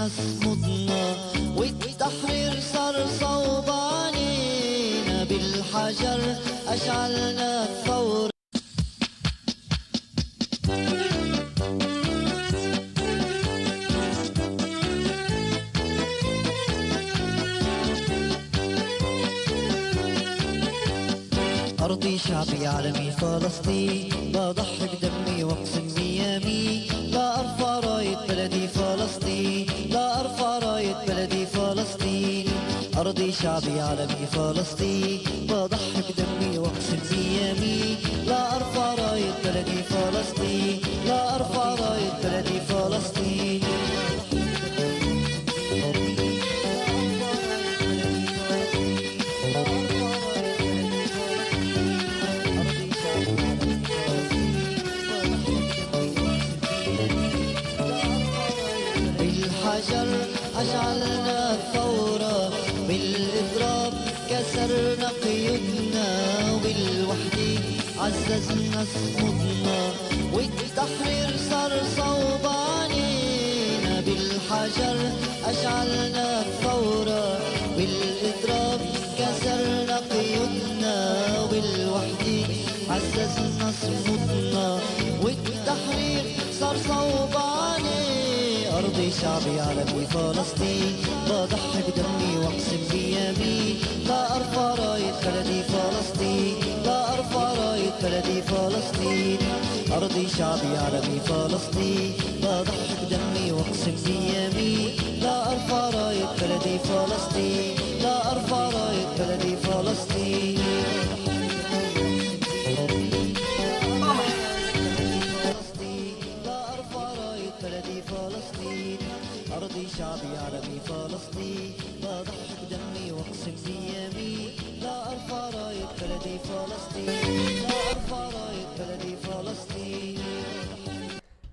صمودنا والتحرير صار صوب علينا بالحجر أشعلنا الثورة. أرضي شعبي عالمي فلسطين بضحي بدمي واقسم بيامي لا أرفع راية بلدي فلسطين لا أرفع راية بلدي فلسطين. أرضي شعبي عالمي فلسطين بضحي بدمي واقسم بيامي لا أرفع راية بلدي فلسطين لا أرفع راية بلدي فلسطين. أشعلنا الثورة بالإضراب كسرنا قيودنا وبالوحدة عززنا صمودنا والتحرير صار صوب علينا بالحجر أشعلنا الثورة بالإضراب كسرنا قيودنا وبالوحدة عززنا صمودنا والتحرير صار صوب علينا. أرضي شعبي عالمي فلسطين بضحي بدمي واقسم بيامي لا أرفع راية بلدي فلسطين لا أرفع راية بلدي فلسطين. أرضي شعبي عالمي فلسطين بضحي بدمي واقسم بيامي لا أرفع راية بلدي فلسطين لا أرفع راية بلدي فلسطين. أرضي شعبي عربي فلسطين بضحي بدمي واقسم بيامي لا أرفع راية بلدي فلسطين لا أرفع راية بلدي فلسطين.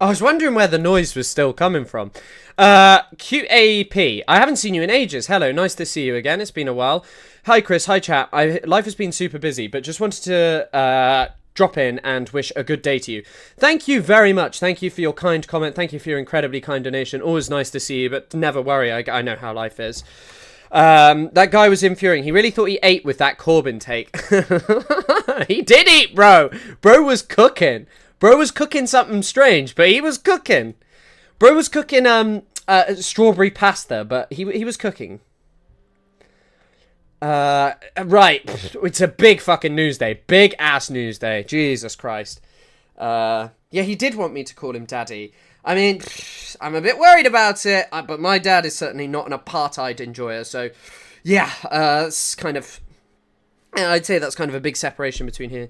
I was wondering where the noise was still coming from. QAP, I haven't seen you in ages. Hello, nice to see you again. It's been a while. Hi Chris, hi chat. Life has been super busy, but just wanted to drop in and wish a good day to you. Thank you very much. Thank you for your kind comment. Thank you for your incredibly kind donation. Always nice to see you, but never worry. I know how life is. That guy was infuriating. He really thought he ate with that Corbyn take. He did eat, bro. Bro was cooking. Bro was cooking something strange, but he was cooking. Bro was cooking strawberry pasta, but he was cooking. Right, it's a big fucking news day. Big ass news day. Jesus Christ. Yeah, he did want me to call him daddy. I mean, I'm a bit worried about it, but my dad is certainly not an apartheid enjoyer, so yeah, it's kind of, I'd say that's kind of a big separation between here.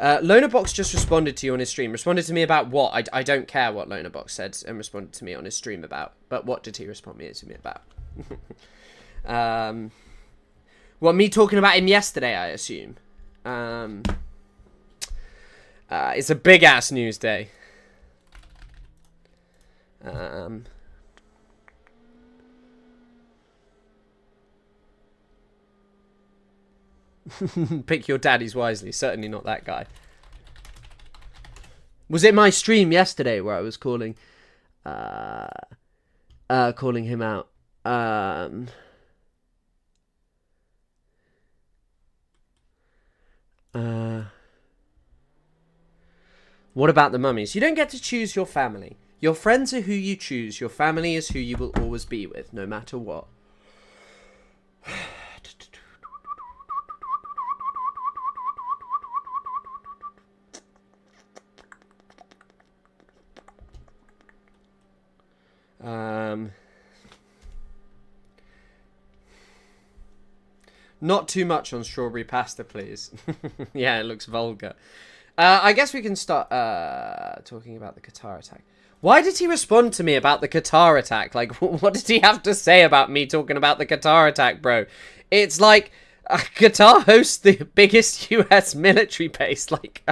Lonerbox just responded to you on his stream. Responded to me about what? I don't care what Lonerbox said and responded to me on his stream about, but what did he respond to me about? Well, me talking about him yesterday, I assume. It's a big-ass news day. Pick your daddies wisely. Certainly not that guy. Was it my stream yesterday where I was calling him out? What about the mummies? You don't get to choose your family. Your friends are who you choose. Your family is who you will always be with, no matter what. Not too much on strawberry pasta, please. Yeah, it looks vulgar. I guess we can start talking about the Qatar attack. Why did he respond to me about the Qatar attack? Like, what did he have to say about me talking about the Qatar attack, bro? It's like, Qatar hosts the biggest US military base. Like,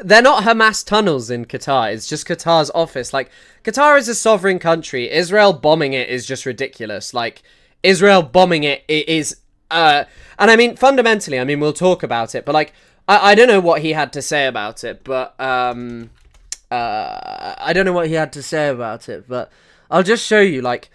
they're not Hamas tunnels in Qatar. It's just Qatar's office. Like, Qatar is a sovereign country. Israel bombing it is just ridiculous. Like, Israel bombing it is... and I mean, fundamentally, I mean, we'll talk about it. But, like, I don't know what he had to say about it. But, I don't know what he had to say about it. But I'll just show you, like...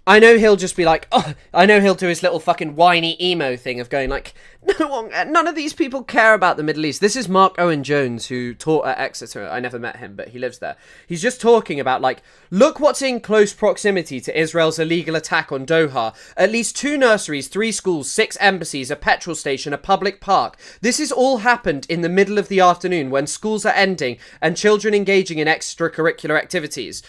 I know he'll just be like, oh, I know he'll do his little fucking whiny emo thing of going like, none of these people care about the Middle East. This is Mark Owen Jones, who taught at Exeter. I never met him, but he lives there. He's just talking about like, look what's in close proximity to Israel's illegal attack on Doha. At least 2 nurseries, 3 schools, 6 embassies, a petrol station, a public park. This has all happened in the middle of the afternoon when schools are ending and children engaging in extracurricular activities.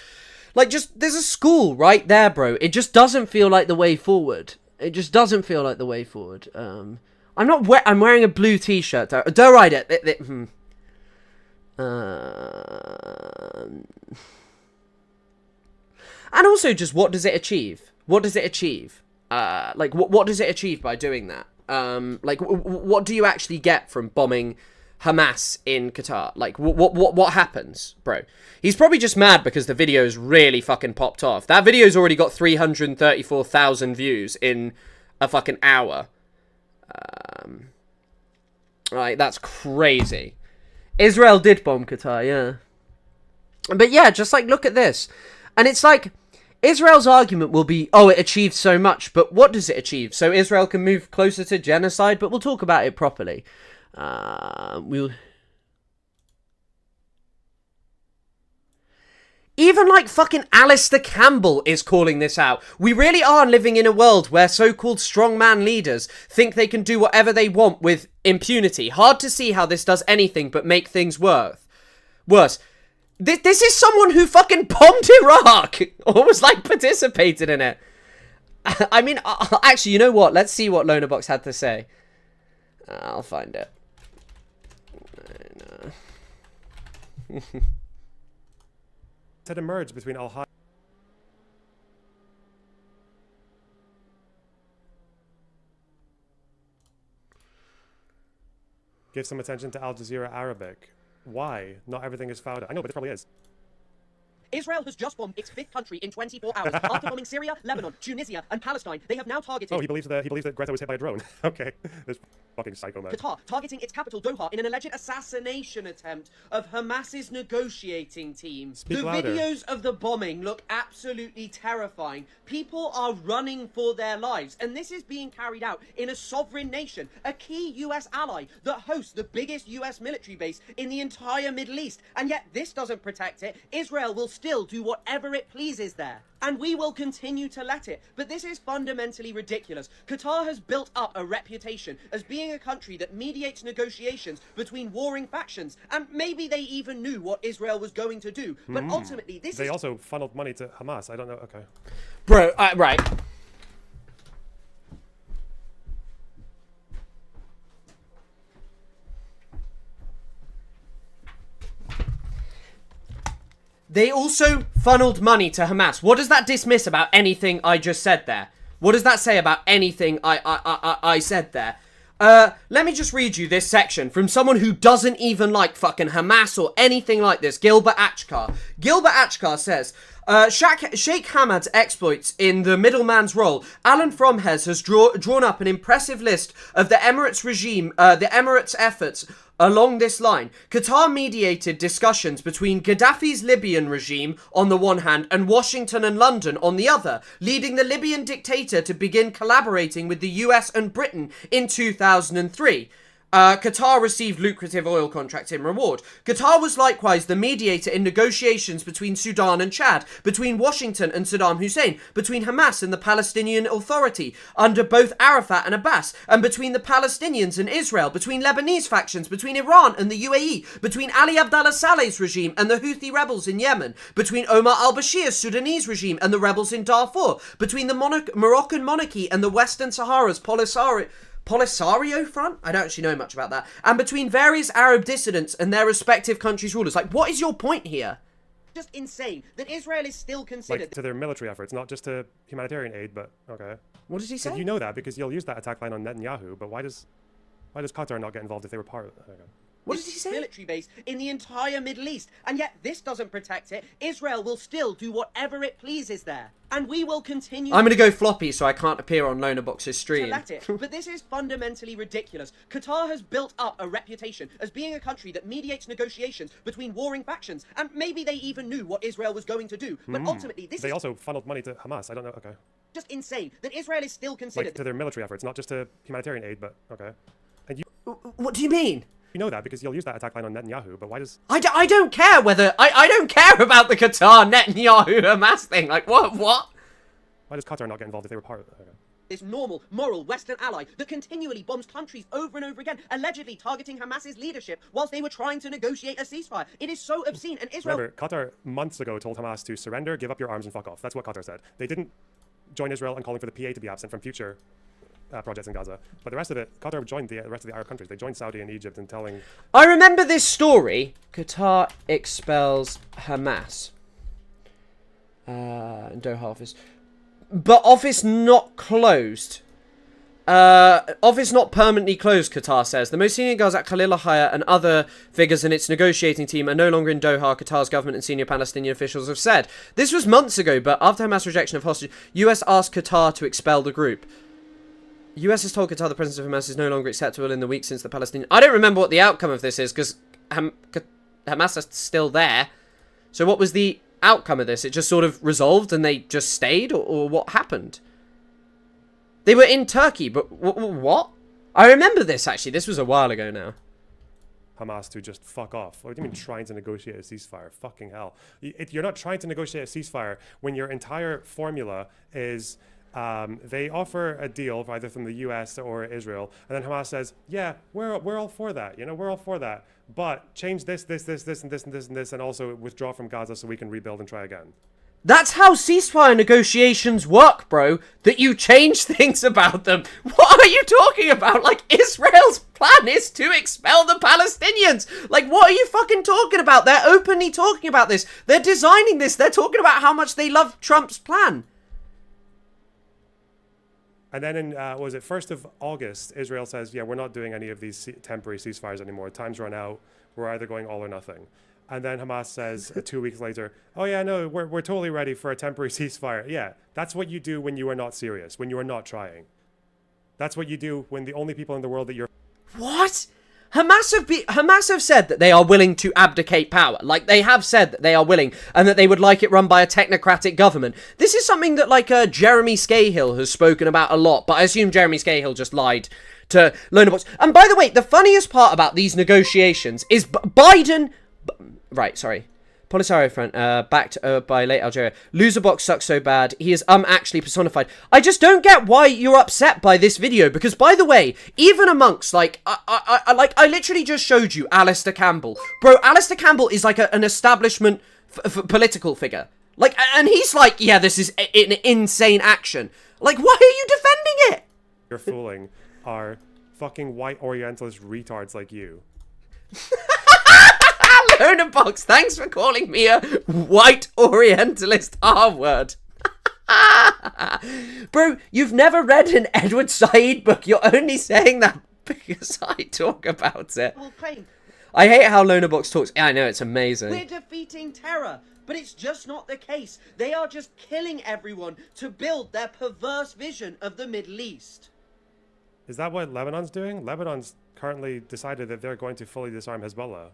Like, just, there's a school right there, bro. It just doesn't feel like the way forward. It just doesn't feel like the way forward. I'm wearing a blue t-shirt. Don't write it. And also, just, what does it achieve? What does it achieve? Like, what does it achieve by doing that? Like, what do you actually get from bombing Hamas in Qatar? Like, what happens, bro? He's probably just mad because the video's really fucking popped off. That video's already got 334,000 views in a fucking hour. Like, that's crazy. Israel did bomb Qatar, yeah. But yeah, just like, look at this. And it's like, Israel's argument will be, oh, it achieved so much, but what does it achieve? So Israel can move closer to genocide, but we'll talk about it properly. Even like fucking Alistair Campbell is calling this out. We really are living in a world where so-called strongman leaders think they can do whatever they want with impunity. Hard to see how this does anything but make things worse. This is someone who fucking bombed Iraq or was like participated in it. I mean, actually, you know what? Let's see what Lonerbox had to say. I'll find it. Had emerged between Al-Hajj give some attention to Al Jazeera Arabic. Why? Not everything is found. I know, but it probably is. Israel has just bombed its 5th country in 24 hours. After bombing Syria, Lebanon, Tunisia, and Palestine, they have now targeted... Oh, he believes that Greta was hit by a drone. Okay. This fucking psycho man. Qatar, targeting its capital, Doha, in an alleged assassination attempt of Hamas's negotiating team. Speak the louder. videos of the bombing look absolutely terrifying. People are running for their lives, and this is being carried out in a sovereign nation, a key US ally that hosts the biggest US military base in the entire Middle East. And yet this doesn't protect it. Israel will still do whatever it pleases there. And we will continue to let it. But this is fundamentally ridiculous. Qatar has built up a reputation as being a country that mediates negotiations between warring factions. And maybe they even knew what Israel was going to do. But ultimately, They also funneled money to Hamas. I don't know. Okay. Bro, right. They also funneled money to Hamas. What does that dismiss about anything I just said there? What does that say about anything I said there? Let me just read you this section from someone who doesn't even like fucking Hamas or anything like this. Gilbert Achkar. Gilbert Achkar says, Sheikh Hamad's exploits in the middleman's role. Alan Fromhes has drawn up an impressive list of the Emirates regime, the Emirates' efforts along this line. Qatar mediated discussions between Gaddafi's Libyan regime on the one hand and Washington and London on the other, leading the Libyan dictator to begin collaborating with the US and Britain in 2003. Qatar received lucrative oil contracts in reward. Qatar was likewise the mediator in negotiations between Sudan and Chad, between Washington and Saddam Hussein, between Hamas and the Palestinian Authority, under both Arafat and Abbas, and between the Palestinians and Israel, between Lebanese factions, between Iran and the UAE, between Ali Abdullah Saleh's regime and the Houthi rebels in Yemen, between Omar al-Bashir's Sudanese regime and the rebels in Darfur, between the Moroccan monarchy and the Western Sahara's Polisario Front? I don't actually know much about that. And between various Arab dissidents and their respective countries' rulers. Like, what is your point here? Just insane that Israel is still considered... Like, to their military efforts, not just to humanitarian aid, but okay. What does he say? You know that because you'll use that attack line on Netanyahu, but why does Qatar not get involved if they were part of it? Okay. What did he say? Military base in the entire Middle East. And yet this doesn't protect it. Israel will still do whatever it pleases there. And we will continue... I'm going to go floppy so I can't appear on Lonerbox's stream. to let it. But this is fundamentally ridiculous. Qatar has built up a reputation as being a country that mediates negotiations between warring factions. And maybe they even knew what Israel was going to do. But ultimately, this They is also funneled money to Hamas. I don't know. Okay. just insane that Israel is still considered... Like to their military efforts, not just to humanitarian aid, but okay. And What do you mean? you know that because you'll use that attack line on Netanyahu, but why does... I don't care whether... I don't care about the Qatar Netanyahu Hamas thing. Like, what? Why does Qatar not get involved if they were part of it? Okay. this normal, moral Western ally that continually bombs countries over and over again, allegedly targeting Hamas's leadership whilst they were trying to negotiate a ceasefire. It is so obscene, and Israel... Remember, Qatar months ago told Hamas to surrender, give up your arms, and fuck off. That's what Qatar said. They didn't join Israel in calling for the PA to be absent from future projects in Gaza. But the rest of it, Qatar joined the rest of the Arab countries. They joined Saudi and Egypt in telling... I remember this story. Qatar expels Hamas. In Doha office. But office not closed. Office not permanently closed, Qatar says. The most senior guys at Khalil Ahaya and other figures in its negotiating team are no longer in Doha, Qatar's government and senior Palestinian officials have said. This was months ago, but after Hamas' rejection of hostage, US asked Qatar to expel the group. US has told Qatar the presence of Hamas is no longer acceptable in the week since the Palestinian... I don't remember what the outcome of this is, because Hamas is still there. So what was the outcome of this? It just sort of resolved and they just stayed? Or what happened? They were in Turkey, but what? I remember this, actually. This was a while ago now. Hamas to just fuck off. What do you mean trying to negotiate a ceasefire? Fucking hell. You're not trying to negotiate a ceasefire when your entire formula is... they offer a deal either from the US or Israel, and then Hamas says, yeah, we're all for that, you know, we're all for that, but change this, and this, and also withdraw from Gaza so we can rebuild and try again. That's how ceasefire negotiations work, bro. That you change things about them. What are you talking about? Like, Israel's plan is to expel the Palestinians. Like, what are you fucking talking about? They're openly talking about this. They're designing this. They're talking about how much they love Trump's plan. And then in, was it 1st of August, Israel says, yeah, we're not doing any of these temporary ceasefires anymore. Time's run out. We're either going all or nothing. And then Hamas says 2 weeks later, oh yeah, no, we're totally ready for a temporary ceasefire. Yeah, that's what you do when you are not serious, when you are not trying. That's what you do when the only people in the world that you're... What? Hamas have said that they are willing to abdicate power. Like, they have said that they are willing and that they would like it run by a technocratic government. This is something that, like, Jeremy Scahill has spoken about a lot, but I assume Jeremy Scahill just lied to Lonerbox. And by the way, the funniest part about these negotiations is Biden... Right, sorry. Polisario front, backed by late Algeria. Loserbox sucks so bad. He is actually personified. I just don't get why you're upset by this video. Because, by the way, even amongst, like, I literally just showed you Alistair Campbell. Bro, Alistair Campbell is like an establishment political figure. Like, and he's like, yeah, this is an insane action. Like, why are you defending it? You're fooling are fucking white Orientalist retards like you. Lonerbox, thanks for calling me a white Orientalist R-word. Bro, you've never read an Edward Said book. You're only saying that because I talk about it. I hate how Lonerbox talks. Yeah, I know, it's amazing. We're defeating terror, but it's just not the case. They are just killing everyone to build their perverse vision of the Middle East. Is that what Lebanon's doing? Lebanon's currently decided that they're going to fully disarm Hezbollah.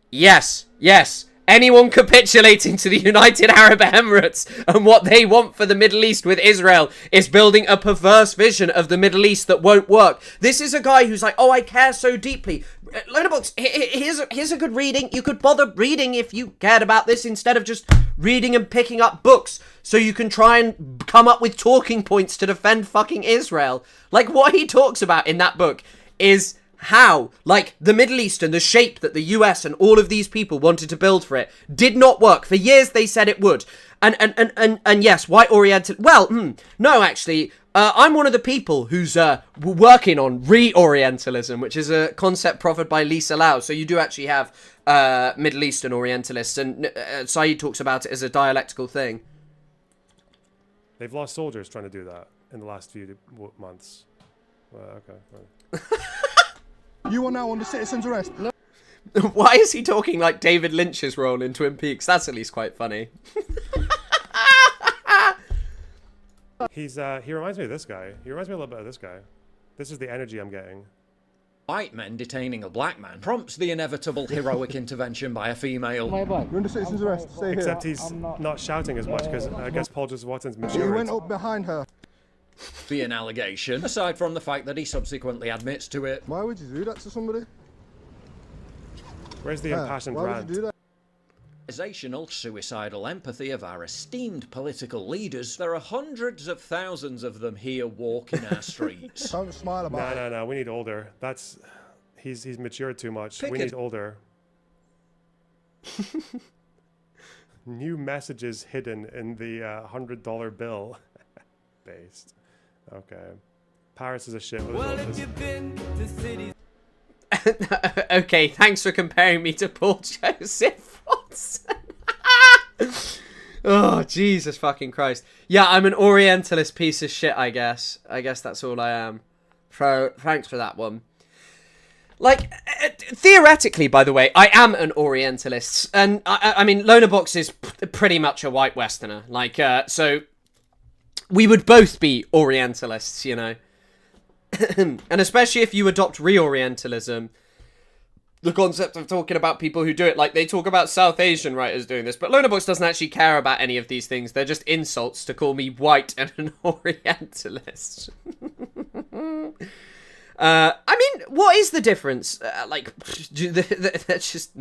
Yes, yes. Anyone capitulating to the United Arab Emirates and what they want for the Middle East with Israel is building a perverse vision of the Middle East that won't work. This is a guy who's like, oh, I care so deeply. Lonerbox, here's a good reading. You could bother reading if you cared about this instead of just reading and picking up books so you can try and come up with talking points to defend fucking Israel. Like, what he talks about in that book is... how, like, the Middle East and the shape that the US and all of these people wanted to build for it did not work. For years they said it would. And yes, white Oriental... Well, no, actually, I'm one of the people who's working on re-Orientalism, which is a concept proffered by Lisa Lau. So you do actually have Middle Eastern Orientalists, and Saeed talks about it as a dialectical thing. They've lost soldiers trying to do that in the last few months. Okay. Right. You are now under citizen's arrest. Why is he talking like David Lynch's role in Twin Peaks? That's at least quite funny. He reminds me of this guy. He reminds me a little bit of this guy. This is the energy I'm getting. White men detaining a black man prompts the inevitable heroic intervention by a female. You're under citizen's arrest. Stay here. Except he's not shouting as much because I guess Paul just Watson's He mature. went up behind her. Be an allegation, aside from the fact that he subsequently admits to it. Why would you do that to somebody? Where's the impassioned Why rant? would you do that? Organizational suicidal empathy of our esteemed political leaders. There are hundreds of thousands of them here walking our streets. Don't smile about it. No. We need older. That's he's matured too much. Pick We it. need older. New messages hidden in the $100 bill. Based. Okay. Paris is a shit. Okay, thanks for comparing me to Paul Joseph Watson. Oh, Jesus fucking Christ. Yeah, I'm an Orientalist piece of shit, I guess. I guess that's all I am. So, thanks for that one. Like, theoretically, by the way, I am an Orientalist. And, I mean, Lonabox is pretty much a white Westerner. Like, so, we would both be Orientalists, you know. And especially if you adopt re-Orientalism, the concept of talking about people who do it, like they talk about South Asian writers doing this, but Lonabox doesn't actually care about any of these things. They're just insults to call me white and an Orientalist. I mean, what is the difference? That's just...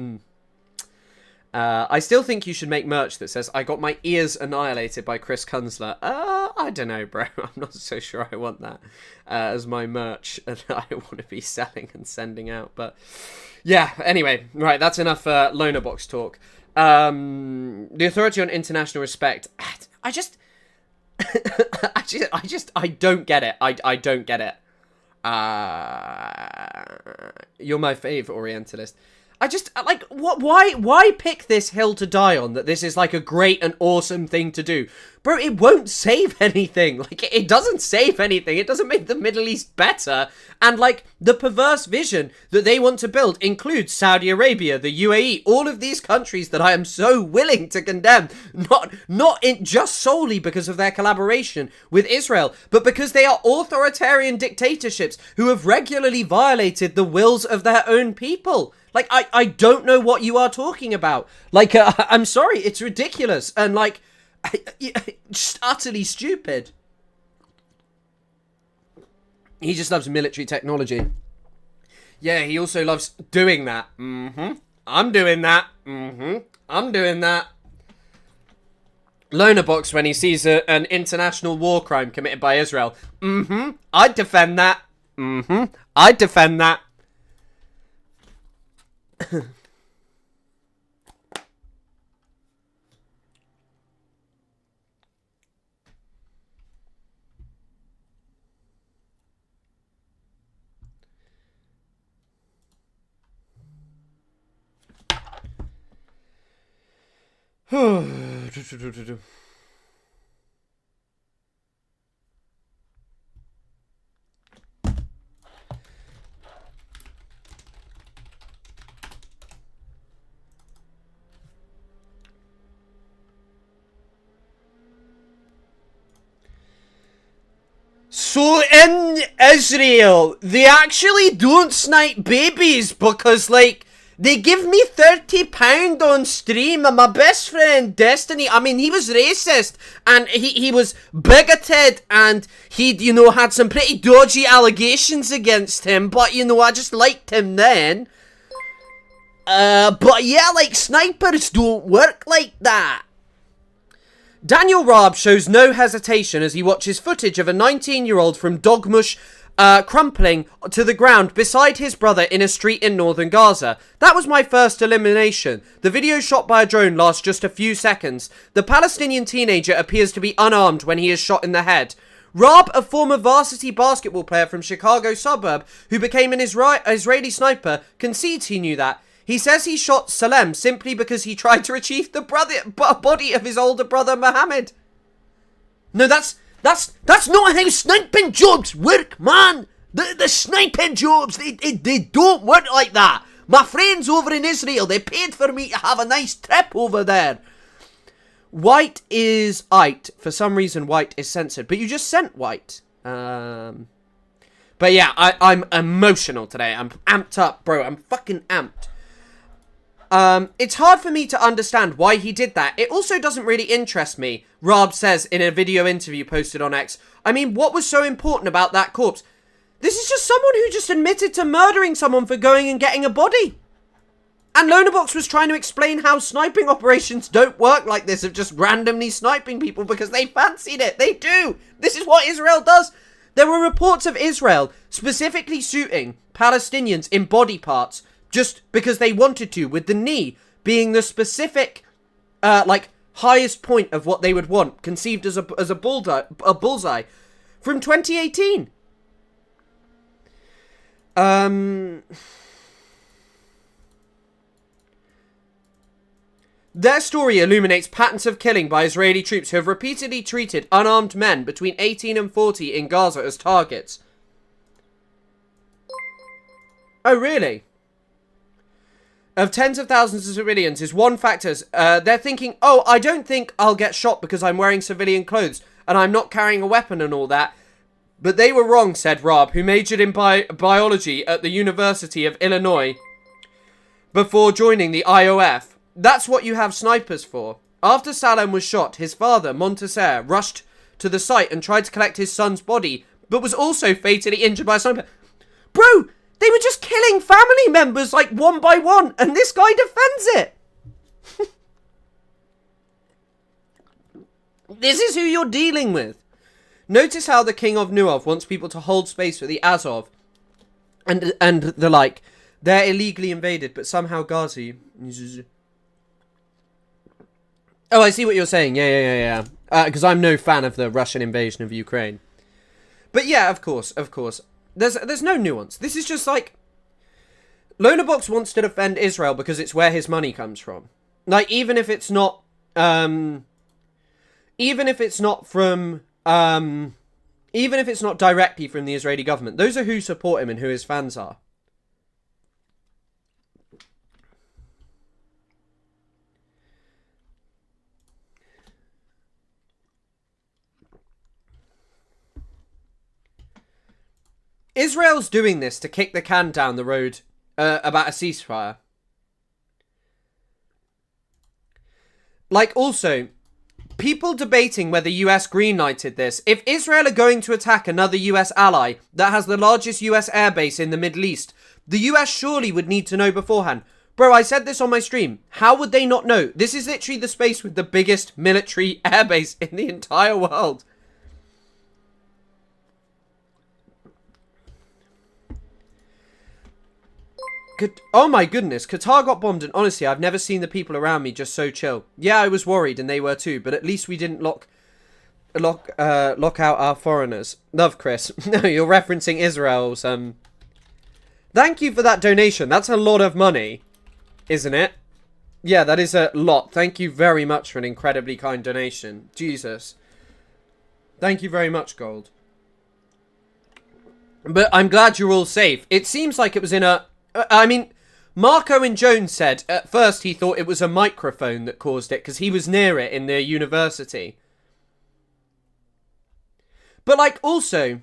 I still think you should make merch that says, I got my ears annihilated by Chris Kunzler. I don't know, bro. I'm not so sure I want that as my merch that I want to be selling and sending out. But yeah, anyway, right, that's enough Lonabox talk. The authority on international respect. I don't get it. I don't get it. You're my fave Orientalist. I just, like, why pick this hill to die on, that this is, like, a great and awesome thing to do? Bro, it won't save anything. Like, it doesn't save anything. It doesn't make the Middle East better. And, like, the perverse vision that they want to build includes Saudi Arabia, the UAE, all of these countries that I am so willing to condemn. Not just solely because of their collaboration with Israel, but because they are authoritarian dictatorships who have regularly violated the wills of their own people. Like, I don't know what you are talking about. Like, I'm sorry, it's ridiculous. And, like, just utterly stupid. He just loves military technology. Yeah, he also loves doing that. I'm doing that. I'm doing that. Lonabox, when he sees an international war crime committed by Israel. I'd defend that. I'd defend that. So in Israel, they actually don't snipe babies because, like, they give me £30 on stream, and my best friend, Destiny, I mean, he was racist, and he was bigoted, and he'd, you know, had some pretty dodgy allegations against him, but, you know, I just liked him then. But yeah, like, snipers don't work like that. Daniel Raab shows no hesitation as he watches footage of a 19-year-old from Dogmush crumpling to the ground beside his brother in a street in northern Gaza. That was my first elimination. The video shot by a drone lasts just a few seconds. The Palestinian teenager appears to be unarmed when he is shot in the head. Raab, a former varsity basketball player from Chicago suburb who became an Israeli sniper, concedes he knew that. He says he shot Salem simply because he tried to retrieve the body of his older brother Mohammed. No, that's not how sniping jobs work, man. The sniping jobs, they don't work like that. My friends over in Israel, they paid for me to have a nice trip over there. White is it. For some reason, white is censored. But you just sent white. But yeah, I'm emotional today. I'm amped up, bro. I'm fucking amped. It's hard for me to understand why he did that. It also doesn't really interest me, Raab says in a video interview posted on X. I mean, what was so important about that corpse? This is just someone who just admitted to murdering someone for going and getting a body. And Lonabox was trying to explain how sniping operations don't work like this, of just randomly sniping people because they fancied it. They do. This is what Israel does. There were reports of Israel specifically shooting Palestinians in body parts just because they wanted to, with the knee being the specific, highest point of what they would want, conceived as a bullseye from 2018. Their story illuminates patterns of killing by Israeli troops who have repeatedly treated unarmed men between 18 and 40 in Gaza as targets. Oh, really? Of tens of thousands of civilians is one factor. They're thinking, oh, I don't think I'll get shot because I'm wearing civilian clothes and I'm not carrying a weapon and all that. But they were wrong, said Raab, who majored in biology at the University of Illinois before joining the IOF. That's what you have snipers for. After Salem was shot, his father, Montaser, rushed to the site and tried to collect his son's body, but was also fatally injured by a sniper. Bro, they were just killing family members like one by one, and this guy defends it. This is who you're dealing with. Notice how the king of Nuov wants people to hold space for the Azov and the like. They're illegally invaded, but somehow Ghazi... Oh, I see what you're saying. Yeah. Because I'm no fan of the Russian invasion of Ukraine. But yeah, of course. There's no nuance. This is just like... Lonabox wants to defend Israel because it's where his money comes from. Like, even if it's not directly from the Israeli government. Those are who support him and who his fans are. Israel's doing this to kick the can down the road about a ceasefire. Like, also, people debating whether US greenlighted this. If Israel are going to attack another US ally that has the largest US airbase in the Middle East, the US surely would need to know beforehand. Bro, I said this on my stream. How would they not know? This is literally the space with the biggest military airbase in the entire world. Oh my goodness, Qatar got bombed and honestly, I've never seen the people around me just so chill. Yeah, I was worried and they were too, but at least we didn't lock out our foreigners. Love, Chris. No, you're referencing Israel's, Thank you for that donation. That's a lot of money, isn't it? Yeah, that is a lot. Thank you very much for an incredibly kind donation. Jesus. Thank you very much, Gold. But I'm glad you're all safe. It seems like it was in a... I mean, Marco and Jones said at first he thought it was a microphone that caused it because he was near it in the university. But, like, also,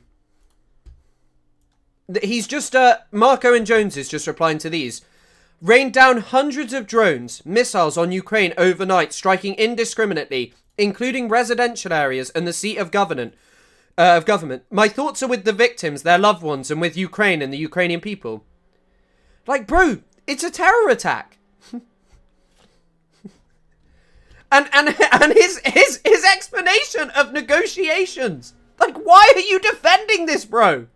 he's just, Marco and Jones is just replying to these. Rained down hundreds of drones, missiles on Ukraine overnight, striking indiscriminately, including residential areas and the seat of government. My thoughts are with the victims, their loved ones, and with Ukraine and the Ukrainian people. Like, bro, it's a terror attack. and his explanation of negotiations. Like, why are you defending this, bro?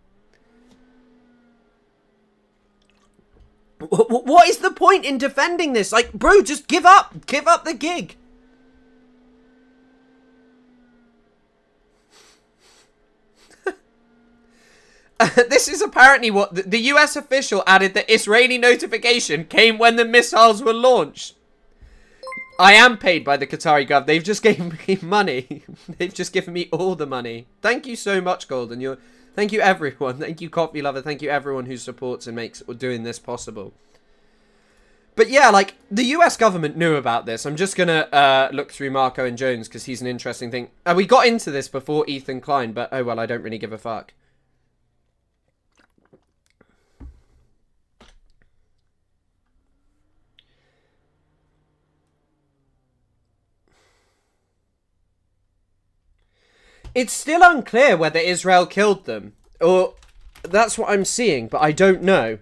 What is the point in defending this? Like, bro, just give up. Give up the gig. This is apparently what the US official added. The Israeli notification came when the missiles were launched. I am paid by the Qatari gov. They've just given me money. They've just given me all the money. Thank you so much, Golden. Thank you, everyone. Thank you, Coffee Lover. Thank you, everyone who supports and makes doing this possible. But yeah, like, the US government knew about this. I'm just gonna look through Marco and Jones, because he's an interesting thing. We got into this before Ethan Klein, but oh well, I don't really give a fuck. It's still unclear whether Israel killed them, or that's what I'm seeing, but I don't know.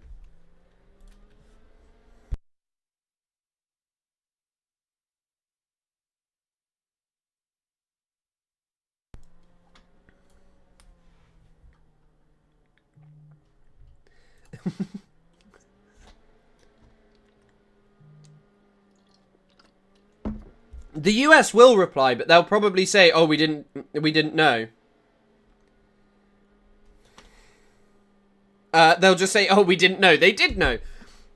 The US will reply, but they'll probably say, "Oh, we didn't know." They'll just say, "Oh, we didn't know." They did know.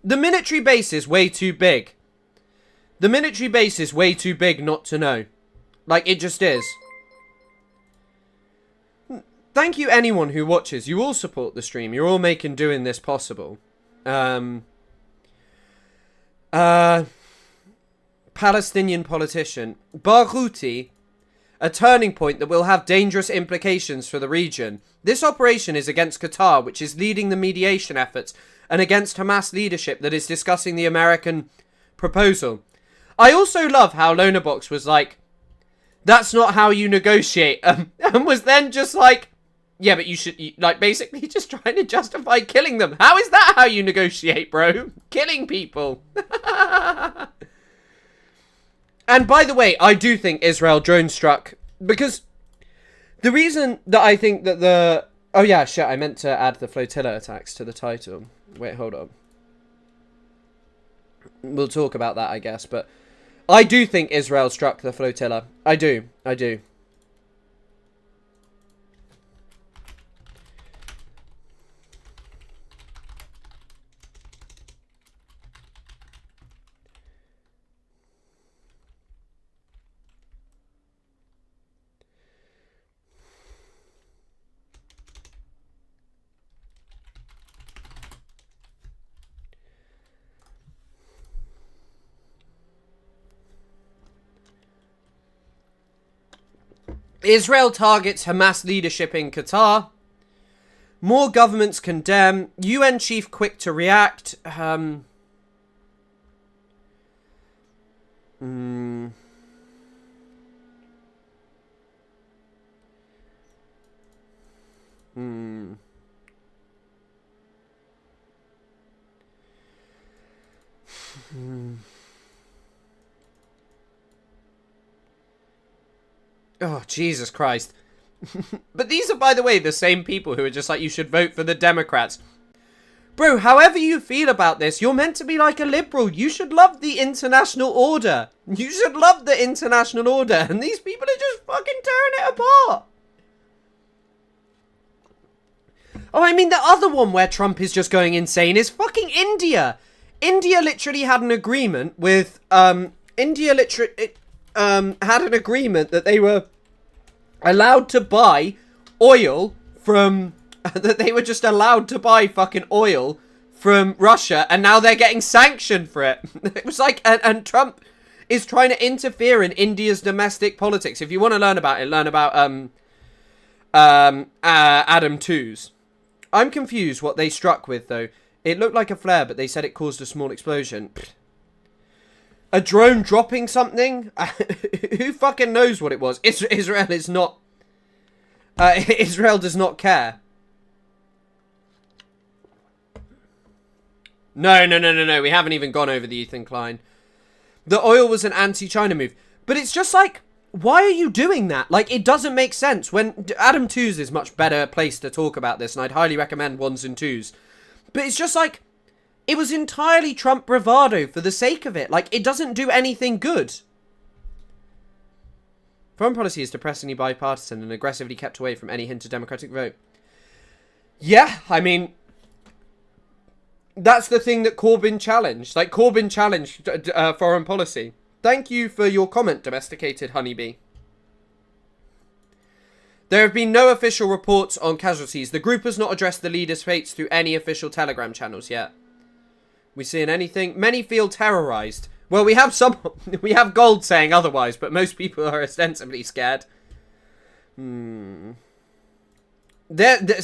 The military base is way too big. The military base is way too big not to know. Like, it just is. Thank you, anyone who watches. You all support the stream. You're all making doing this possible. Palestinian politician. Baghouti, a turning point that will have dangerous implications for the region. This operation is against Qatar, which is leading the mediation efforts, and against Hamas leadership that is discussing the American proposal. I also love how Lonabox was like, that's not how you negotiate, and was then just like, yeah, but you should, like, basically just trying to justify killing them. How is that how you negotiate, bro? Killing people. And by the way, I do think Israel drone struck, because the reason that I think that the... Oh yeah, shit, I meant to add the flotilla attacks to the title. Wait, hold on. We'll talk about that, I guess, but I do think Israel struck the flotilla. I do. Israel targets Hamas leadership in Qatar. More governments condemn. UN chief quick to react. Oh, Jesus Christ. But these are, by the way, the same people who are just like, you should vote for the Democrats. Bro, however you feel about this, you're meant to be like a liberal. You should love the international order. You should love the international order. And these people are just fucking tearing it apart. Oh, I mean, the other one where Trump is just going insane is fucking India. India literally had an agreement with, had an agreement that they were allowed to buy oil from... that they were just allowed to buy fucking oil from Russia, and now they're getting sanctioned for it. It was like... And Trump is trying to interfere in India's domestic politics. If you want to learn about it, learn about Adam Tooze. I'm confused what they struck with, though. It looked like a flare, but they said it caused a small explosion. A drone dropping something? Who fucking knows what it was? Israel is not... Israel does not care. No. We haven't even gone over the Ethan Klein. The oil was an anti-China move. But it's just like, why are you doing that? Like, it doesn't make sense. When Adam Tooze is much better placed to talk about this, and I'd highly recommend Ones and Twos. But it's just like... It was entirely Trump bravado for the sake of it. Like, it doesn't do anything good. Foreign policy is depressingly bipartisan and aggressively kept away from any hint of democratic vote. Yeah, I mean... That's the thing that Corbyn challenged. Like, Corbyn challenged foreign policy. Thank you for your comment, domesticated honeybee. There have been no official reports on casualties. The group has not addressed the leaders' fates through any official Telegram channels yet. We seeing anything? Many feel terrorized. Well, we have some... we have Gold saying otherwise, but most people are ostensibly scared. There's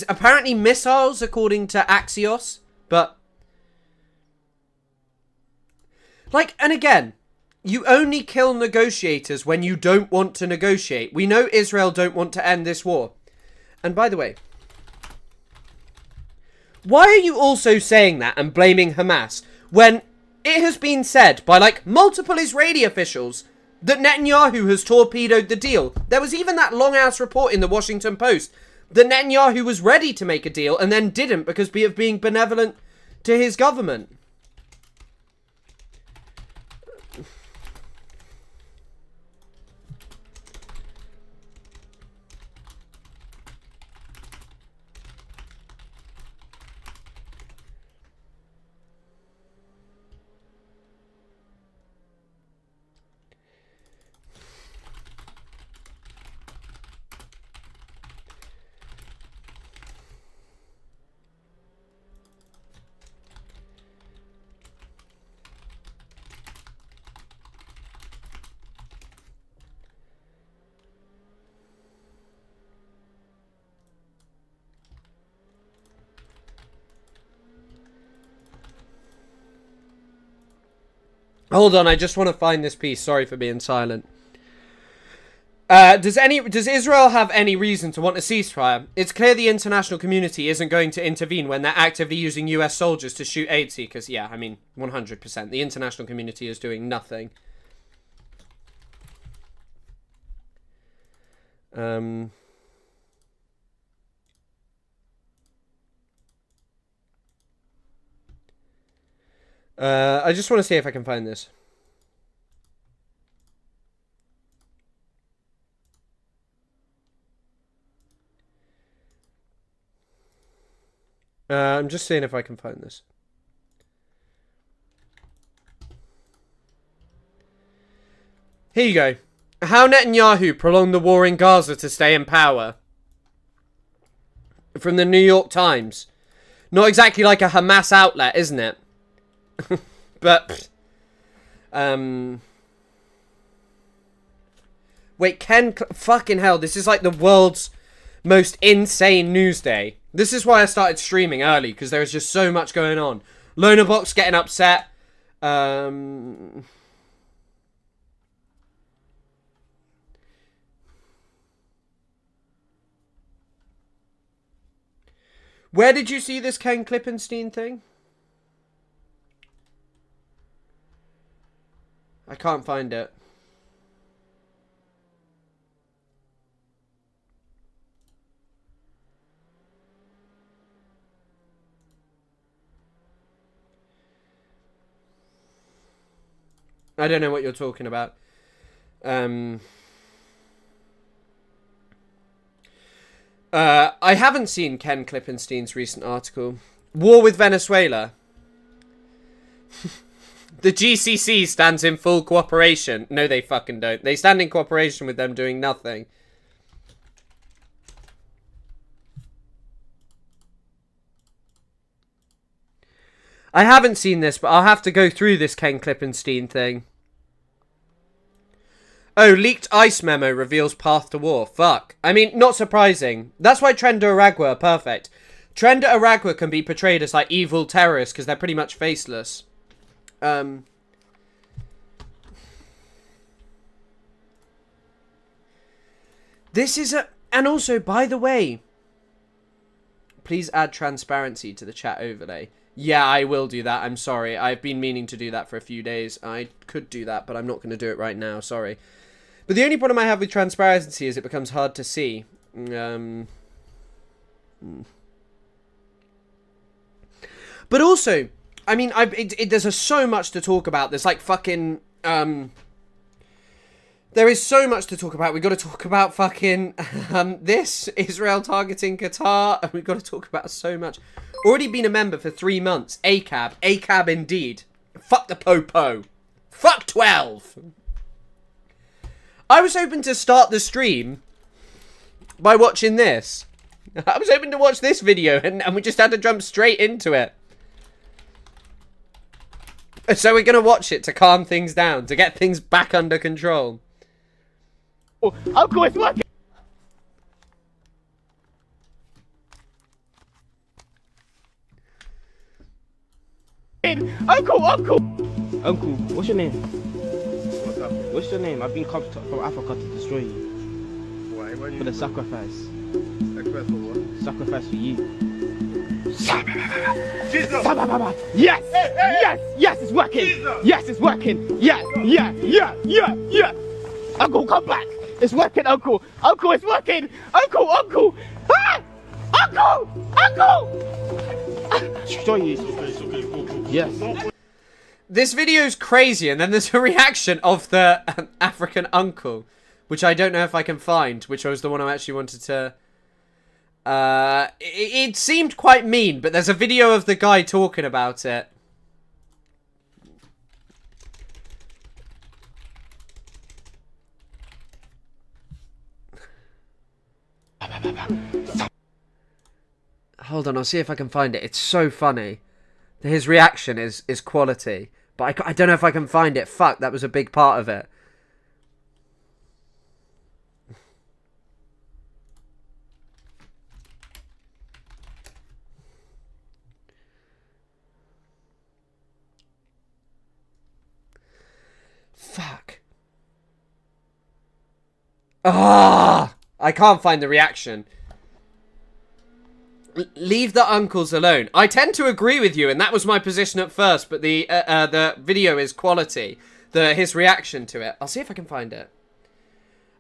apparently missiles, according to Axios, but... like, and again, you only kill negotiators when you don't want to negotiate. We know Israel don't want to end this war. And by the way, why are you also saying that and blaming Hamas when it has been said by, like, multiple Israeli officials that Netanyahu has torpedoed the deal? There was even that long-ass report in the Washington Post that Netanyahu was ready to make a deal and then didn't because of being benevolent to his government. Hold on, I just want to find this piece. Sorry for being silent. Does Israel have any reason to want a ceasefire? It's clear the international community isn't going to intervene when they're actively using US soldiers to shoot aid seekers. Yeah, I mean, 100%. The international community is doing nothing. I just want to see if I can find this. I'm just seeing if I can find this. Here you go. How Netanyahu prolonged the war in Gaza to stay in power. From the New York Times. Not exactly like a Hamas outlet, isn't it? But, wait, fucking hell, this is like the world's most insane news day. This is why I started streaming early, because there is just so much going on. Lonerbox getting upset. Where did you see this Ken Klippenstein thing? I can't find it. I don't know what you're talking about. I haven't seen Ken Klippenstein's recent article. War with Venezuela. The GCC stands in full cooperation. No, they fucking don't. They stand in cooperation with them doing nothing. I haven't seen this, but I'll have to go through this Ken Klippenstein thing. Oh, leaked ICE memo reveals path to war. Fuck. I mean, not surprising. That's why Trenda Aragua are perfect. Trenda Aragua can be portrayed as like evil terrorists because they're pretty much faceless. This is a... And also, by the way, please add transparency to the chat overlay. Yeah, I will do that. I'm sorry. I've been meaning to do that for a few days. I could do that, but I'm not going to do it right now. Sorry. But the only problem I have with transparency is it becomes hard to see. But also, I mean, there's so much to talk about. There's like fucking... There is so much to talk about. We've got to talk about fucking this, Israel targeting Qatar, and we've got to talk about so much. Already been a member for 3 months. ACAB indeed. Fuck the Popo. Fuck 12. I was hoping to start the stream by watching this. I was hoping to watch this video, and we just had to jump straight into it. So we're gonna watch it to calm things down, to get things back under control. Uncle, it's working! Uncle! Uncle, what's your name? What's happening? What's your name? I've been come from Africa to destroy you. Why? Why do For you the sacrifice. sacrifice for what? Sacrifice for you. Jesus! Yes! Yes, it's working! Jesus! Yes, it's working! Yeah! Uncle, come back! It's working, Uncle! Uncle, it's working! Uncle! Ah! Uncle! Show you. Yes. This video's crazy, and then there's a reaction of the African uncle, which I don't know if I can find, which was the one I actually wanted to... It seemed quite mean, but there's a video of the guy talking about it. Hold on, I'll see if I can find it. It's so funny. His reaction is quality. But I don't know if I can find it. Fuck, that was a big part of it. Fuck. Ah! I can't find the reaction. Leave the uncles alone. I tend to agree with you, and that was my position at first, but the video is quality. His reaction to it. I'll see if I can find it.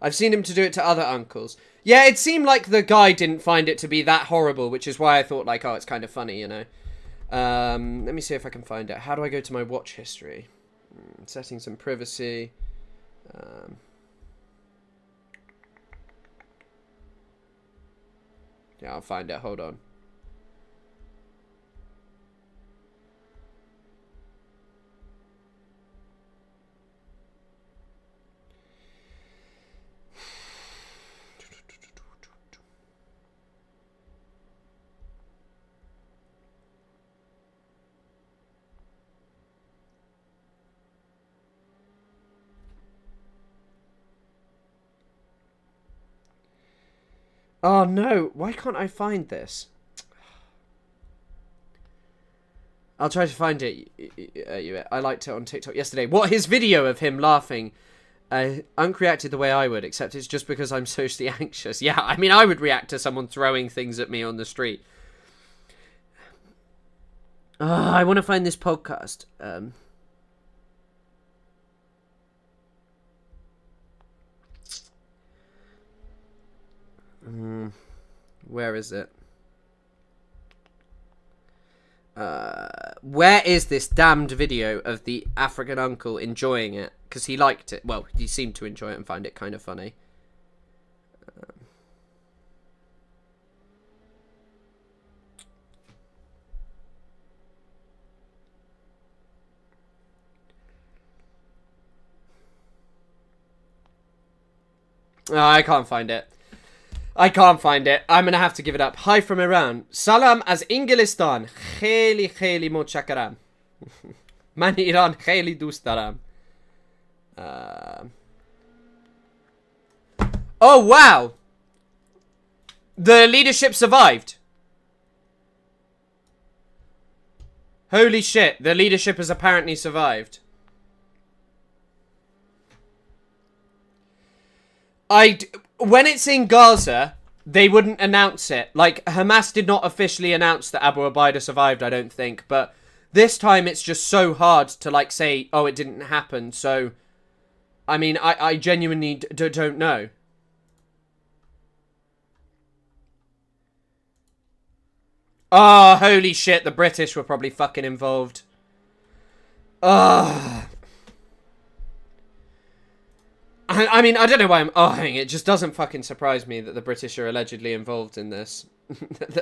I've seen him to do it to other uncles. Yeah, it seemed like the guy didn't find it to be that horrible, which is why I thought, like, oh, it's kind of funny, you know. Let me see if I can find it. How do I go to my watch history? Settings and privacy. Yeah, I'll find it. Hold on. Oh no, why can't I find this? I'll try to find it. I liked it on TikTok yesterday. What, his video of him laughing? Unc reacted the way I would, except it's just because I'm socially anxious. Yeah, I mean, I would react to someone throwing things at me on the street. I want to find this podcast. Where is it? Where is this damned video of the African uncle enjoying it? Because he liked it. Well, he seemed to enjoy it and find it kind of funny. I can't find it. I'm gonna have to give it up. Hi from Iran. Salam az Ingilistan. Kheli kheli mutshakaram. Man Iran kheli dost daram. Oh wow. The leadership survived. Holy shit, the leadership has apparently survived. When it's in Gaza, they wouldn't announce it. Like, Hamas did not officially announce that Abu Ubaidah survived, I don't think. But this time it's just so hard to, like, say, oh, it didn't happen. So, I mean, I genuinely don't know. Oh, holy shit, the British were probably fucking involved. Ugh. I mean, I don't know why I'm ahhing. It just doesn't fucking surprise me that the British are allegedly involved in this.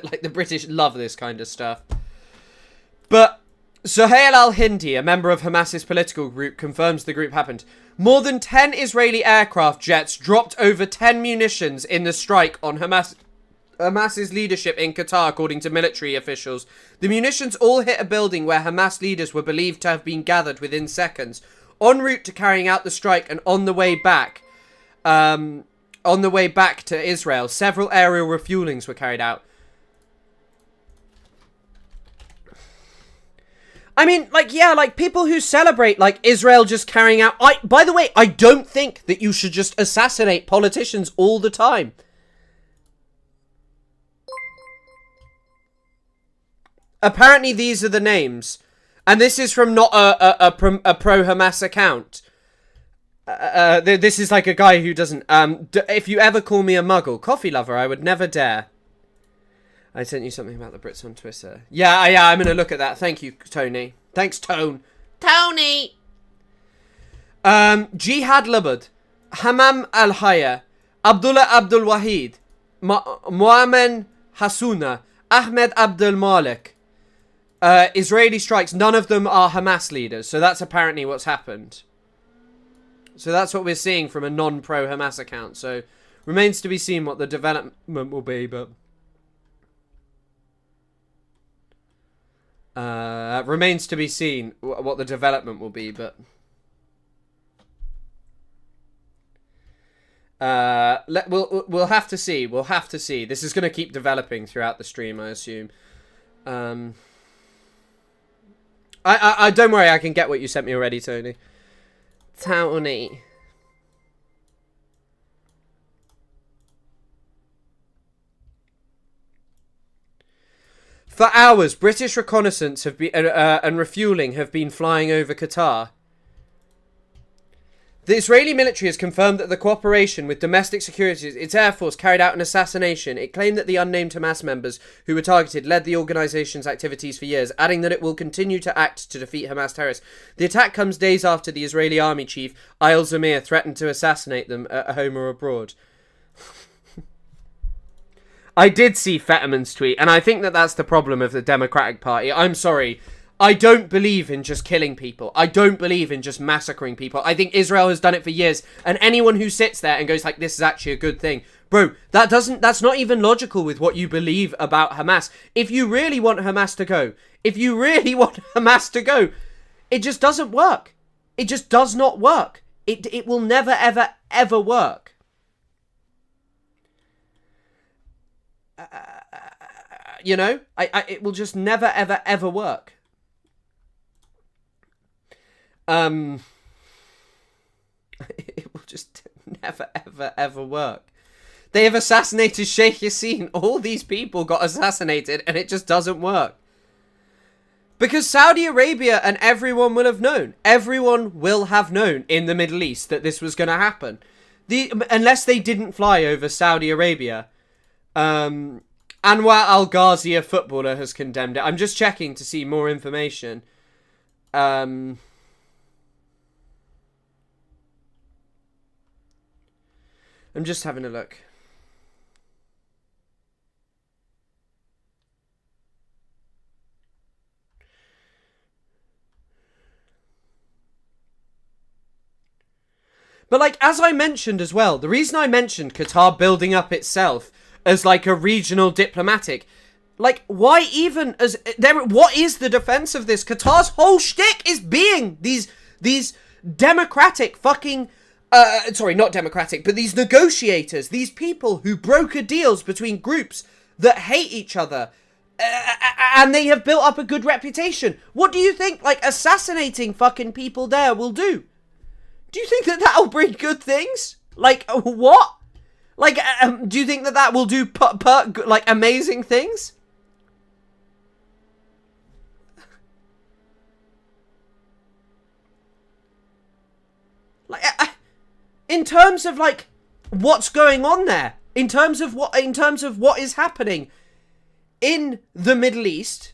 Like, the British love this kind of stuff. But Suhail al-Hindi, a member of Hamas's political group, confirms the group happened. More than 10 Israeli aircraft jets dropped over 10 munitions in the strike on Hamas Hamas's leadership in Qatar, according to military officials. The munitions all hit a building where Hamas leaders were believed to have been gathered within seconds, en route to carrying out the strike and on the way back. On the way back to Israel, several aerial refuelings were carried out. I mean, like, yeah, like, people who celebrate, like, Israel just carrying out... By the way, I don't think that you should just assassinate politicians all the time. Apparently, these are the names. And this is from not a pro-Hamas account. This is like a guy who doesn't... if you ever call me a muggle, coffee lover, I would never dare. I sent you something about the Brits on Twitter. Yeah, I'm going to look at that. Thank you, Tony. Thanks, Tone. Tony! Jihad Labud, Hamam Al-Haya, Abdullah Abdul Wahid, Muamen Hasuna, Ahmed Abdul Malik. Israeli strikes. None of them are Hamas leaders. So that's apparently what's happened. So that's what we're seeing from a non-pro-Hamas account. So remains to be seen what the development will be, but... remains to be seen what the development will be, but... we'll have to see. We'll have to see. This is going to keep developing throughout the stream, I assume. I don't worry, I can get what you sent me already, Tony. Tony. For hours, British reconnaissance have been and refueling have been flying over Qatar. The Israeli military has confirmed that the cooperation with domestic security, its air force carried out an assassination. It claimed that the unnamed Hamas members who were targeted led the organization's activities for years, adding that it will continue to act to defeat Hamas terrorists. The attack comes days after the Israeli army chief, Ayal Zamir, threatened to assassinate them at home or abroad. I did see Fetterman's tweet, and I think that that's the problem of the Democratic Party. I'm sorry. I don't believe in just killing people. I don't believe in just massacring people. I think Israel has done it for years, and anyone who sits there and goes like, this is actually a good thing. Bro, that's not even logical with what you believe about Hamas. If you really want Hamas to go, it just doesn't work. It just does not work. It will never, ever, ever work. You know, it will just never, ever, ever work. It will just never, ever, ever work. They have assassinated Sheikh Yassin. All these people got assassinated, and it just doesn't work. Because Saudi Arabia and everyone will have known. Everyone will have known in the Middle East that this was going to happen. Unless they didn't fly over Saudi Arabia. Anwar Al-Ghazi, a footballer, has condemned it. I'm just checking to see more information. I'm just having a look. But, like, as I mentioned as well, the reason I mentioned Qatar building up itself as, like, a regional diplomatic, like, why even as... what is the defense of this? Qatar's whole shtick is being these democratic fucking... sorry, not democratic, but these negotiators, these people who broker deals between groups that hate each other, and they have built up a good reputation. What do you think, like, assassinating fucking people there will do? Do you think that that'll bring good things? Like, what? Like, do you think that that will do, like, amazing things? Like, in terms of, like, what's going on there, in terms of what is happening in the Middle East,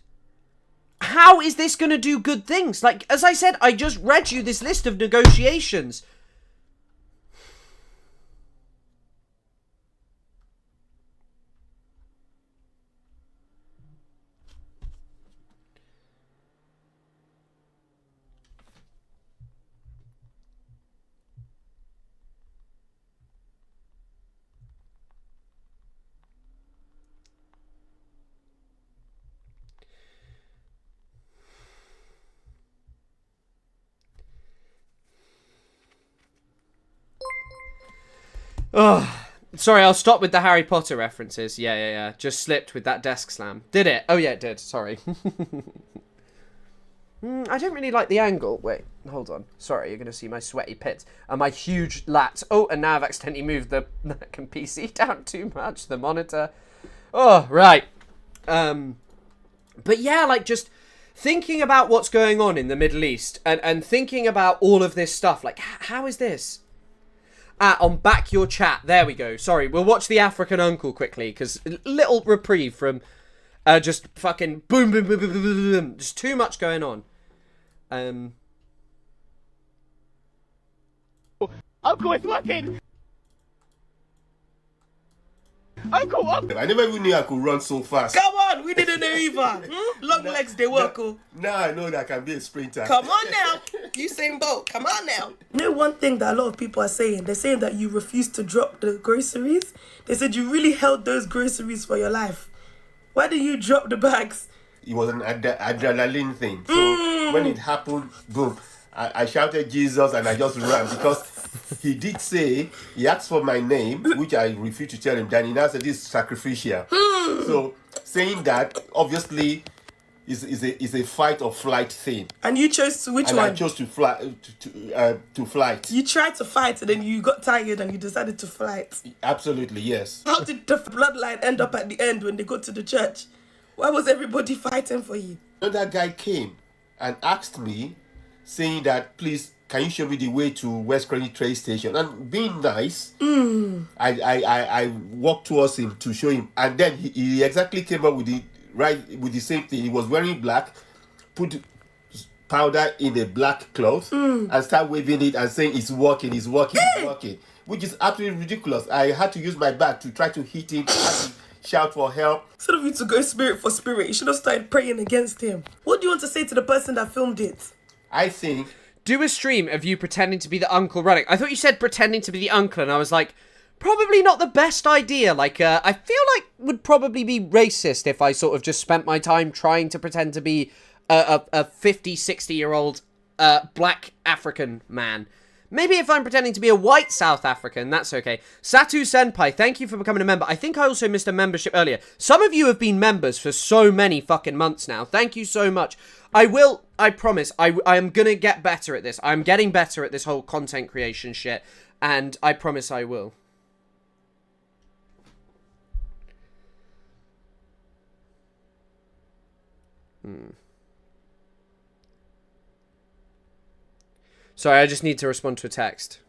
how is this going to do good things? Like, as I said, I just read you this list of negotiations. Oh, sorry, I'll stop with the Harry Potter references. Yeah. Just slipped with that desk slam. Did it? Oh, yeah, it did. Sorry. I don't really like the angle. Wait, hold on. Sorry, you're going to see my sweaty pits and my huge lats. Oh, and now I've accidentally moved the PC down too much, the monitor. Oh, right. But yeah, like, just thinking about what's going on in the Middle East and thinking about all of this stuff. Like, how is this? On Back Your Chat. There we go. Sorry, we'll watch the African Uncle quickly, because little reprieve from just fucking boom, boom, boom, boom, boom, boom, boom. Just too much going on. Uncle, it's working! Uncle! I never even knew I could run so fast. Come on, we didn't know either. Long legs, they work. Now I know that I can be a sprinter. Come on now. Usain Bolt, come on now. You know one thing that a lot of people are saying? They're saying that you refused to drop the groceries. They said you really held those groceries for your life. Why did you drop the bags? It was an adrenaline thing. So when it happened, boom, I shouted Jesus and I just ran, because he did say, he asked for my name, which I refused to tell him. Then he now said, this is sacrificial. So saying that, obviously, is a fight or flight thing. And you chose to which and one? I chose to fly to flight. You tried to fight and then you got tired and you decided to flight. Absolutely, yes. How did the bloodline end up at the end when they go to the church? Why was everybody fighting for you? Another guy came and asked me, saying that, please, can you show me the way to West Credit Train Station? And being nice, I walked towards him to show him. And then he exactly came up with the same thing. He was wearing black, put powder in a black cloth, and start waving it and saying, it's working, it's working, it's working. Which is absolutely ridiculous. I had to use my bat to try to hit him, shout for help. Instead of you to go spirit for spirit, you should have started praying against him. What do you want to say to the person that filmed it? I think... Do a stream of you pretending to be the uncle running. I thought you said pretending to be the uncle, and I was like, probably not the best idea. Like, I feel like would probably be racist if I sort of just spent my time trying to pretend to be a 50, 60-year-old black African man. Maybe if I'm pretending to be a white South African, that's okay. Satu Senpai, thank you for becoming a member. I think I also missed a membership earlier. Some of you have been members for so many fucking months now. Thank you so much. I promise, I am gonna get better at this. I'm getting better at this whole content creation shit. And I promise I will. Sorry, I just need to respond to a text.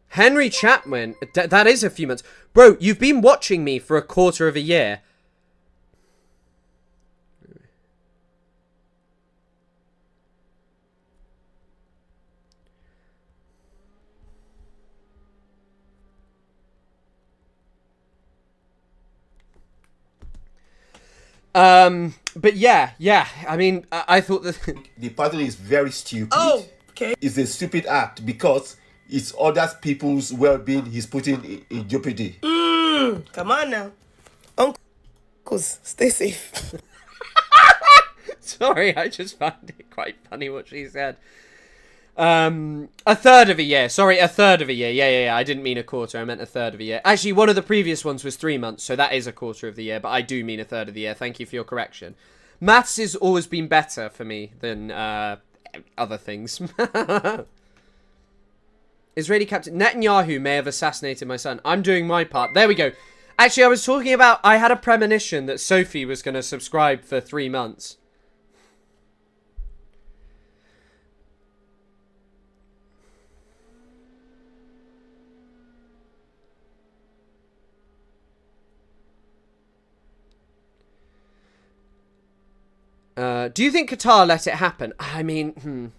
Henry Chapman, that is a few months. Bro, you've been watching me for a quarter of a year. But yeah, I mean, I thought that... The pattern is very stupid. Oh, okay. It's a stupid act because it's other people's well-being he's putting in jeopardy. Come on now. Uncles, stay safe. Sorry, I just found it quite funny what she said. A third of a year. Sorry, a third of a year. Yeah. I didn't mean a quarter. I meant a third of a year. Actually, one of the previous ones was 3 months, so that is a quarter of the year. But I do mean a third of the year. Thank you for your correction. Maths has always been better for me than other things. Israeli Captain Netanyahu may have assassinated my son. I'm doing my part. There we go. Actually, I was talking about... I had a premonition that Sophie was going to subscribe for 3 months. Do you think Qatar let it happen? I mean,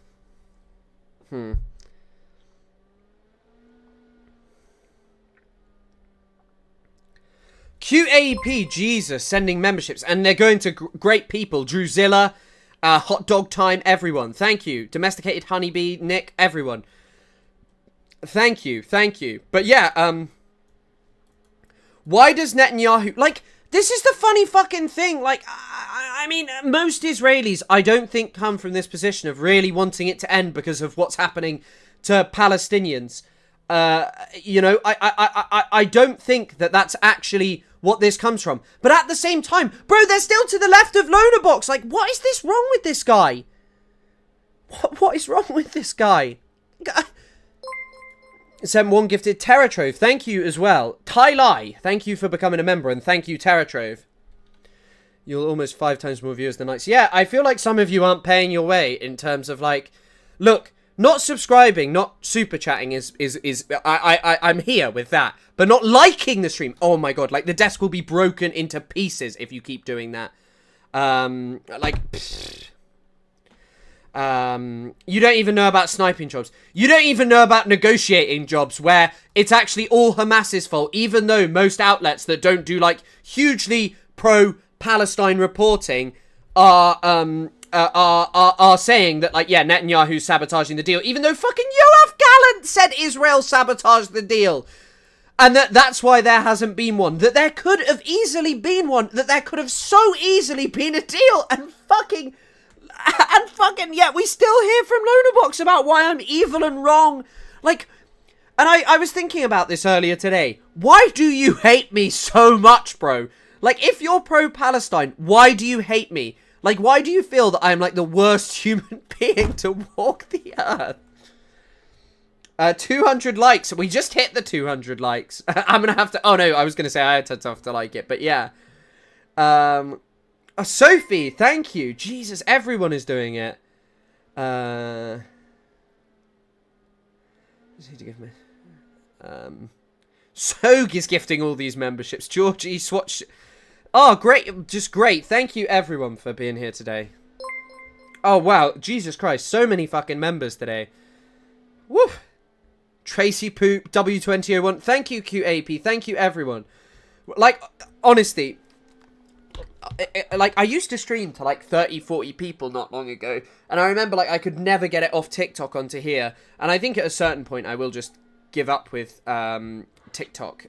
QAP, Jesus, sending memberships. And they're going to great people. Drewzilla, Hot Dog Time, everyone. Thank you. Domesticated Honeybee, Nick, everyone. Thank you. But yeah, why does Netanyahu... Like, this is the funny fucking thing. Like, I mean, most Israelis, I don't think, come from this position of really wanting it to end because of what's happening to Palestinians. You know, I don't think that that's actually what this comes from. But at the same time, bro, they're still to the left of Loner Box. Like, what is this wrong with this guy? What is wrong with this guy? Sent one gifted Terratrove. Thank you as well. Klein I, thank you for becoming a member, and thank you, Terratrove. You're almost 5 times more viewers than likes. Yeah, I feel like some of you aren't paying your way in terms of, like, look, not subscribing, not super chatting is I'm here with that, but not liking the stream. Oh my god, like the desk will be broken into pieces if you keep doing that. You don't even know about sniping jobs. You don't even know about negotiating jobs where it's actually all Hamas's fault, even though most outlets that don't do like hugely pro-Palestine reporting are saying that, like, yeah, Netanyahu's sabotaging the deal, even though fucking Yoav Gallant said Israel sabotaged the deal. And that's why there hasn't been one. That there could have easily been one. That there could have so easily been a deal. And fucking, yeah, we still hear from Lonerbox about why I'm evil and wrong. Like, and I was thinking about this earlier today. Why do you hate me so much, bro? Like, if you're pro-Palestine, why do you hate me? Like, why do you feel that I'm, like, the worst human being to walk the earth? 200 likes. We just hit the 200 likes. I'm gonna have to... Oh, no, I was gonna say I had to have to like it, but yeah. Sophie, thank you. Jesus, everyone is doing it. Just need to give me... Sog is gifting all these memberships. Georgie, Swatch... Oh, great. Just great. Thank you, everyone, for being here today. Oh, wow. Jesus Christ. So many fucking members today. Woo. Tracy Poop, W2001. Thank you, QAP. Thank you, everyone. Like, honestly, like, I used to stream to, like, 30, 40 people not long ago. And I remember, like, I could never get it off TikTok onto here. And I think at a certain point, I will just give up with TikTok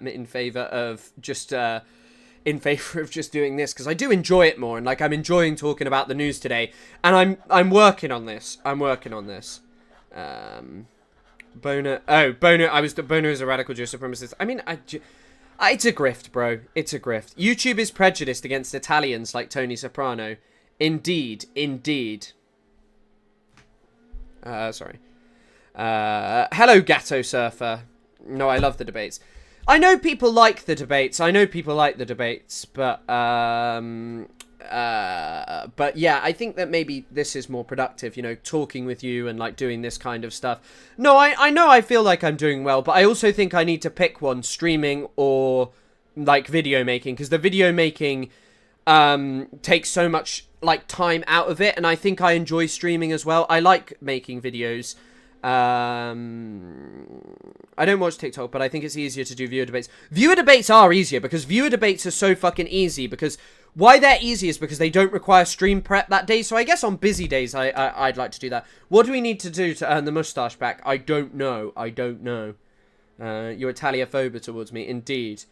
in favour of just... in favor of just doing this, because I do enjoy it more, and like I'm enjoying talking about the news today, and I'm working on this. Boner. Oh, Boner. Boner is a radical Jew supremacist. I mean, it's a grift, bro. It's a grift. YouTube is prejudiced against Italians like Tony Soprano. Indeed. Sorry. Hello, Gatto Surfer. No, I love the debates. I know people like the debates, but yeah, I think that maybe this is more productive, you know, talking with you and, like, doing this kind of stuff. No, I know I feel like I'm doing well, but I also think I need to pick one, streaming or, like, video making, because the video making takes so much, like, time out of it, and I think I enjoy streaming as well. I like making videos. I don't watch TikTok, but I think it's easier to do viewer debates. Viewer debates are easier because viewer debates are so fucking easy. Because why they're easy is because they don't require stream prep that day. So I guess on busy days, I'd like to do that. What do we need to do to earn the mustache back? I don't know. You're Italiophobic towards me, indeed.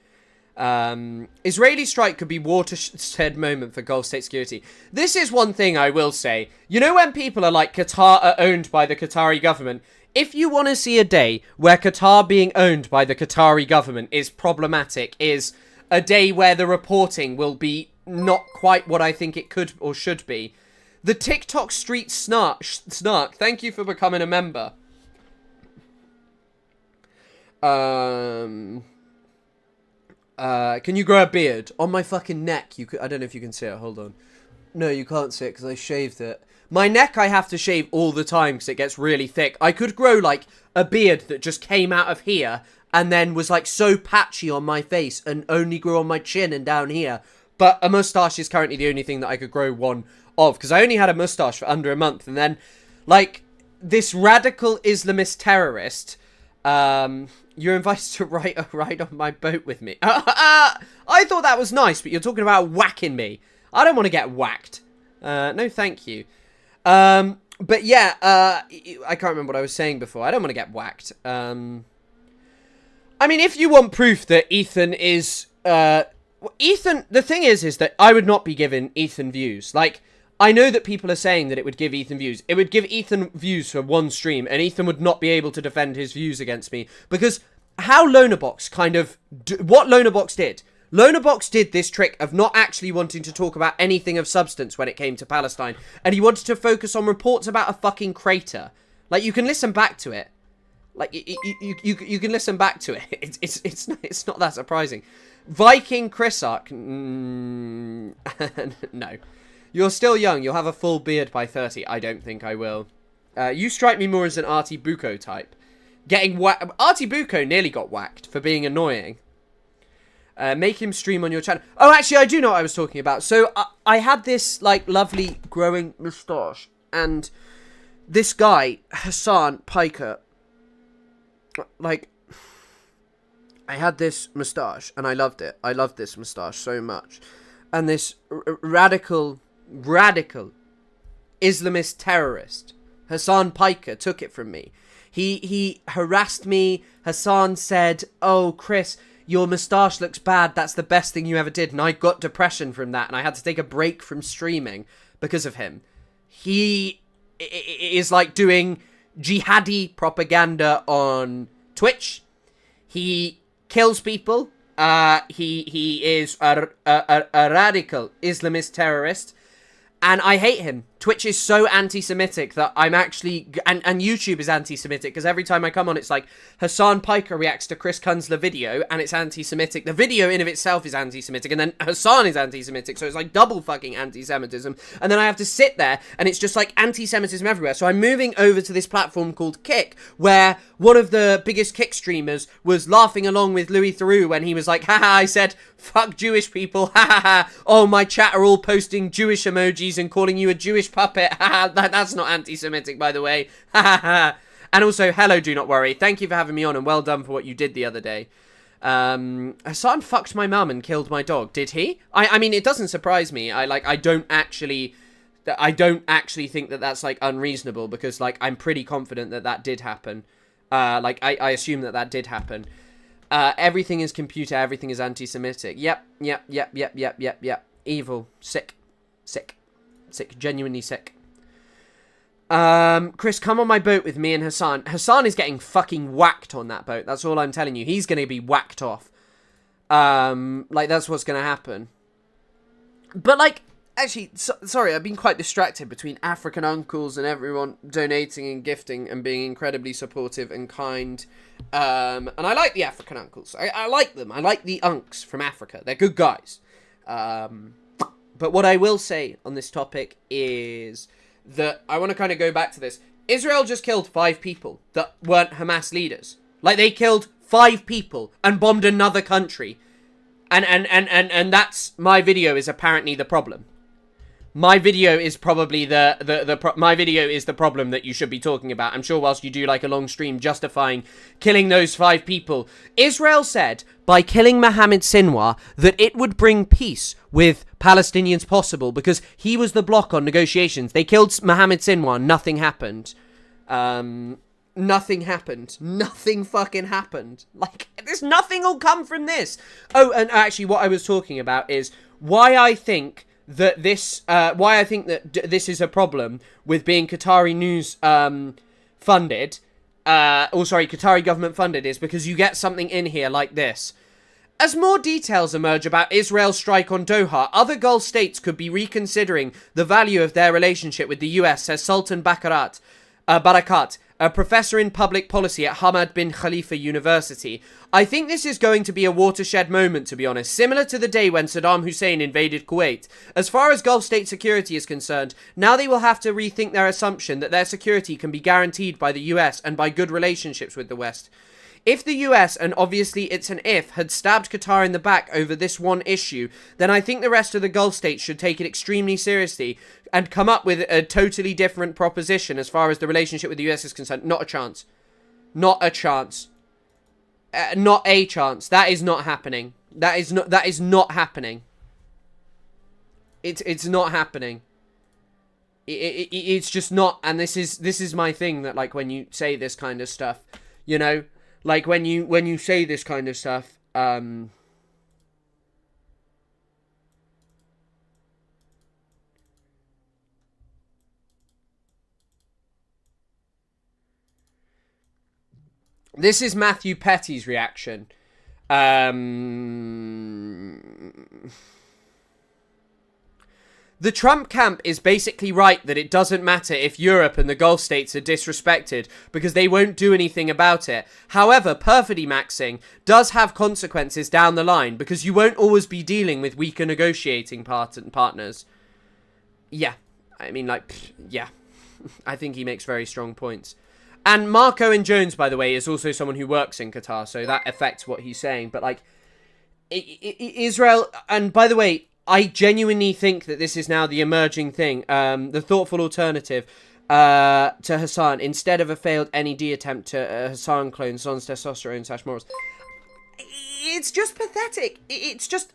Israeli strike could be watershed moment for Gulf state security. This is one thing I will say. You know when people are like, Qatar are owned by the Qatari government? If you want to see a day where Qatar being owned by the Qatari government is problematic, is a day where the reporting will be not quite what I think it could or should be. The TikTok Street Snark, thank you for becoming a member. Can you grow a beard? On my fucking neck, you could. I don't know if you can see it, hold on. No, you can't see it because I shaved it. My neck I have to shave all the time because it gets really thick. I could grow, like, a beard that just came out of here and then was, like, so patchy on my face and only grew on my chin and down here. But a mustache is currently the only thing that I could grow one of, because I only had a mustache for under a month. And then, like, this radical Islamist terrorist, you're invited to ride on my boat with me. I thought that was nice, but you're talking about whacking me. I don't want to get whacked. No, thank you. But yeah, I can't remember what I was saying before. I don't want to get whacked. I mean, if you want proof that Ethan is, Ethan, the thing is that I would not be giving Ethan views. Like, I know that people are saying that it would give Ethan views. It would give Ethan views for one stream, and Ethan would not be able to defend his views against me. Because how Lonerbox what Lonerbox did. Lonerbox did this trick of not actually wanting to talk about anything of substance when it came to Palestine. And he wanted to focus on reports about a fucking crater. Like, you can listen back to it. Like, you can listen back to it. It's not that surprising. Viking Chrisark. No. You're still young. You'll have a full beard by 30. I don't think I will. You strike me more as an Artie Bucco type. Getting whacked. Artie Bucco nearly got whacked for being annoying. Make him stream on your channel. Oh, actually, I do know what I was talking about. So, I had this, like, lovely growing moustache. And this guy, Hassan Piker, like, I had this moustache, and I loved it. I loved this moustache so much. And this radical Islamist terrorist, Hassan Piker, took it from me. He harassed me. Hassan said, "Oh, Chris, your moustache looks bad. That's the best thing you ever did." And I got depression from that, and I had to take a break from streaming because of him. He is like doing jihadi propaganda on Twitch. He kills people. He is a radical Islamist terrorist, and I hate him. Twitch is so anti-Semitic that I'm actually... And YouTube is anti-Semitic, because every time I come on, it's like, Hassan Piker reacts to Chris Kunzler video, and it's anti-Semitic. The video in of itself is anti-Semitic, and then Hassan is anti-Semitic, so it's like double fucking anti-Semitism. And then I have to sit there, and it's just like anti-Semitism everywhere. So I'm moving over to this platform called Kick, where one of the biggest Kick streamers was laughing along with Louis Theroux when he was like, haha, I said, fuck Jewish people, ha ha ha. Oh, my chat are all posting Jewish emojis and calling you a Jewish puppet. That's not anti-Semitic, by the way. And also, hello, do not worry. Thank you for having me on, and well done for what you did the other day. Hassan fucked my mum and killed my dog. Did he? I mean, it doesn't surprise me. I don't actually think that that's like unreasonable, because like I'm pretty confident that that did happen. I assume that did happen. Everything is computer. Everything is anti-Semitic. Yep. Evil. Sick. Genuinely sick. Chris, come on my boat with me and Hassan. Hassan is getting fucking whacked on that boat. That's all I'm telling you. He's going to be whacked off. Like, that's what's going to happen. But, like, actually, sorry, I've been quite distracted between African uncles and everyone donating and gifting and being incredibly supportive and kind. And I like the African uncles. I like them. I like the unks from Africa. They're good guys. But what I will say on this topic is that I want to kind of go back to this. Israel just killed 5 people that weren't Hamas leaders. Like, they killed 5 people and bombed another country. And that's, my video is apparently the problem. My video is probably my video is the problem that you should be talking about. I'm sure whilst you do like a long stream justifying killing those 5 people. Israel said by killing Mohammed Sinwar that it would bring peace with Palestinians possible because he was the block on negotiations. They killed Mohammed Sinwar. Nothing happened. Nothing happened. Nothing fucking happened. Like, there's nothing will come from this. Oh, and actually what I was talking about is why I think that this is a problem with being Qatari news funded. Qatari government funded, is because you get something in here like this. As more details emerge about Israel's strike on Doha, other Gulf states could be reconsidering the value of their relationship with the US, says Sultan Barakat, a professor in public policy at Hamad bin Khalifa University. I think this is going to be a watershed moment, to be honest, similar to the day when Saddam Hussein invaded Kuwait. As far as Gulf state security is concerned, now they will have to rethink their assumption that their security can be guaranteed by the US and by good relationships with the West. If the US, and obviously it's an if, had stabbed Qatar in the back over this one issue, then I think the rest of the Gulf states should take it extremely seriously and come up with a totally different proposition as far as the relationship with the US is concerned. Not a chance. Not a chance. Not a chance. That is not happening. That is not happening. It's not happening. It's just not, and this is my thing, that like when you say this kind of stuff, you know, like when you say this kind of stuff, This is Matthew Petty's reaction. The Trump camp is basically right that it doesn't matter if Europe and the Gulf states are disrespected because they won't do anything about it. However, perfidy maxing does have consequences down the line because you won't always be dealing with weaker negotiating partners. Yeah. I mean, like, yeah. I think he makes very strong points. And Mark Owen Jones, by the way, is also someone who works in Qatar, so that affects what he's saying. But, like, Israel, and by the way, I genuinely think that this is now the emerging thing, the thoughtful alternative to Hassan, instead of a failed NED attempt to Hassan clone Son's testosterone / morals. It's just pathetic. It's just...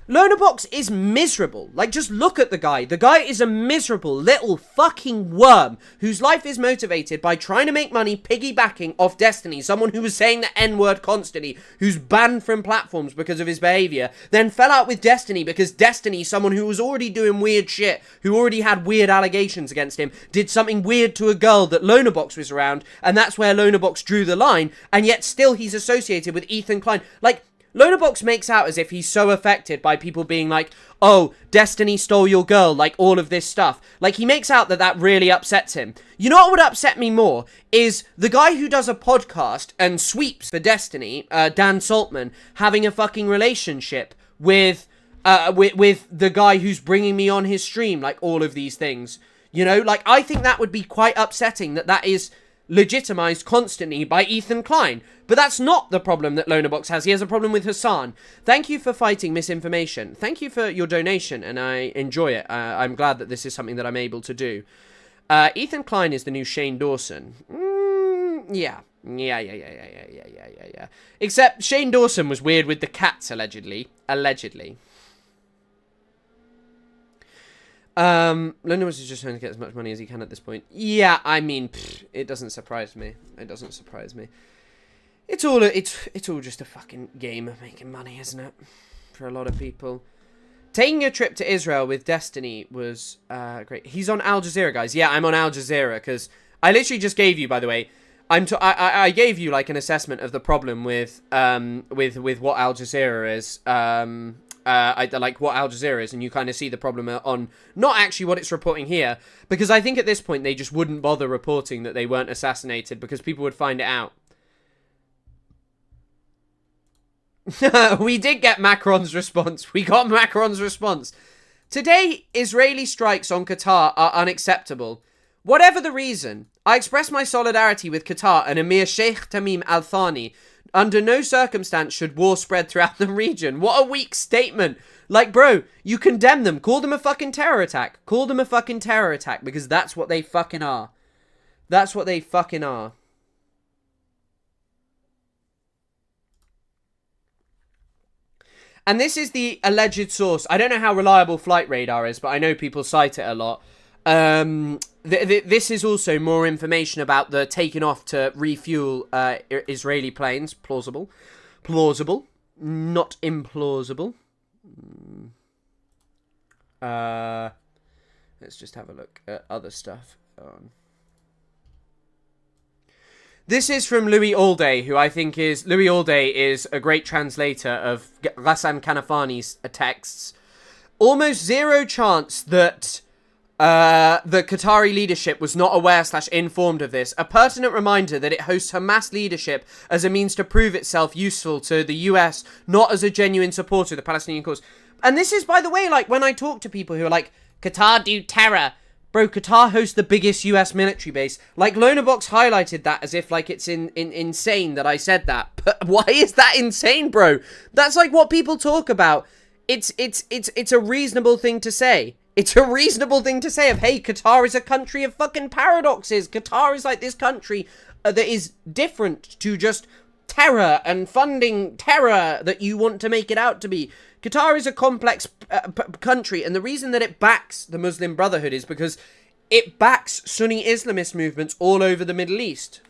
Lonabox is miserable. Like, just look at the guy. The guy is a miserable little fucking worm whose life is motivated by trying to make money piggybacking off Destiny, someone who was saying the N-word constantly, who's banned from platforms because of his behavior, then fell out with Destiny because Destiny, someone who was already doing weird shit, who already had weird allegations against him, did something weird to a girl that Lonabox was around, and that's where Lonabox drew the line, and yet still he's associated with Ethan Klein. Like, Lonabox makes out as if he's so affected by people being like, oh, Destiny stole your girl, like all of this stuff. Like, he makes out that that really upsets him. You know what would upset me more is the guy who does a podcast and sweeps for Destiny, Dan Saltman, having a fucking relationship with the guy who's bringing me on his stream, like all of these things. You know, like, I think that would be quite upsetting that is legitimized constantly by Ethan Klein. But that's not the problem that Lonabox has. He has a problem with Hassan. Thank you for fighting misinformation. Thank you for your donation, and I enjoy it. I'm glad that this is something that I'm able to do. Ethan Klein is the new Shane Dawson. Yeah. Except Shane Dawson was weird with the cats, allegedly. Lonabox is just trying to get as much money as he can at this point. Yeah, I mean, it doesn't surprise me. It's all just a fucking game of making money, isn't it? For a lot of people. Taking a trip to Israel with Destiny was great. He's on Al Jazeera, guys. Yeah, I'm on Al Jazeera because I literally just gave you, by the way, I gave you like an assessment of the problem with what Al Jazeera is. Like what Al Jazeera is, and you kind of see the problem on not actually what it's reporting here, because I think at this point they just wouldn't bother reporting that they weren't assassinated because people would find it out. We did get Macron's response. We got Macron's response. Today, Israeli strikes on Qatar are unacceptable. Whatever the reason, I express my solidarity with Qatar and Emir Sheikh Tamim Al Thani. Under no circumstance should war spread throughout the region. What a weak statement. Like, bro, you condemn them. Call them a fucking terror attack. Call them a fucking terror attack, because that's what they fucking are. That's what they fucking are. And this is the alleged source. I don't know how reliable Flight Radar is, but I know people cite it a lot. This is also more information about the taking off to refuel Israeli planes. Plausible. Not implausible. Let's just have a look at other stuff. This is from Louis Alday, who I think is... Louis Alday is a great translator of Ghassan Kanafani's texts. Almost zero chance that the Qatari leadership was not aware / informed of this. A pertinent reminder that it hosts Hamas leadership as a means to prove itself useful to the US, not as a genuine supporter of the Palestinian cause. And this is, by the way, like, when I talk to people who are like, Qatar do terror. Bro, Qatar hosts the biggest US military base. Like, Lonabox highlighted that as if, like, it's insane that I said that. But why is that insane, bro? That's, like, what people talk about. It's a reasonable thing to say. It's a reasonable thing to say of, hey, Qatar is a country of fucking paradoxes. Qatar is, like, this country that is different to just terror and funding terror that you want to make it out to be. Qatar is a complex country, and the reason that it backs the Muslim Brotherhood is because it backs Sunni Islamist movements all over the Middle East.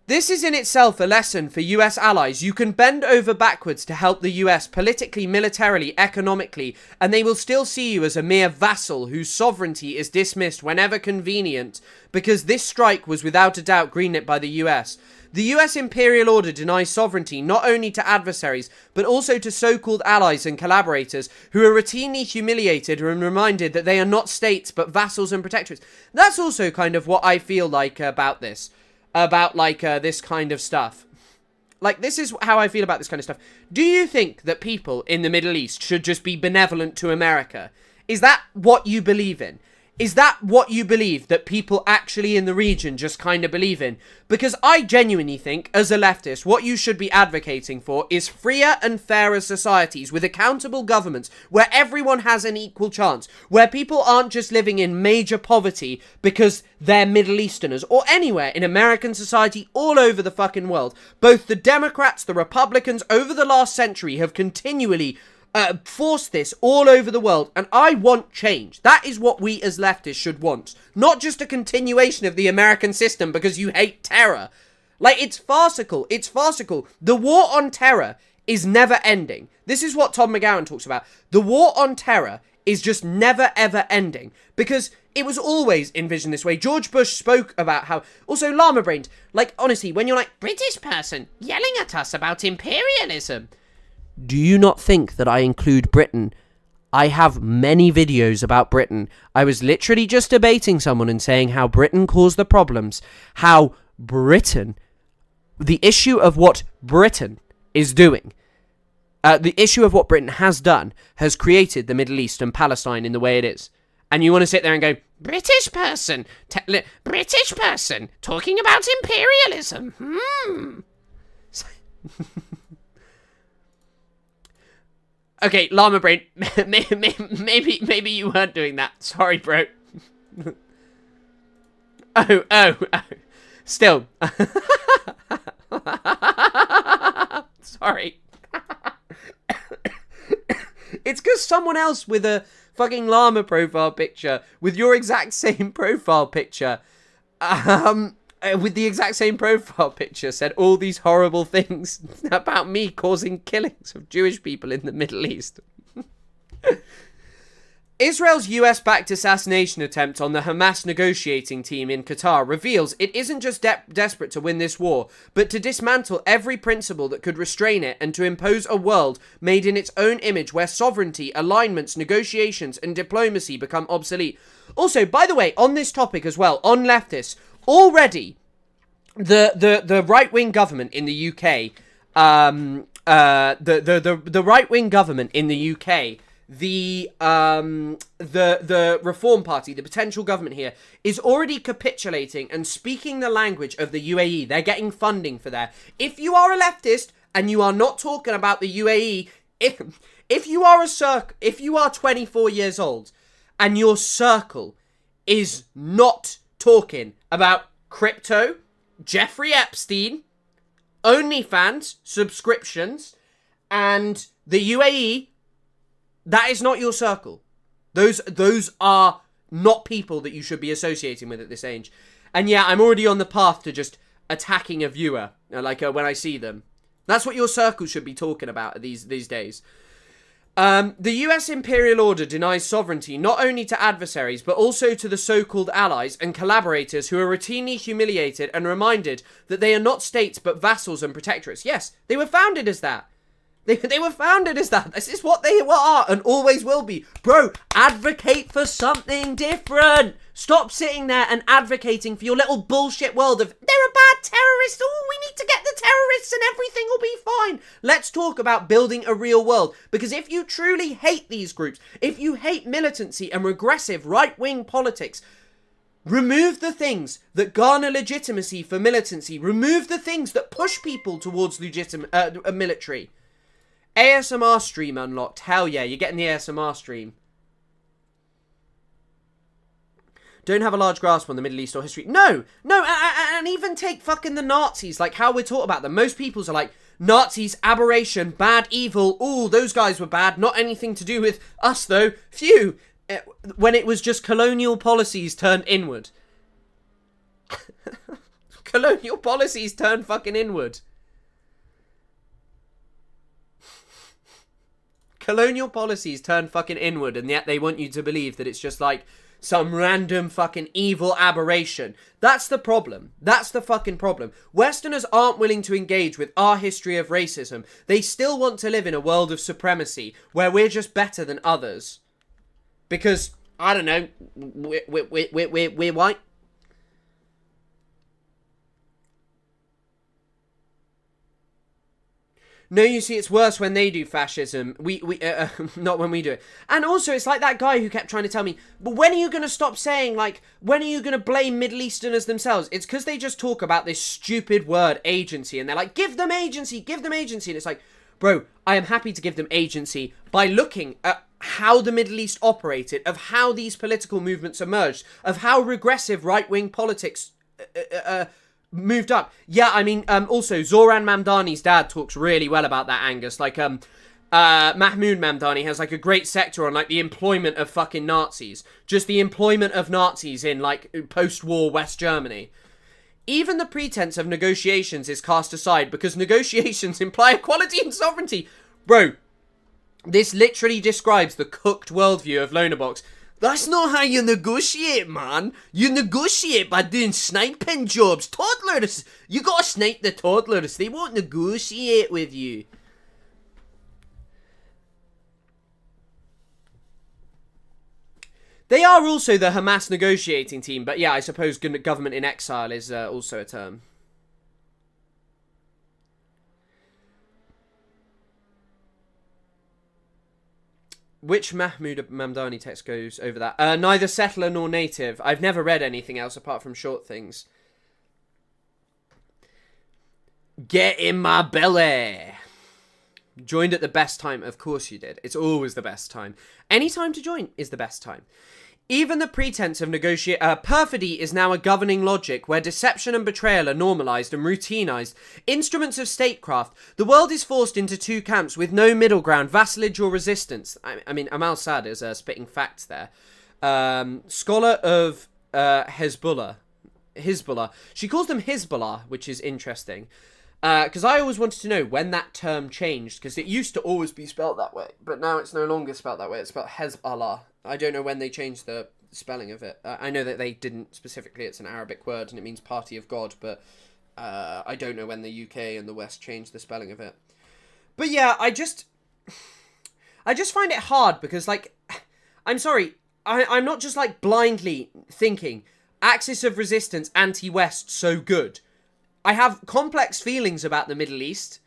This is in itself a lesson for US allies. You can bend over backwards to help the US politically, militarily, economically, and they will still see you as a mere vassal whose sovereignty is dismissed whenever convenient, because this strike was without a doubt greenlit by the US. The US imperial order denies sovereignty not only to adversaries, but also to so-called allies and collaborators who are routinely humiliated and reminded that they are not states but vassals and protectorates. That's also kind of what I feel like about this. About, like, this kind of stuff. Like, this is how I feel about this kind of stuff. Do you think that people in the Middle East should just be benevolent to America? Is that what you believe in? Is that what you believe that people actually in the region just kind of believe in? Because I genuinely think, as a leftist, what you should be advocating for is freer and fairer societies with accountable governments where everyone has an equal chance, where people aren't just living in major poverty because they're Middle Easterners, or anywhere in American society all over the fucking world. Both the Democrats, the Republicans over the last century have continually force this all over the world, and I want change. That is what we as leftists should want. Not just a continuation of the American system because you hate terror. Like, it's farcical. It's farcical. The war on terror is never ending. This is what Tom McGowan talks about. The war on terror is just never ever ending because it was always envisioned this way. George Bush spoke about how, also llama brained, like, honestly, when you're like, British person yelling at us about imperialism. Do you not think that I include Britain? I have many videos about Britain. I was literally just debating someone and saying how Britain caused the problems. How Britain, the issue of what Britain is doing, the issue of what Britain has done, has created the Middle East and Palestine in the way it is. And you want to sit there and go, British person talking about imperialism. Okay, Llama Brain, maybe you weren't doing that. Sorry, bro. Oh. Still. Sorry. It's because someone else with a fucking llama profile picture, with your exact same profile picture, with the exact same profile picture, said all these horrible things about me causing killings of Jewish people in the Middle East. Israel's US-backed assassination attempt on the Hamas negotiating team in Qatar reveals it isn't just desperate to win this war, but to dismantle every principle that could restrain it and to impose a world made in its own image where sovereignty, alignments, negotiations, and diplomacy become obsolete. Also, by the way, on this topic as well, on leftists, already, the right-wing government in the UK, the right-wing government in the UK, the Reform Party, the potential government here, is already capitulating and speaking the language of the UAE. They're getting funding for that. If you are a leftist and you are not talking about the UAE, if you are 24 years old and your circle is not talking about crypto, Jeffrey Epstein, OnlyFans, subscriptions, and the UAE, that is not your circle. Those are not people that you should be associating with at this age. And yeah, I'm already on the path to just attacking a viewer, when I see them. That's what your circle should be talking about these days. The US imperial order denies sovereignty not only to adversaries, but also to the so-called allies and collaborators who are routinely humiliated and reminded that they are not states but vassals and protectorates. Yes, they were founded as that. They were founded as that. This is what they are and always will be. Bro, advocate for something different. Stop sitting there and advocating for your little bullshit world of, they're a bad terrorist. Oh, we need to get the terrorists and everything will be fine. Let's talk about building a real world. Because if you truly hate these groups, if you hate militancy and regressive right-wing politics, remove the things that garner legitimacy for militancy. Remove the things that push people towards military. ASMR stream unlocked. Hell yeah, you're getting the ASMR stream. Don't have a large grasp on the Middle East or history. No, and even take fucking the Nazis, like how we're taught about them. Most people's are like, Nazis, aberration, bad, evil. Ooh, those guys were bad. Not anything to do with us, though. Phew. When it was just colonial policies turned inward. Colonial policies turn fucking inward. Colonial policies turn fucking inward, and yet they want you to believe that it's just like some random fucking evil aberration. That's the problem. That's the fucking problem. Westerners aren't willing to engage with our history of racism. They still want to live in a world of supremacy where we're just better than others. Because, I don't know, we're white. No, you see, it's worse when they do fascism. Not when we do it. And also, it's like that guy who kept trying to tell me, but when are you going to stop saying, like, when are you going to blame Middle Easterners themselves? It's because they just talk about this stupid word, agency, and they're like, give them agency, give them agency. And it's like, bro, I am happy to give them agency by looking at how the Middle East operated, of how these political movements emerged, of how regressive right-wing politics moved up. Yeah, I mean, also, Zoran Mamdani's dad talks really well about that, Angus. Like, Mahmoud Mamdani has, like, a great sector on, like, the employment of fucking Nazis. Just the employment of Nazis in, like, post-war West Germany. Even the pretense of negotiations is cast aside because negotiations imply equality and sovereignty. Bro, this literally describes the cooked worldview of Lonerbox. That's not how you negotiate, man. You negotiate by doing sniping jobs. Toddlers! You gotta snipe the toddlers. They won't negotiate with you. They are also the Hamas negotiating team, but yeah, I suppose government in exile is also a term. Which Mahmoud Mamdani text goes over that? Neither settler nor native. I've never read anything else apart from short things. Get in my belly. Joined at the best time. Of course you did. It's always the best time. Any time to join is the best time. Even the pretense of perfidy is now a governing logic where deception and betrayal are normalised and routinized. Instruments of statecraft. The world is forced into two camps with no middle ground, vassalage or resistance. I mean, Amal Sad is spitting facts there. Scholar of Hezbollah. She calls them Hezbollah, which is interesting. Because I always wanted to know when that term changed, because it used to always be spelt that way, but now it's no longer spelt that way. It's spelled Hezbollah. I don't know when they changed the spelling of it. I know that they didn't specifically. It's an Arabic word and it means party of God, but I don't know when the UK and the West changed the spelling of it. But yeah, I just find it hard because, like, I'm sorry, I'm not just like blindly thinking Axis of Resistance anti-West so good. I have complex feelings about the Middle East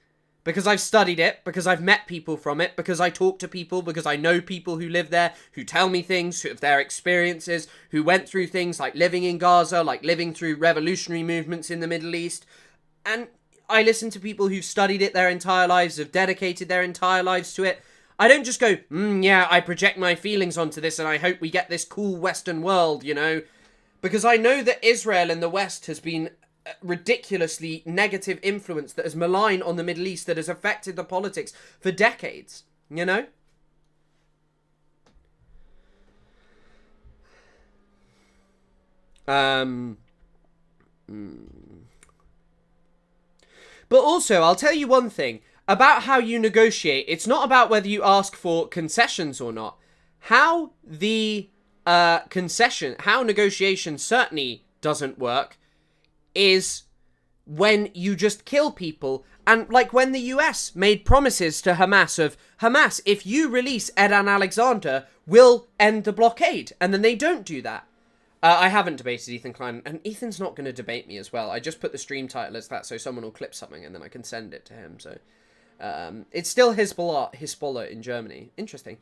because I've studied it, because I've met people from it, because I talk to people, because I know people who live there, who tell me things of their experiences, who went through things like living in Gaza, like living through revolutionary movements in the Middle East. And I listen to people who've studied it their entire lives, have dedicated their entire lives to it. I don't just go, yeah, I project my feelings onto this and I hope we get this cool Western world, you know? Because I know that Israel and the West has been ridiculously negative influence that has malign on the Middle East, that has affected the politics for decades, you know? But also, I'll tell you one thing about how you negotiate. It's not about whether you ask for concessions or not. How the how negotiation certainly doesn't work is when you just kill people. And like when the US made promises to Hamas of, Hamas, if you release Edan Alexander, we'll end the blockade. And then they don't do that. I haven't debated Ethan Klein, and Ethan's not going to debate me as well. I just put the stream title as that so someone will clip something and then I can send it to him. So it's still Hezbollah in Germany. Interesting.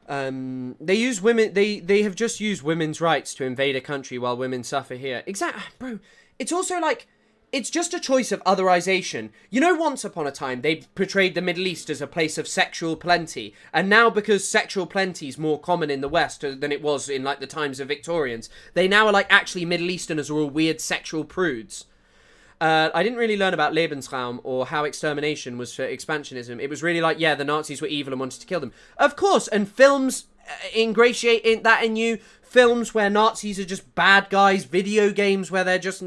They use women, they have just used women's rights to invade a country while women suffer here. Exactly, bro. It's also like, it's just a choice of otherization. You know, once upon a time, they portrayed the Middle East as a place of sexual plenty. And now, because sexual plenty is more common in the West than it was in, like, the times of Victorians, they now are like, actually, Middle Easterners are all weird sexual prudes. I didn't really learn about Lebensraum or how extermination was for expansionism. It was really like, yeah, the Nazis were evil and wanted to kill them. Of course, and films ingratiate that in you. films where Nazis are just bad guys, video games where they're just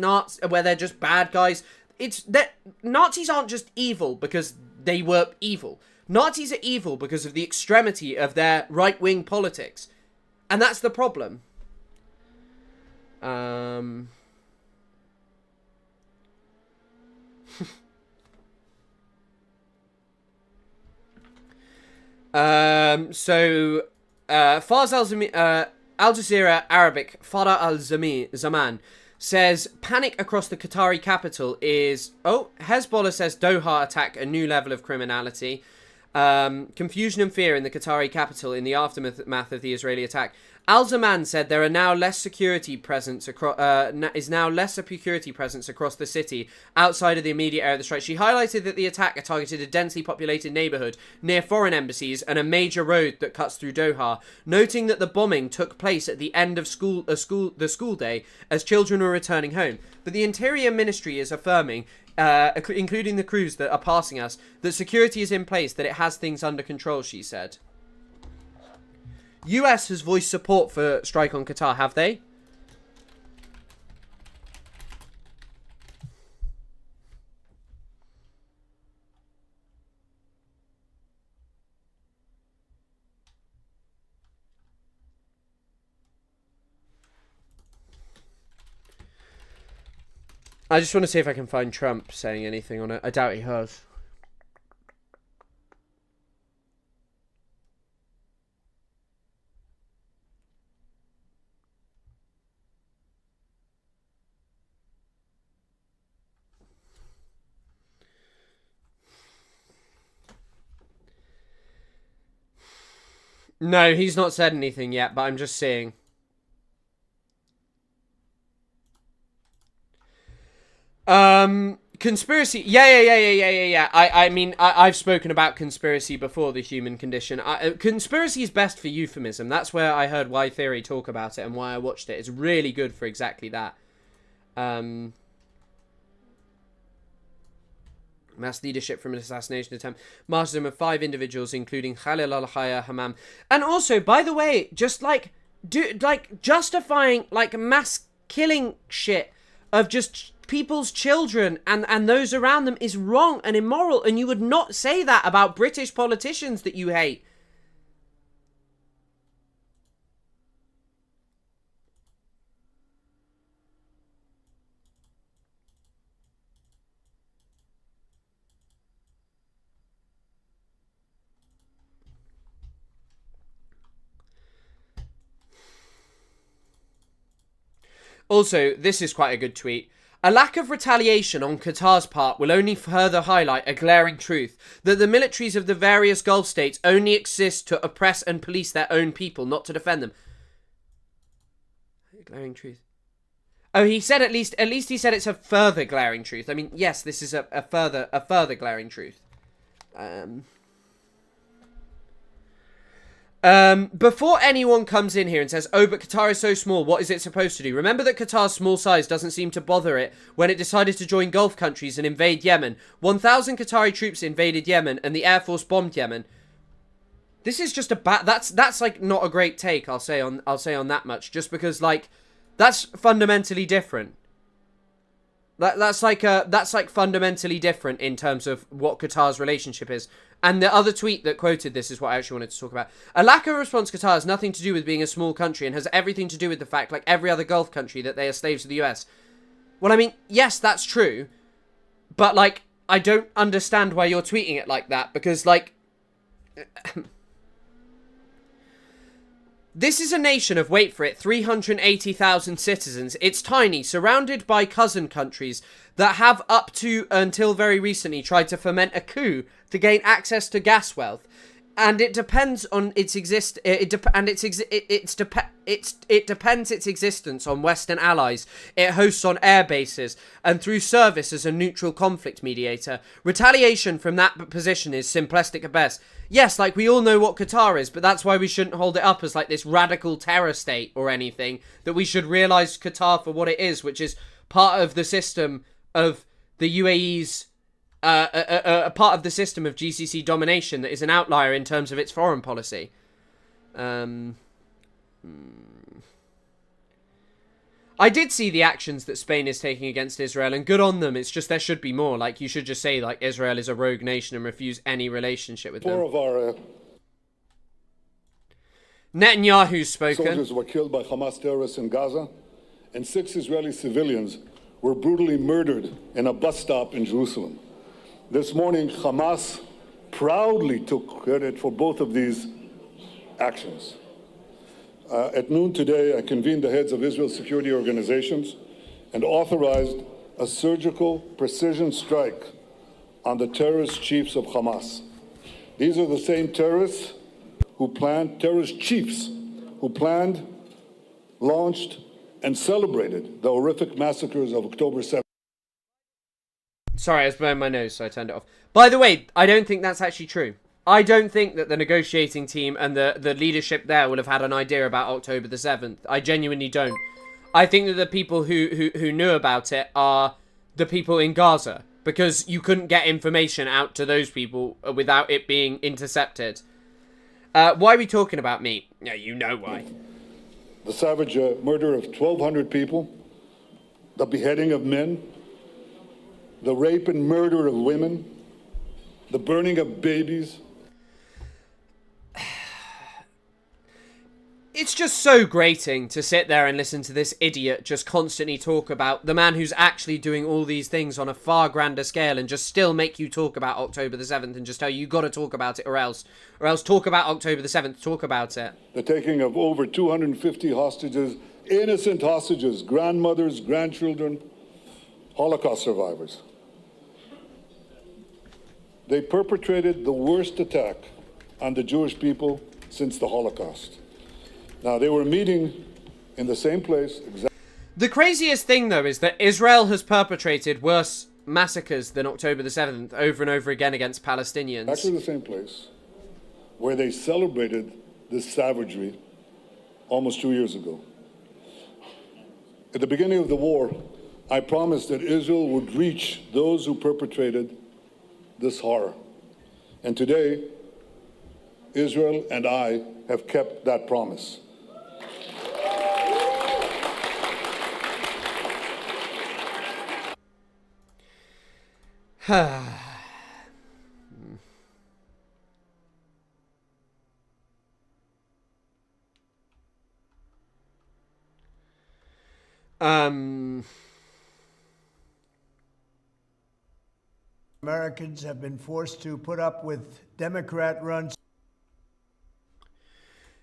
bad guys. It's that Nazis aren't just evil because they were evil. Nazis are evil because of the extremity of their right-wing politics. And that's the problem. Fars Al Jazeera Arabic, Farah al-Zaman, says panic across the Qatari capital is... Oh, Hezbollah says Doha attack a new level of criminality. Confusion and fear in the Qatari capital in the aftermath of the Israeli attack. Al-Zaman said there are now less security presence across across the city outside of the immediate area of the strike. She highlighted that the attack targeted a densely populated neighborhood near foreign embassies and a major road that cuts through Doha, noting that the bombing took place at the end of the school day as children were returning home. But the Interior Ministry is affirming, including the crews that are passing us, that security is in place, that it has things under control, she said. US has voiced support for strike on Qatar, have they? I just want to see if I can find Trump saying anything on it. I doubt he has. No, he's not said anything yet, but I'm just seeing. Conspiracy. Yeah. I mean, I've spoken about conspiracy before, the human condition. Conspiracy is best for euphemism. That's where I heard Y Theory talk about it and why I watched it. It's really good for exactly that. Mass leadership from an assassination attempt. Martyrdom of 5 individuals, including Khalil al-Haya Hammam. And also, by the way, just justifying mass killing shit of just people's children and those around them is wrong and immoral, and you would not say that about British politicians that you hate. Also, this is quite a good tweet. A lack of retaliation on Qatar's part will only further highlight a glaring truth, that the militaries of the various Gulf states only exist to oppress and police their own people, not to defend them. Glaring truth. Oh, he said at least he said it's a further glaring truth. I mean, yes, this is a further glaring truth. Before anyone comes in here and says, oh, but Qatar is so small, what is it supposed to do? Remember that Qatar's small size doesn't seem to bother it when it decided to join Gulf countries and invade Yemen. 1,000 Qatari troops invaded Yemen and the Air Force bombed Yemen. This is just that's like not a great take, I'll say on that much, just because that's fundamentally different. That's fundamentally different in terms of what Qatar's relationship is. And the other tweet that quoted this is what I actually wanted to talk about. A lack of response to Qatar has nothing to do with being a small country and has everything to do with the fact, like every other Gulf country, that they are slaves to the US. Well, I mean, yes, that's true. But, I don't understand why you're tweeting it like that. Because, this is a nation of, wait for it, 380,000 citizens. It's tiny, surrounded by cousin countries that have up to until very recently tried to foment a coup to gain access to gas wealth, and it depends on its existence on Western allies it hosts on air bases and through service as a neutral conflict mediator. Retaliation from that position is simplistic at best. Yes, we all know what Qatar is, but that's why we shouldn't hold it up as this radical terror state or anything. That we should realise Qatar for what it is, which is part of the system of the UAE's a part of the system of GCC domination that is an outlier in terms of its foreign policy. I did see the actions that Spain is taking against Israel, and good on them. It's just there should be more. Like, you should just say, like, Israel is a rogue nation and refuse any relationship with them. 4 of our Netanyahu's spoken. soldiers were killed by Hamas terrorists in Gaza, and 6 Israeli civilians were brutally murdered in a bus stop in Jerusalem. This morning, Hamas proudly took credit for both of these actions. At noon today, I convened the heads of Israel's security organizations and authorized a surgical precision strike on the terrorist chiefs of Hamas. These are the same terrorist chiefs who planned, launched, and celebrated the horrific massacres of October 7th. Sorry, I was blowing my nose, so I turned it off. By the way, I don't think that's actually true. I don't think that the negotiating team and the leadership there will have had an idea about October the 7th. I genuinely don't. I think that the people who knew about it are the people in Gaza, because you couldn't get information out to those people without it being intercepted. Why are we talking about me? Yeah, you know why. The savage murder of 1,200 people, the beheading of men, the rape and murder of women, the burning of babies. It's just so grating to sit there and listen to this idiot just constantly talk about the man who's actually doing all these things on a far grander scale, and just still make you talk about October the 7th and just tell you got to talk about it or else talk about October the 7th, talk about it. The taking of over 250 hostages, innocent hostages, grandmothers, grandchildren, Holocaust survivors. They perpetrated the worst attack on the Jewish people since the Holocaust. Now, they were meeting in the same place. The craziest thing, though, is that Israel has perpetrated worse massacres than October the 7th over and over again against Palestinians. Actually the same place where they celebrated this savagery almost 2 years ago. At the beginning of the war, I promised that Israel would reach those who perpetrated this horror. And today, Israel and I have kept that promise. Americans have been forced to put up with Democrat-run.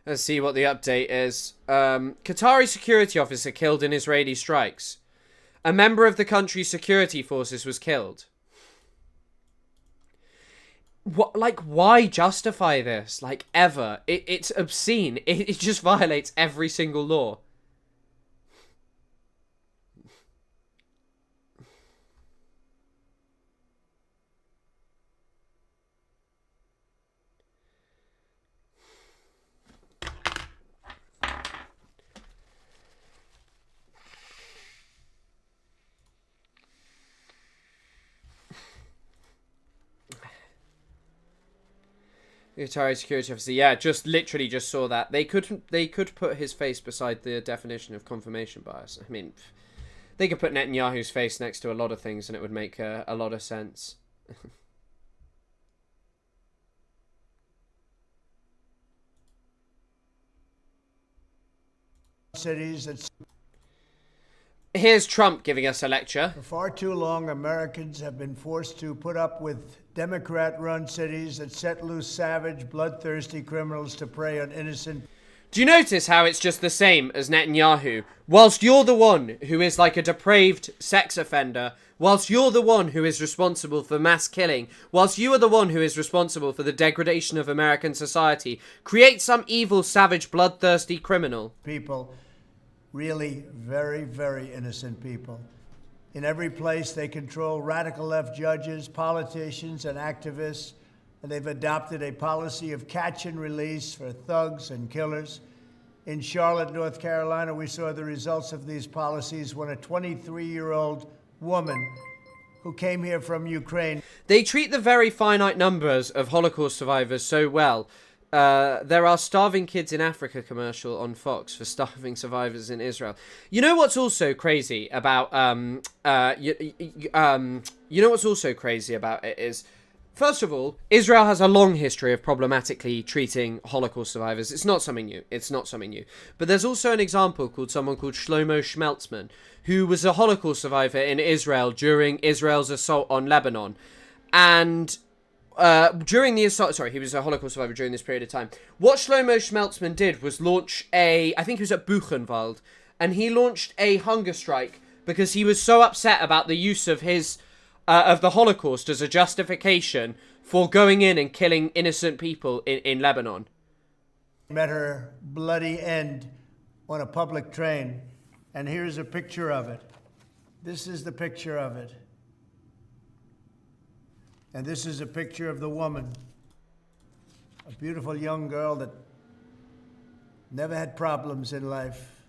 Let's see what the update is. Qatari security officer killed in Israeli strikes. A member of the country's security forces was killed. What? Like, why justify this? Like, ever? It's obscene. It just violates every single law. The Qatari security officer, yeah, just literally just saw that. They could put his face beside the definition of confirmation bias. I mean, they could put Netanyahu's face next to a lot of things and it would make a lot of sense. Cities that... Here's Trump giving us a lecture. For far too long, Americans have been forced to put up with Democrat-run cities that set loose savage, bloodthirsty criminals to prey on innocent... Do you notice how it's just the same as Netanyahu? Whilst you're the one who is like a depraved sex offender, whilst you're the one who is responsible for mass killing, whilst you are the one who is responsible for the degradation of American society, create some evil, savage, bloodthirsty criminal. People, really very, very innocent people. In every place, they control radical left judges, politicians, and activists, and they've adopted a policy of catch and release for thugs and killers. In Charlotte, North Carolina, we saw the results of these policies when a 23-year-old woman who came here from Ukraine... They treat the very finite numbers of Holocaust survivors so well. there are starving kids in Africa commercial on Fox for starving survivors in Israel. You know what's also crazy about you know what's also crazy about it is, first of all, Israel has a long history of problematically treating Holocaust survivors. It's not something new. It's not something new. But there's also an example called someone called Shlomo Schmeltzman, who was a Holocaust survivor in Israel during Israel's assault on Lebanon. And during the assault, sorry, he was a Holocaust survivor during this period of time. What Shlomo Schmeltzman did was launch I think he was at Buchenwald, and he launched a hunger strike because he was so upset about the use of his of the Holocaust as a justification for going in and killing innocent people in Lebanon. Met her bloody end on a public train, and here's a picture of it. This is the picture of it. And this is a picture of the woman, a beautiful young girl that never had problems in life.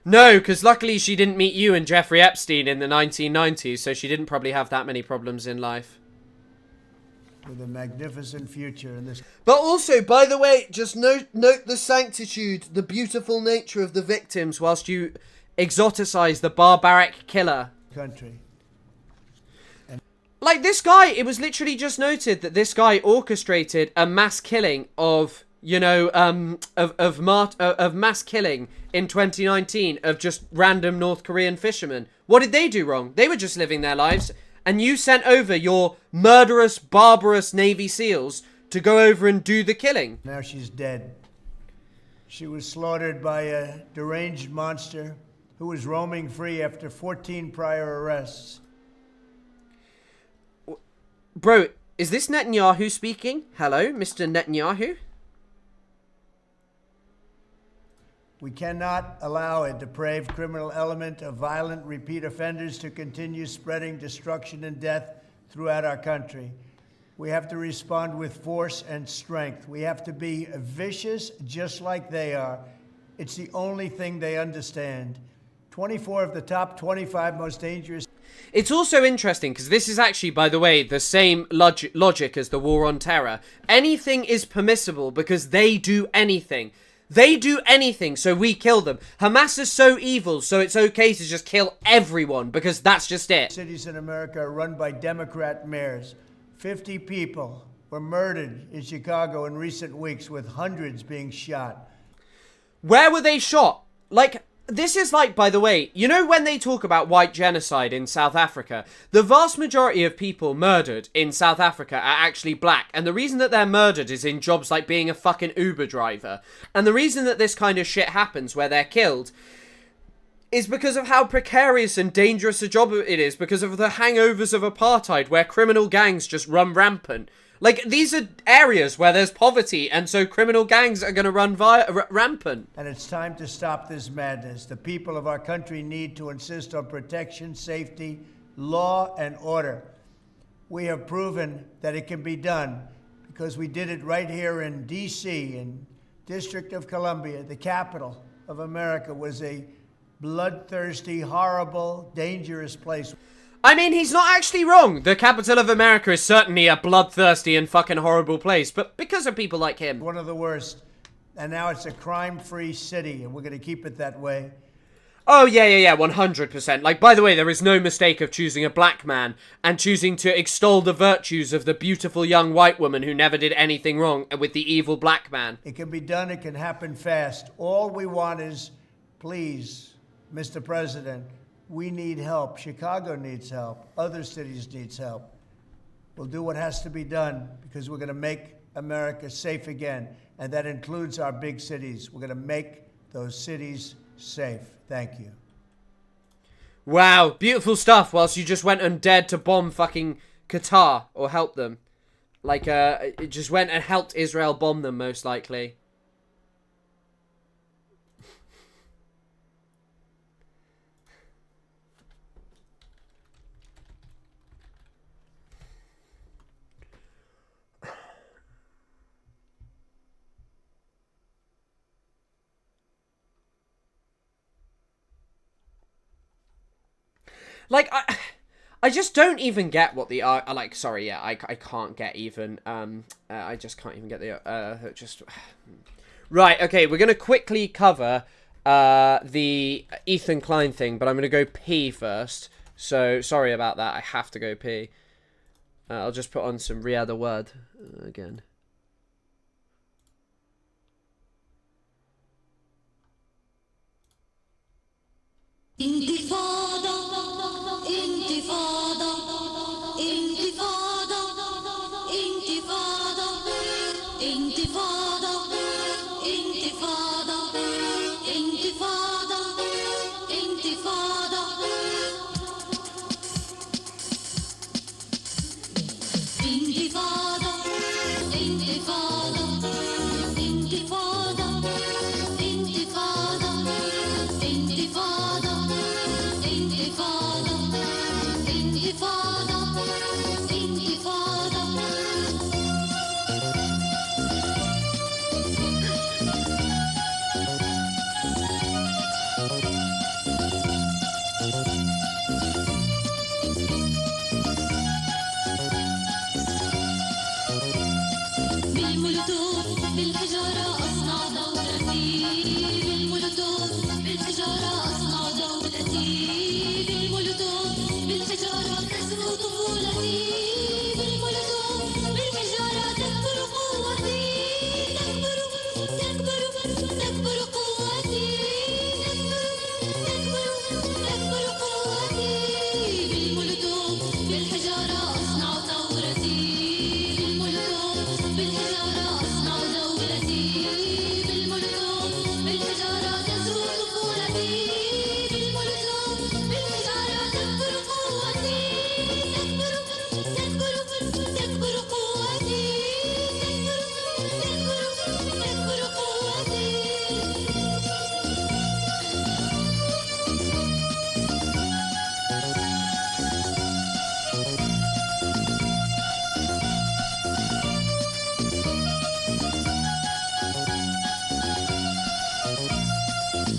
No, because luckily she didn't meet you and Jeffrey Epstein in the 1990s, so she didn't probably have that many problems in life. With a magnificent future in this. But also, by the way, just note the sanctitude, the beautiful nature of the victims whilst you exoticize the barbaric killer. Country. Like, this guy, it was literally just noted that this guy orchestrated a mass killing of, you know, of mass killing in 2019 of just random North Korean fishermen. What did they do wrong? They were just living their lives, and you sent over your murderous, barbarous Navy SEALs to go over and do the killing. Now she's dead. She was slaughtered by a deranged monster who was roaming free after 14 prior arrests. Bro, is this Netanyahu speaking? Hello, Mr. Netanyahu? We cannot allow a depraved criminal element of violent repeat offenders to continue spreading destruction and death throughout our country. We have to respond with force and strength. We have to be vicious just like they are. It's the only thing they understand. 24 of the top 25 most dangerous. It's also interesting because this is actually, by the way, the same logic as the war on terror. Anything is permissible because they do anything. They do anything, so we kill them. Hamas is so evil, so it's okay to just kill everyone because that's just it. Cities in America are run by Democrat mayors. 50 people were murdered in Chicago in recent weeks, with hundreds being shot. Where were they shot? Like, this is like, by the way, you know when they talk about white genocide in South Africa, the vast majority of people murdered in South Africa are actually black. And the reason that they're murdered is in jobs like being a fucking Uber driver. And the reason that this kind of shit happens where they're killed is because of how precarious and dangerous a job it is, because of the hangovers of apartheid where criminal gangs just run rampant. Like, these are areas where there's poverty, and so criminal gangs are going to run rampant. And it's time to stop this madness. The people of our country need to insist on protection, safety, law, and order. We have proven that it can be done because we did it right here in D.C., in District of Columbia. The capital of America was a bloodthirsty, horrible, dangerous place. I mean, he's not actually wrong. The capital of America is certainly a bloodthirsty and fucking horrible place, but because of people like him. One of the worst. And now it's a crime-free city, and we're going to keep it that way. Oh, yeah, 100%. Like, by the way, there is no mistake of choosing a black man and choosing to extol the virtues of the beautiful young white woman who never did anything wrong with the evil black man. It can be done. It can happen fast. All we want is, please, Mr. President, we need help. Chicago needs help. Other cities needs help. We'll do what has to be done because we're going to make America safe again. And that includes our big cities. We're going to make those cities safe. Thank you. Wow, beautiful stuff, whilst you just went and dared to bomb fucking Qatar or help them. Like, it just went and helped Israel bomb them, most likely. Like, I just don't even get what the like. Sorry, yeah, I can't get even. I just can't even get the just. Right, okay, we're gonna quickly cover the Ethan Klein thing, but I'm gonna go pee first. So sorry about that. I have to go pee. I'll just put on some Riyadh Awad again. Intifada, intifada, intifada, intifada, intifada, intifada, intifada, intifada. Intifada, intifada, intifada, intifada, intifada, intifada, intifada, intifada. بالمولوتوف بالحجارة أصنع دولتي بالمولوتوف بالحجارة أصنع دولتي بالمولوتوف بالحجارة تزهو طفولتي بالمولوتوف بالحجارة تكبر قوتي تكبر تكبر تكبر قوتي تكبر تكبر قوتي بالمولوتوف بالحجارة أصنع ثورتي بالحجارة أصنع دولتي بالمولوتوف بالحجارة تزهو طفولتي بالمولوتوف بالحجارة تكبر قوتي تكبر تكبر تكبر قوتي تكبر تكبر قوتي.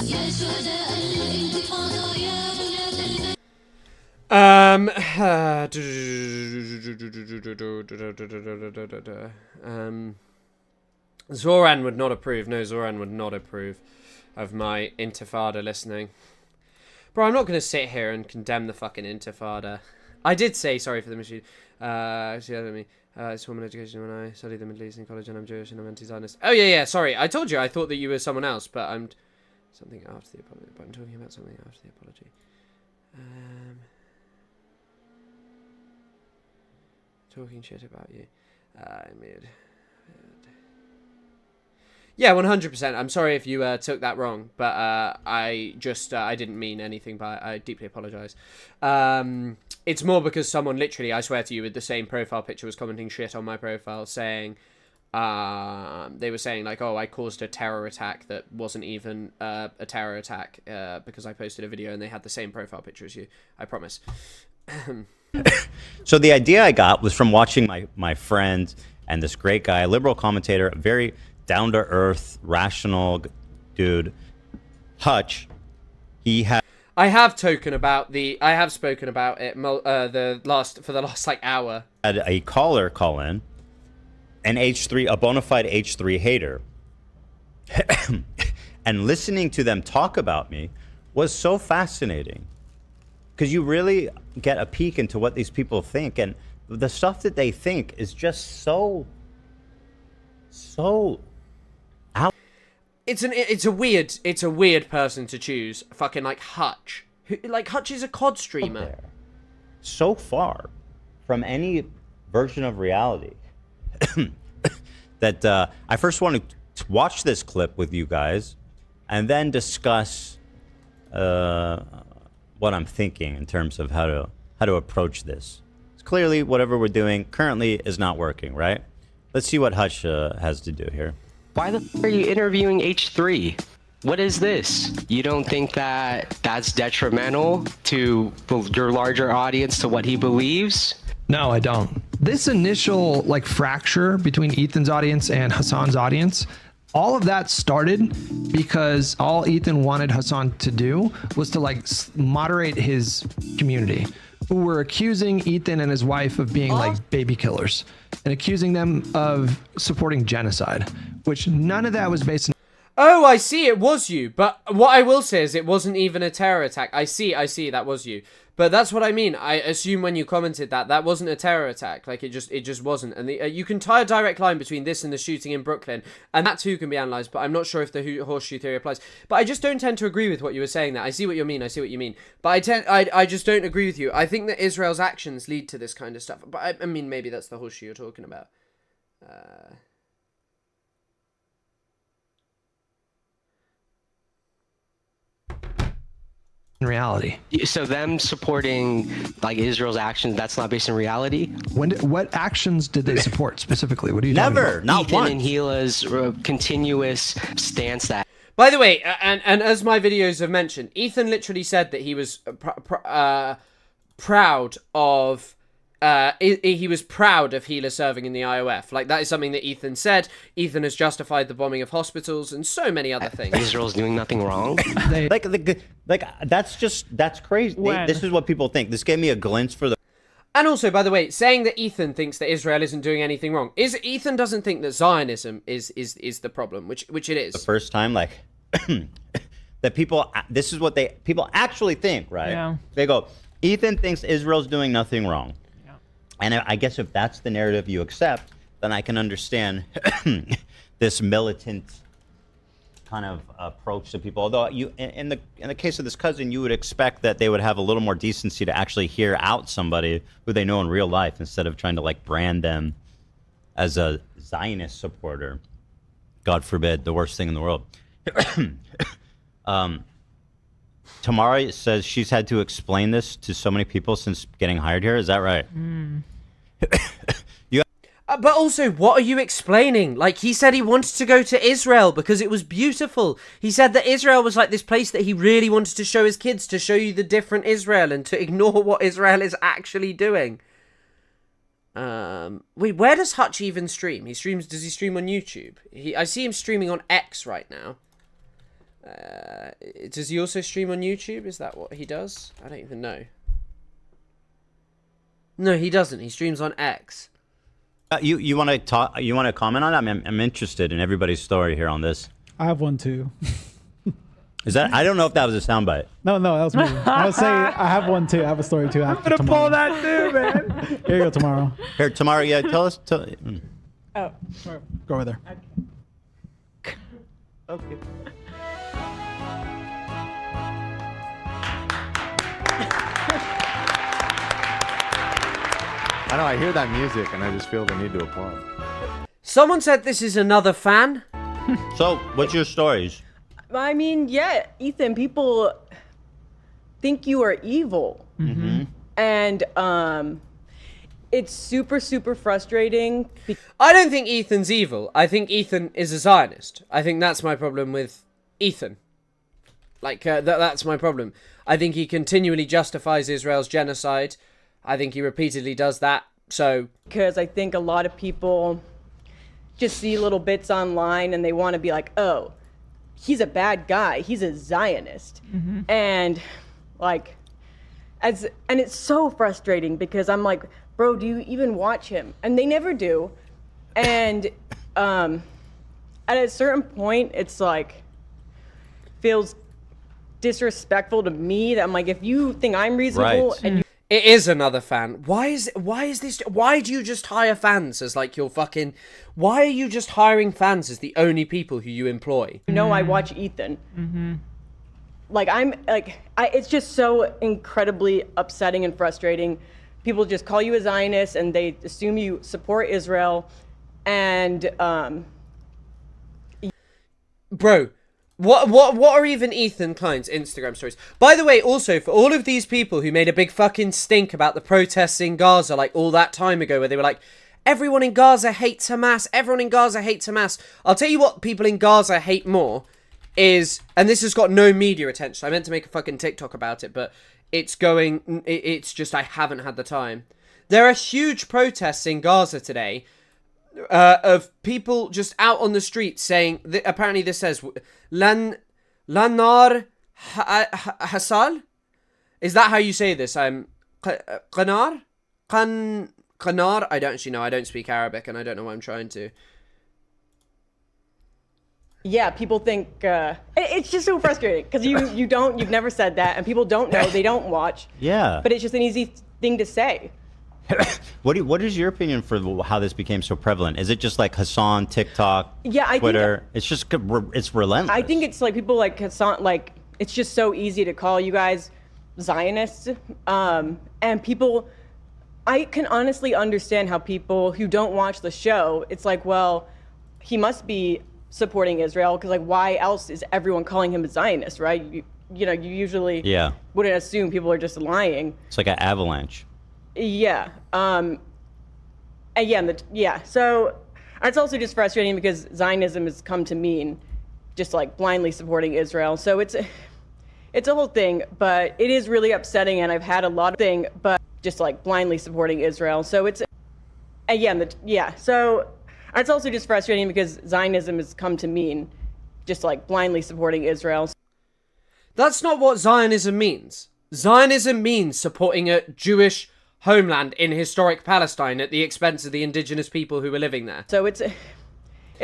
يا شهداء الانتفاضة يا بنات البلد. Zoran would not approve. No, Zoran would not approve of my Intifada listening. Bro, I'm not going to sit here and condemn the fucking Intifada. I did say sorry for the machine. It's woman education when I studied the Middle East in college and I'm Jewish and I'm anti-Zionist. Oh, yeah, sorry. I told you I thought that you were someone else, but I'm... Something after the apology. But I'm talking about something after the apology. Talking shit about you. Yeah, 100%. I'm sorry if you took that wrong, but I didn't mean anything by it. I deeply apologize. It's more because someone literally, I swear to you, with the same profile picture was commenting shit on my profile saying, they were saying like, oh, I caused a terror attack that wasn't even a terror attack because I posted a video and they had the same profile picture as you. I promise. So the idea I got was from watching my friend and this great guy, a liberal commentator, a very down-to-earth, rational dude, Hutch. I have spoken about it the last like hour. Had a caller call in, a bona fide H3 hater, and listening to them talk about me was so fascinating because you really get a peek into what these people think, and the stuff that they think is just so out. It's a weird person to choose. Fucking like Hutch. Hutch is a COD streamer. So far from any version of reality that I first want to watch this clip with you guys and then discuss what I'm thinking in terms of how to approach this. Clearly, whatever we're doing currently is not working, right? Let's see what Hutch has to do here. Why the f are you interviewing H3? What is this? You don't think that that's detrimental to your larger audience, to what he believes? No, I don't. This initial fracture between Ethan's audience and Hassan's audience, all of that started because all Ethan wanted Hassan to do was to moderate his community. who were accusing Ethan and his wife of being like baby killers and accusing them of supporting genocide, which none of that was based on. Oh, I see, it was you. But what I will say is it wasn't even a terror attack. I see, that was you. But that's what I mean. I assume when you commented that wasn't a terror attack. Like, it just wasn't. And you can tie a direct line between this and the shooting in Brooklyn, and that too can be analysed, but I'm not sure if the horseshoe theory applies. But I just don't tend to agree with what you were saying there. I see what you mean, But I just don't agree with you. I think that Israel's actions lead to this kind of stuff. But I mean, maybe that's the horseshoe you're talking about. In reality. So them supporting like Israel's actions, that's not based in reality? What actions did they support specifically? What are you talking about? Not Ethan and Gila's continuous stance that. By the way, and as my videos have mentioned, Ethan literally said that he was proud of. He was proud of Gila serving in the IOF. Like, that is something that Ethan said. Ethan has justified the bombing of hospitals and so many other things. Israel's doing nothing wrong. That's crazy. This is what people think. This gave me a glimpse for the. And also, by the way, saying that Ethan thinks that Israel isn't doing anything wrong is Ethan doesn't think that Zionism is the problem, which it is. The first time, like, that people. This is what people actually think, right? Yeah. They go, Ethan thinks Israel's doing nothing wrong. And I guess if that's the narrative you accept, then I can understand this militant kind of approach to people. Although in the case of this cousin, you would expect that they would have a little more decency to actually hear out somebody who they know in real life instead of trying to like brand them as a Zionist supporter. God forbid, the worst thing in the world. Tamara says she's had to explain this to so many people since getting hired here. Is that right? But also, what are you explaining? Like, he said he wanted to go to Israel because it was beautiful. He said that Israel was like this place that he really wanted to show his kids, to show you the different Israel and to ignore what Israel is actually doing. Wait, where does Hutch even stream? Does he stream on YouTube? I see him streaming on X right now. Does he also stream on YouTube? Is that what he does? I don't even know. No, he doesn't. He streams on X. You want to talk? You want to comment on that? I'm interested in everybody's story here on this. I have one too. Is that? I don't know if that was a soundbite. No, that was me. I was saying I have one too. I have a story too. I'm gonna pull that too, man. Here you go, tomorrow. Here, tomorrow. Yeah, tell us. Oh, go over there. Okay. I know, I hear that music and I just feel the need to applaud. Someone said this is another fan. So, what's your stories? I mean, yeah, Ethan, people think you are evil. Mm-hmm. And it's super, super frustrating. I don't think Ethan's evil. I think Ethan is a Zionist. I think that's my problem with Ethan. Like, that's my problem. I think he continually justifies Israel's genocide. I think he repeatedly does that, so... Because I think a lot of people just see little bits online and they want to be like, oh, he's a bad guy. He's a Zionist. Mm-hmm. And, like, and it's so frustrating because I'm like, bro, do you even watch him? And they never do. And at a certain point, it's like, feels disrespectful to me that I'm like, if you think I'm reasonable Right. and you... It is another fan. Why is this? Why do you just hire fans as like your fucking? Why are you just hiring fans as the only people who you employ? You know, I watch Ethan. Mm-hmm. Like it's just so incredibly upsetting and frustrating. People just call you a Zionist and they assume you support Israel, and Bro. What are even Ethan Klein's Instagram stories? By the way, also, for all of these people who made a big fucking stink about the protests in Gaza, like all that time ago, where they were like, everyone in Gaza hates Hamas, everyone in Gaza hates Hamas. I'll tell you what people in Gaza hate more is, and this has got no media attention, I meant to make a fucking TikTok about it, but it's just I haven't had the time. There are huge protests in Gaza today, of people just out on the street saying, apparently this says, Lanar Hasal? Is that how you say this? Qanar? Qanar? I don't actually know. I don't speak Arabic, and I don't know what I'm trying to. Yeah, people think it's just so frustrating because you've never said that, and people don't know, they don't watch. Yeah. But it's just an easy thing to say. What is your opinion for how this became so prevalent? Is it just like Hassan, TikTok, Twitter? It's just it's relentless. I think it's like people like Hassan, like it's just so easy to call you guys Zionists, and people. I can honestly understand how people who don't watch the show, it's like, well, he must be supporting Israel because like why else is everyone calling him a Zionist, right? You know, you usually wouldn't assume people are just lying. It's like an avalanche. Yeah. And so it's also just frustrating because Zionism has come to mean just like blindly supporting Israel. So it's a whole thing, but it is really upsetting, and I've had a lot of thing, but just like blindly supporting Israel. So it's so it's also just frustrating because Zionism has come to mean just like blindly supporting Israel. That's not what Zionism means. Zionism means supporting a Jewish homeland in historic Palestine at the expense of the indigenous people who were living there. So it's a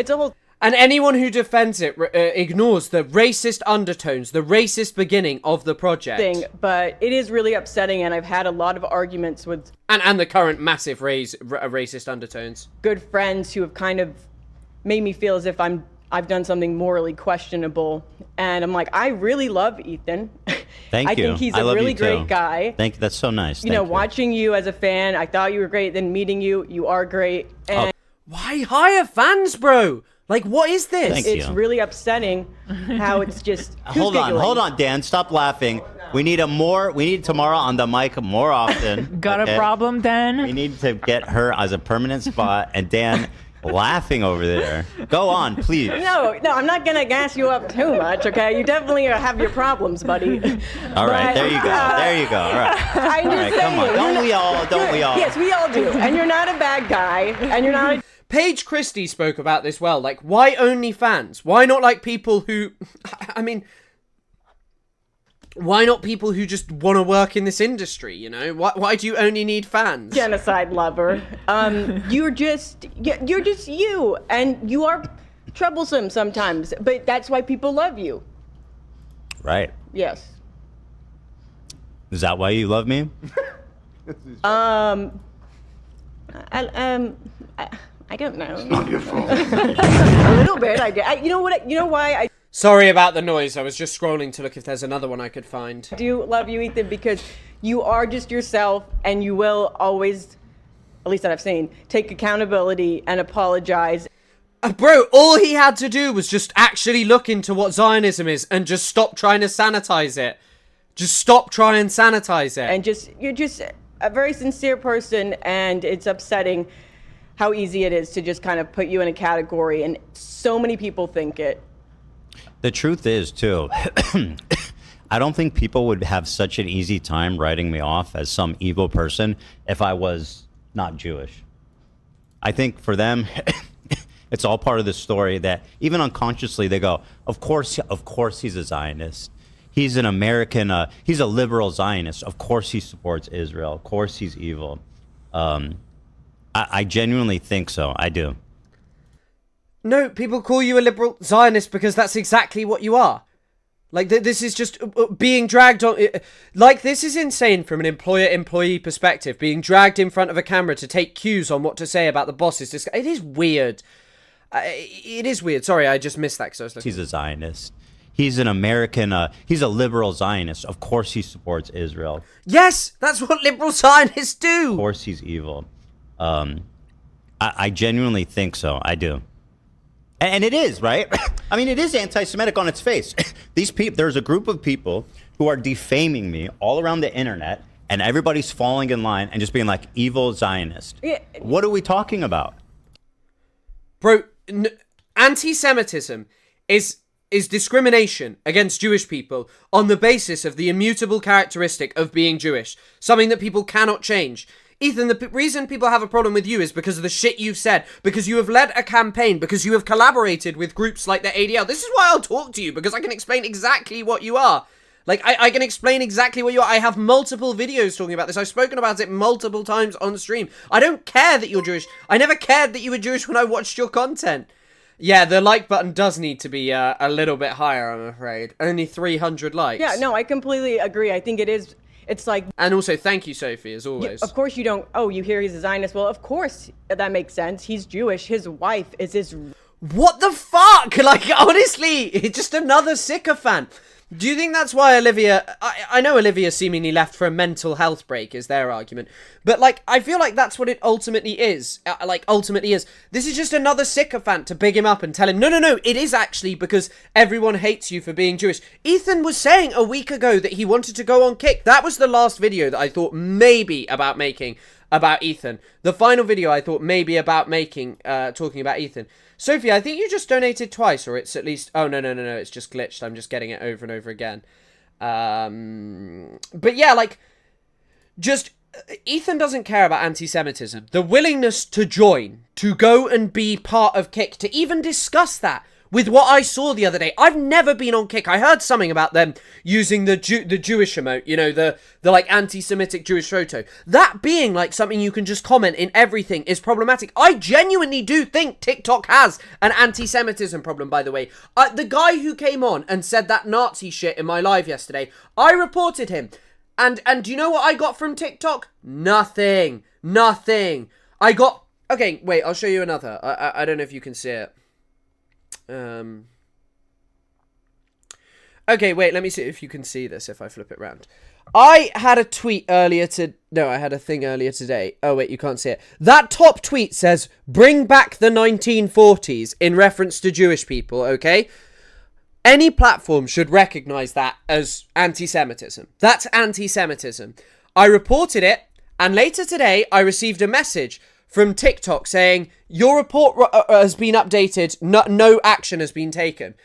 whole. And anyone who defends it ignores the racist undertones, the racist beginning of the project. But it is really upsetting, and I've had a lot of arguments with and the current massive racist undertones. Good friends who have kind of made me feel as if I've done something morally questionable, and I'm like, I really love Ethan. Thank you. I think he's a really great guy. Thank you. That's so nice. You know, watching you as a fan, I thought you were great. Then meeting you, you are great. And why hire fans, bro? Like, what is this? It's really upsetting how it's just. Hold on, Dan. Stop laughing. We need Tamara on the mic more often. Got a problem, Dan? We need to get her as a permanent spot, and Dan laughing over there. Go on, please. No, I'm not gonna gas you up too much, okay? You definitely have your problems, buddy. All right, there you go. All right. I'm just saying, come on. Don't we all? Yes, we all do. And you're not a bad guy, and you're not. Paige Christie spoke about this well. Like, why only fans? Why not like people who, I mean, why not people who just want to work in this industry, you know? Why do you only need fans? Genocide lover. You're just you, and you are troublesome sometimes, but that's why people love you. Right. Yes. Is that why you love me? I don't know. It's not your fault. A little bit, I guess. You know what? You know why? Sorry about the noise. I was just scrolling to look if there's another one I could find. I do love you, Ethan, because you are just yourself, and you will always, at least that I've seen, take accountability and apologize. Bro, all he had to do was just actually look into what Zionism is and just stop trying to sanitize it. Just stop trying to sanitize it. And you're just a very sincere person, and it's upsetting how easy it is to just kind of put you in a category, and so many people think it. The truth is, too, I don't think people would have such an easy time writing me off as some evil person if I was not Jewish. I think for them, it's all part of the story that even unconsciously they go, of course he's a Zionist. He's an American, he's a liberal Zionist. Of course he supports Israel. Of course he's evil. I genuinely think so. I do. No, people call you a liberal Zionist because that's exactly what you are. Like, this is just being dragged on. Like, this is insane from an employer-employee perspective. Being dragged in front of a camera to take cues on what to say about the bosses. It is weird. It is weird. Sorry, I just missed that because I was looking. He's a Zionist. He's an American, he's a liberal Zionist. Of course he supports Israel. Yes, that's what liberal Zionists do. Of course he's evil. I genuinely think so. I do. And it is, right? I mean, it is anti-Semitic on its face. These people, there's a group of people who are defaming me all around the internet, and everybody's falling in line and just being like, evil Zionist. Yeah. What are we talking about? Bro, anti-Semitism is discrimination against Jewish people on the basis of the immutable characteristic of being Jewish. Something that people cannot change. Ethan, the reason people have a problem with you is because of the shit you've said, because you have led a campaign, because you have collaborated with groups like the ADL. This is why I'll talk to you, because I can explain exactly what you are. Like, I can explain exactly what you are. I have multiple videos talking about this. I've spoken about it multiple times on stream. I don't care that you're Jewish. I never cared that you were Jewish when I watched your content. Yeah, the like button does need to be a little bit higher, I'm afraid. Only 300 likes. Yeah, no, I completely agree. I think it is. It's like. And also, thank you, Sophie, as always. Of course you don't. Oh, you hear he's a Zionist. Well, of course that makes sense. He's Jewish. His wife is his. What the fuck? Like, honestly, it's just another sycophant. Do you think that's why Olivia... I know Olivia seemingly left for a mental health break, is their argument. But, like, I feel like that's what it ultimately is. This is just another sycophant to big him up and tell him, no, it is actually because everyone hates you for being Jewish. Ethan was saying a week ago that he wanted to go on Kick. That was the last video that I thought maybe about making about Ethan. The final video I thought maybe about making, talking about Ethan. Sophie, I think you just donated twice, or it's at least... Oh, no, it's just glitched. I'm just getting it over and over again. But yeah, like, just... Ethan doesn't care about anti-Semitism. The willingness to join, to go and be part of Kick, to even discuss that with what I saw the other day. I've never been on Kick. I heard something about them using the Jewish emote, you know, the like anti-Semitic Jewish photo. That being like something you can just comment in everything is problematic. I genuinely do think TikTok has an anti-Semitism problem, by the way. The guy who came on and said that Nazi shit in my live yesterday, I reported him. And do you know what I got from TikTok? Nothing. I got... Okay, wait, I'll show you another. I don't know if you can see it. Okay, wait, let me see if you can see this if I flip it around. I had a tweet earlier I had a thing earlier today. Oh, wait, you can't see it. That top tweet says, bring back the 1940s in reference to Jewish people, okay? Any platform should recognize that as anti-Semitism. That's anti-Semitism. I reported it, and later today, I received a message from TikTok saying, your report has been updated, no action has been taken.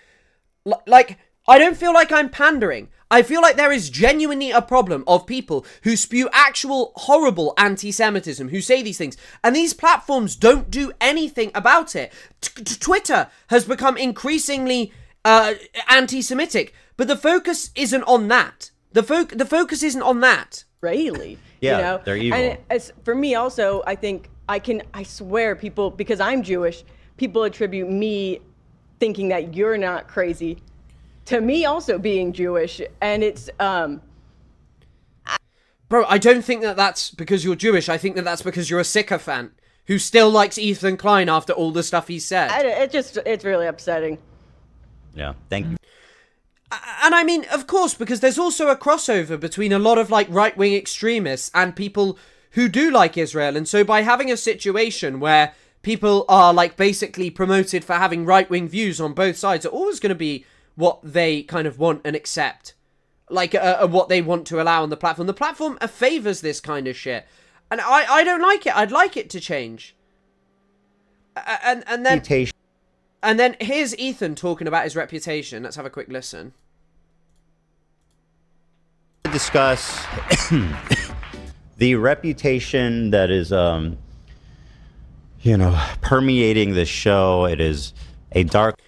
Like, I don't feel like I'm pandering. I feel like there is genuinely a problem of people who spew actual horrible anti-Semitism, who say these things, and these platforms don't do anything about it. Twitter has become increasingly anti-Semitic, but the focus isn't on that. The focus isn't on that. Really? Yeah, you know? they're evil. And as for me also, I think I swear people, because I'm Jewish, people attribute me thinking that you're not crazy to me also being Jewish. And it's, Bro, I don't think that that's because you're Jewish. I think that that's because you're a sycophant who still likes Ethan Klein after all the stuff he said. It's really upsetting. Yeah, thank you. And I mean, of course, because there's also a crossover between a lot of like right-wing extremists and people who do like Israel. And so by having a situation where people are like basically promoted for having right-wing views on both sides are always going to be what they kind of want and accept. Like what they want to allow on the platform. The platform favors this kind of shit. And I don't like it. I'd like it to change. And then here's Ethan talking about his reputation. Let's have a quick listen. Discuss the reputation that is, permeating the show. It is a dark...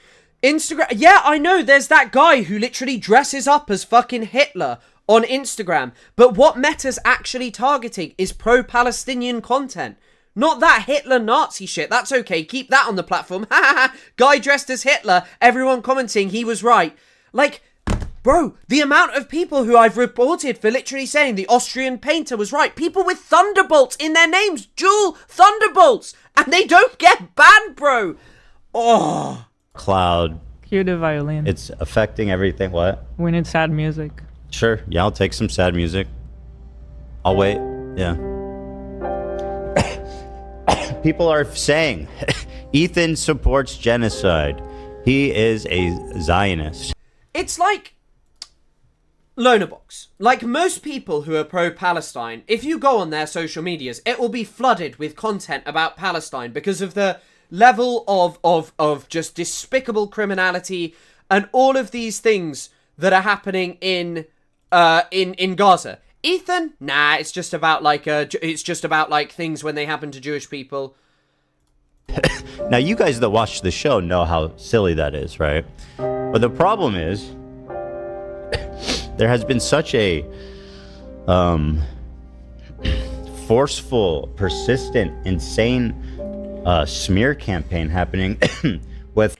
Instagram... Yeah, I know, there's that guy who literally dresses up as fucking Hitler on Instagram. But what Meta's actually targeting is pro-Palestinian content. Not that Hitler Nazi shit. That's okay. Keep that on the platform. Guy dressed as Hitler. Everyone commenting he was right. Like, bro, the amount of people who I've reported for literally saying the Austrian painter was right. People with thunderbolts in their names. Dual thunderbolts. And they don't get banned, bro. Oh. Cloud. Cue the violin. It's affecting everything. What? We need sad music. Sure. Yeah, I'll take some sad music. I'll wait. Yeah. People are saying Ethan supports genocide. He is a Zionist. It's like Lonabox. Like most people who are pro-Palestine, if you go on their social medias, it will be flooded with content about Palestine because of the level of just despicable criminality and all of these things that are happening in Gaza. Ethan, nah, it's just about like things when they happen to Jewish people. Now, you guys that watch the show know how silly that is, right? But the problem is, there has been such a forceful, persistent, insane smear campaign happening with.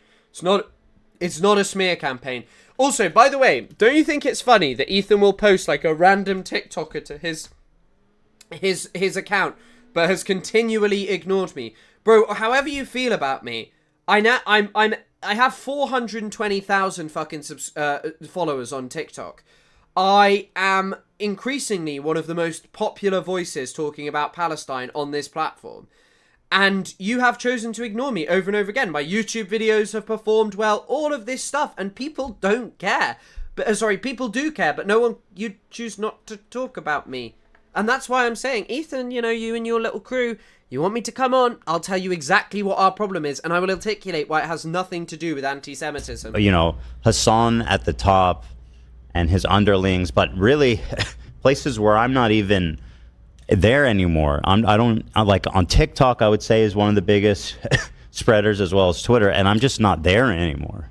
It's not a smear campaign. Also, by the way, don't you think it's funny that Ethan will post like a random TikToker to his account, but has continually ignored me, bro? However you feel about me, I have 420,000 fucking followers on TikTok. I am increasingly one of the most popular voices talking about Palestine on this platform. And you have chosen to ignore me over and over again. My YouTube videos have performed well, all of this stuff, and people don't care. But people do care, but you choose not to talk about me. And that's why I'm saying, Ethan, you and your little crew, you want me to come on, I'll tell you exactly what our problem is, and I will articulate why it has nothing to do with anti-Semitism. Hassan at the top and his underlings, but really places where I'm not even there anymore. I don't like on TikTok, I would say, is one of the biggest spreaders, as well as Twitter, and I'm just not there anymore,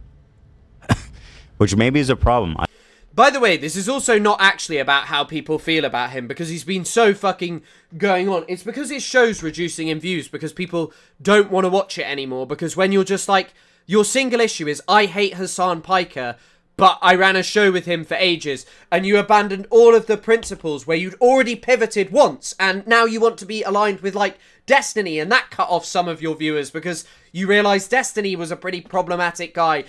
which maybe is a problem. By the way, this is also not actually about how people feel about him, because he's been so fucking going on. It's because his show's reducing in views, because people don't want to watch it anymore, because when you're just like, your single issue is, I hate Hassan Piker, but I ran a show with him for ages, and you abandoned all of the principles where you'd already pivoted once, and now you want to be aligned with, like, Destiny, and that cut off some of your viewers because you realised Destiny was a pretty problematic guy.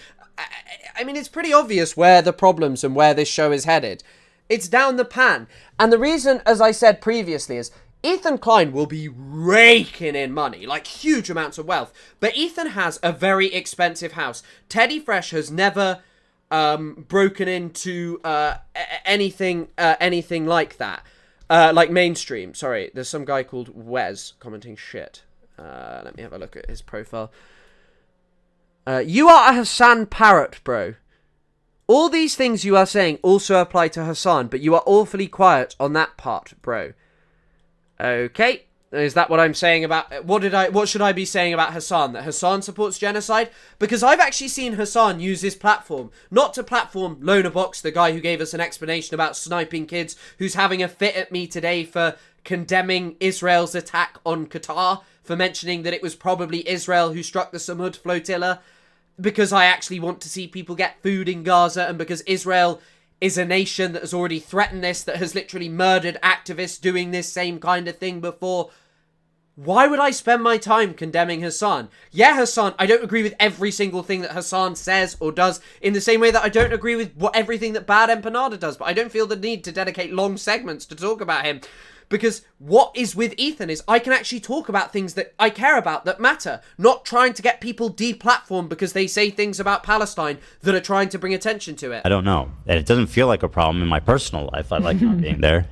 I mean, it's pretty obvious where the problems and where this show is headed. It's down the pan. And the reason, as I said previously, is Ethan Klein will be raking in money, like huge amounts of wealth, but Ethan has a very expensive house. Teddy Fresh has never broken into anything like that, like mainstream. Sorry, there's some guy called Wes commenting shit. Let me have a look at his profile. You are a Hassan parrot, bro. All these things you are saying also apply to Hassan, but you are awfully quiet on that part, bro. Okay. Is that what I'm saying about... What should I be saying about Hassan? That Hassan supports genocide? Because I've actually seen Hassan use his platform, not to platform Lonerbox, the guy who gave us an explanation about sniping kids, who's having a fit at me today for condemning Israel's attack on Qatar, for mentioning that it was probably Israel who struck the Sumud flotilla, because I actually want to see people get food in Gaza, and because Israel is a nation that has already threatened this, that has literally murdered activists doing this same kind of thing before. Why would I spend my time condemning Hassan? Yeah, Hassan, I don't agree with every single thing that Hassan says or does, in the same way that I don't agree with everything that Bad Empanada does, but I don't feel the need to dedicate long segments to talk about him. Because what is with Ethan is I can actually talk about things that I care about, that matter, not trying to get people deplatformed because they say things about Palestine that are trying to bring attention to it. I don't know. And it doesn't feel like a problem in my personal life. I like not being there.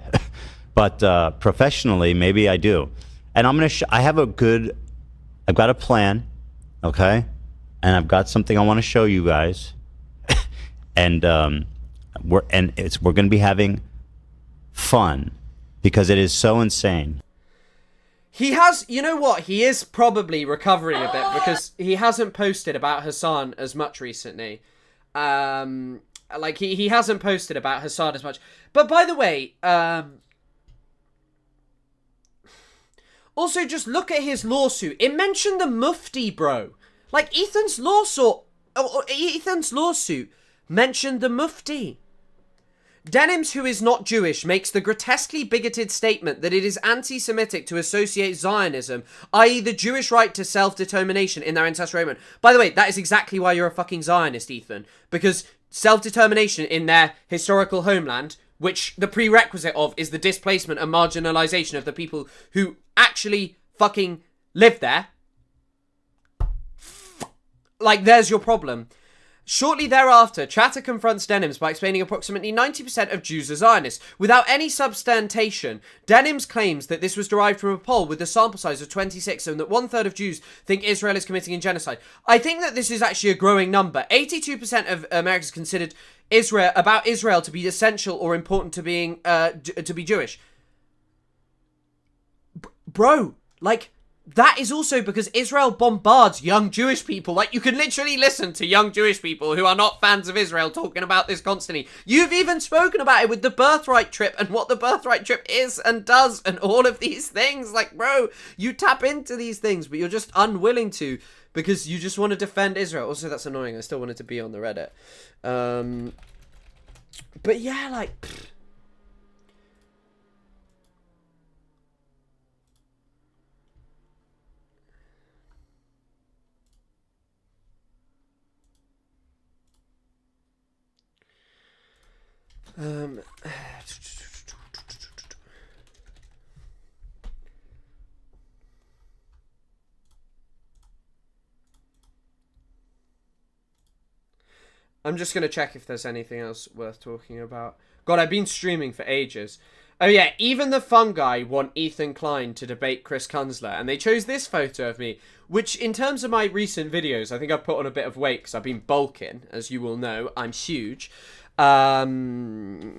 But professionally, maybe I do. And I'm going to I've got a plan, okay? And I've got something I want to show you guys. And we're going to be having fun, because it is so insane. He has, you know what? He is probably recovering a bit because he hasn't posted about Hassan as much recently. Like he hasn't posted about Hassan as much. But by the way, also just look at his lawsuit. It mentioned the Mufti, bro. Like Ethan's lawsuit mentioned the Mufti. Denims, who is not Jewish, makes the grotesquely bigoted statement that it is anti-Semitic to associate Zionism, i.e. the Jewish right to self-determination in their ancestral homeland. By the way, that is exactly why you're a fucking Zionist, Ethan. Because self-determination in their historical homeland, which the prerequisite of is the displacement and marginalization of the people who actually fucking live there. Like, there's your problem. Shortly thereafter, Chatter confronts Denims by explaining approximately 90% of Jews are Zionists. Without any substantiation, Denims claims that this was derived from a poll with a sample size of 26 and that 1/3 of Jews think Israel is committing a genocide. I think that this is actually a growing number. 82% of Americans considered Israel to be essential or important to being to be Jewish. Bro, like, that is also because Israel bombards young Jewish people. Like, you can literally listen to young Jewish people who are not fans of Israel talking about this constantly. You've even spoken about it with the birthright trip and what the birthright trip is and does and all of these things. Like, bro, you tap into these things, but you're just unwilling to because you just want to defend Israel. Also, that's annoying. I still wanted to be on the Reddit. But yeah, like... pfft. I'm just going to check if there's anything else worth talking about. God, I've been streaming for ages. Oh yeah, even the fungi want Ethan Klein to debate Chris Kunzler, and they chose this photo of me, which in terms of my recent videos, I think I've put on a bit of weight because I've been bulking, as you will know. I'm huge. Any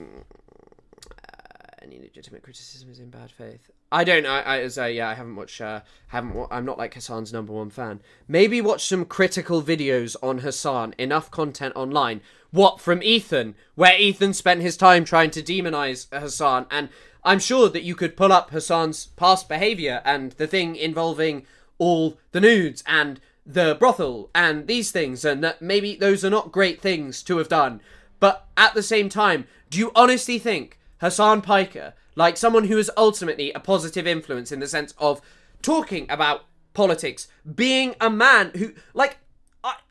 legitimate criticism is in bad faith. I don't know. I haven't watched. I'm not like Hassan's #1 fan. Maybe watch some critical videos on Hassan. Enough content online. What from Ethan, where Ethan spent his time trying to demonize Hassan, and I'm sure that you could pull up Hassan's past behavior and the thing involving all the nudes and the brothel and these things, and that maybe those are not great things to have done. But at the same time, do you honestly think Hassan Piker, like someone who is ultimately a positive influence in the sense of talking about politics, being a man who, like,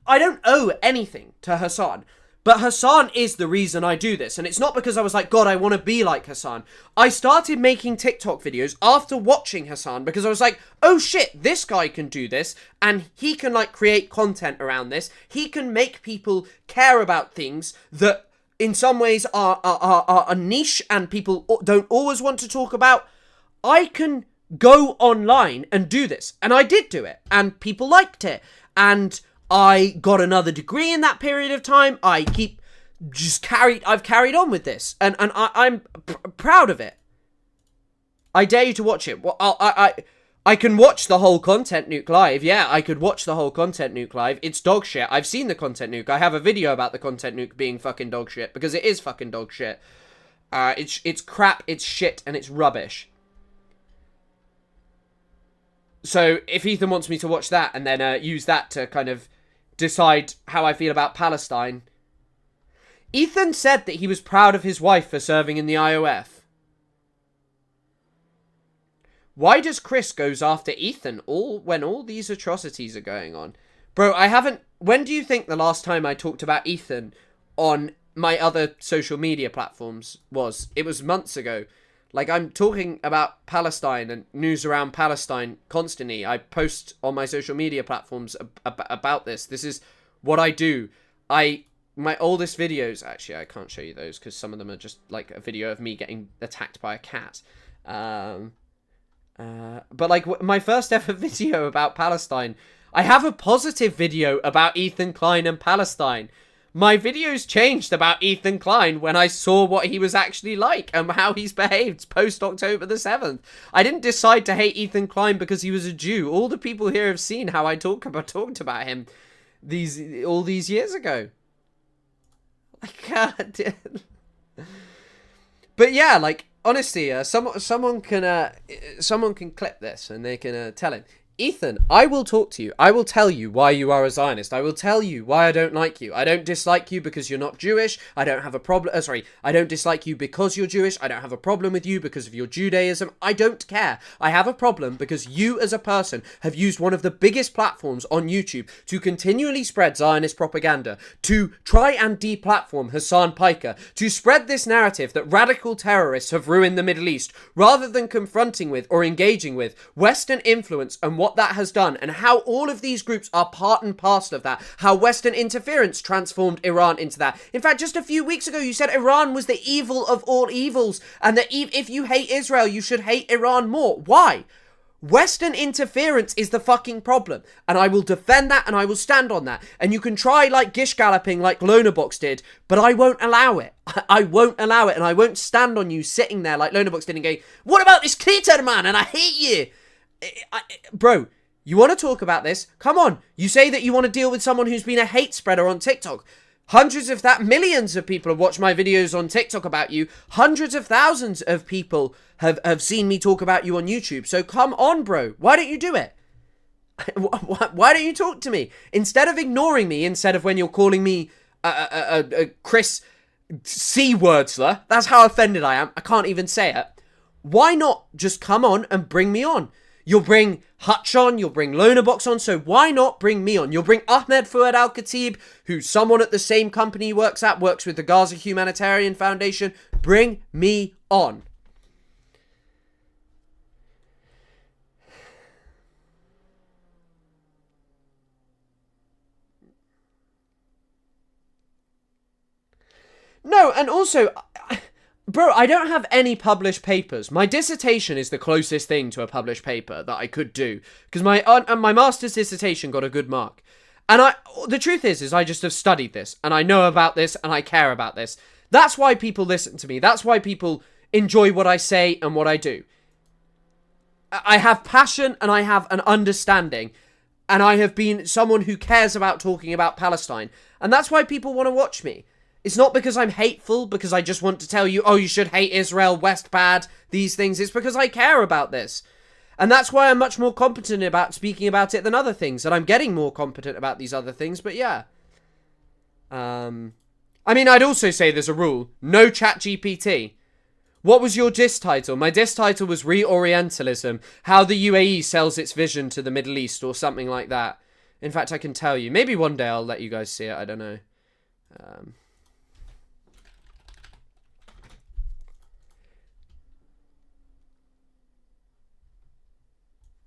I don't owe anything to Hassan, but Hassan is the reason I do this. And it's not because I was like, God, I want to be like Hassan. I started making TikTok videos after watching Hassan because I was like, oh shit, this guy can do this. And he can like create content around this. He can make people care about things that in some ways are a niche and people don't always want to talk about. I can go online and do this. And I did do it. And people liked it. And I got another degree in that period of time. I've carried on with this. And I'm proud of it. I dare you to watch it. Well, I can watch the whole Content Nuke live. Yeah, I could watch the whole Content Nuke live. It's dog shit. I've seen the Content Nuke. I have a video about the Content Nuke being fucking dog shit, because it is fucking dog shit. It's crap, it's shit, and it's rubbish. So if Ethan wants me to watch that and then use that to kind of decide how I feel about Palestine. Ethan said that he was proud of his wife for serving in the IOF. Why does Chris goes after Ethan when all these atrocities are going on? Bro, I haven't... When do you think the last time I talked about Ethan on my other social media platforms was? It was months ago. Like, I'm talking about Palestine and news around Palestine constantly. I post on my social media platforms about this. This is what I do. My oldest videos... Actually, I can't show you those because some of them are just like a video of me getting attacked by a cat. But like my first ever video about Palestine, I have a positive video about Ethan Klein and Palestine. My videos changed about Ethan Klein when I saw what he was actually like and how he's behaved post October the 7th. I didn't decide to hate Ethan Klein because he was a Jew. All the people here have seen how I talked about him all these years ago. Like, but yeah, like, honestly, someone can clip this and they can tell him, Ethan, I will talk to you. I will tell you why you are a Zionist. I will tell you why I don't like you. I don't dislike you because you're not Jewish. I don't have a problem. I don't dislike you because you're Jewish. I don't have a problem with you because of your Judaism. I don't care. I have a problem because you as a person have used one of the biggest platforms on YouTube to continually spread Zionist propaganda, to try and deplatform Hassan Piker, to spread this narrative that radical terrorists have ruined the Middle East, rather than confronting with or engaging with Western influence and what that has done, and how all of these groups are part and parcel of that, how Western interference transformed Iran into that. In fact, just a few weeks ago, you said Iran was the evil of all evils, and that if you hate Israel, you should hate Iran more. Why? Western interference is the fucking problem, and I will defend that, and I will stand on that. And you can try like gish galloping like Lonabox did, but I won't allow it. I won't allow it, and I won't stand on you sitting there like Lonabox did and going, what about this Qatar man, and I hate you. Bro, you want to talk about this? Come on. You say that you want to deal with someone who's been a hate spreader on TikTok. Millions of people have watched my videos on TikTok about you. Hundreds of thousands of people have seen me talk about you on YouTube. So come on, bro. Why don't you do it? Why don't you talk to me? Instead of ignoring me, instead of when you're calling me a Chris C. Wordsler, that's how offended I am. I can't even say it. Why not just come on and bring me on? You'll bring Hutch on, you'll bring Lonerbox on, so why not bring me on? You'll bring Ahmed Fuad Al-Khatib, who's someone at the same company he works with the Gaza Humanitarian Foundation. Bring me on. No, and also, bro, I don't have any published papers. My dissertation is the closest thing to a published paper that I could do, because my master's dissertation got a good mark. And the truth is I just have studied this, and I know about this, and I care about this. That's why people listen to me. That's why people enjoy what I say and what I do. I have passion, and I have an understanding, and I have been someone who cares about talking about Palestine. And that's why people want to watch me. It's not because I'm hateful, because I just want to tell you, oh, you should hate Israel, West bad, these things. It's because I care about this. And that's why I'm much more competent about speaking about it than other things. And I'm getting more competent about these other things, but yeah. I mean, I'd also say there's a rule. No ChatGPT. What was your diss title? My diss title was Reorientalism. How the UAE sells its vision to the Middle East, or something like that. In fact, I can tell you. Maybe one day I'll let you guys see it. I don't know.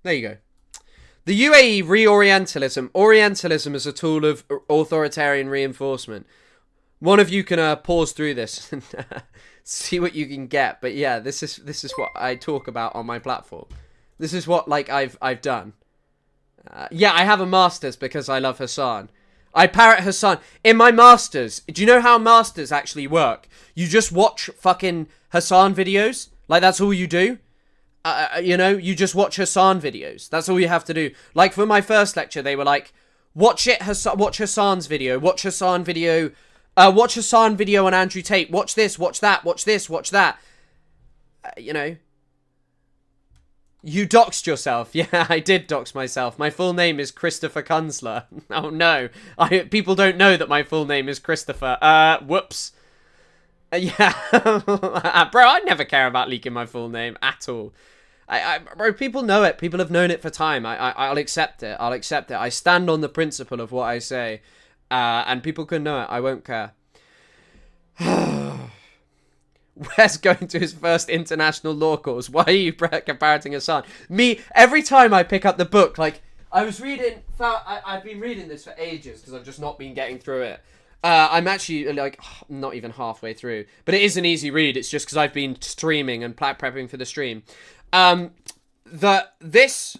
There you go. The UAE Reorientalism. Orientalism is a tool of authoritarian reinforcement. One of you can pause through this and see what you can get. But yeah, this is what I talk about on my platform. This is what I've done. Yeah, I have a master's because I love Hassan. I parrot Hassan in my masters. Do you know how masters actually work? You just watch fucking Hassan videos. Like, that's all you do. You know, you just watch Hassan videos. That's all you have to do. Like, for my first lecture, they were like, watch Hassan's video, watch Hassan video on Andrew Tate, watch this, watch that, watch this, watch that. You know, you doxed yourself. Yeah, I did dox myself. My full name is Christopher Kunzler. Oh no, people don't know that my full name is Christopher. Whoops. Yeah, bro, I never care about leaking my full name at all. Bro, people know it. People have known it for time. I'll accept it. I'll accept it. I stand on the principle of what I say, and people can know it. I won't care. Wes going to his first international law course. Why are you comparing Hassan? Me, every time I pick up the book, like, I was reading, I've been reading this for ages because I've just not been getting through it. I'm actually, like, not even halfway through. But it is an easy read. It's just because I've been streaming and prepping for the stream. This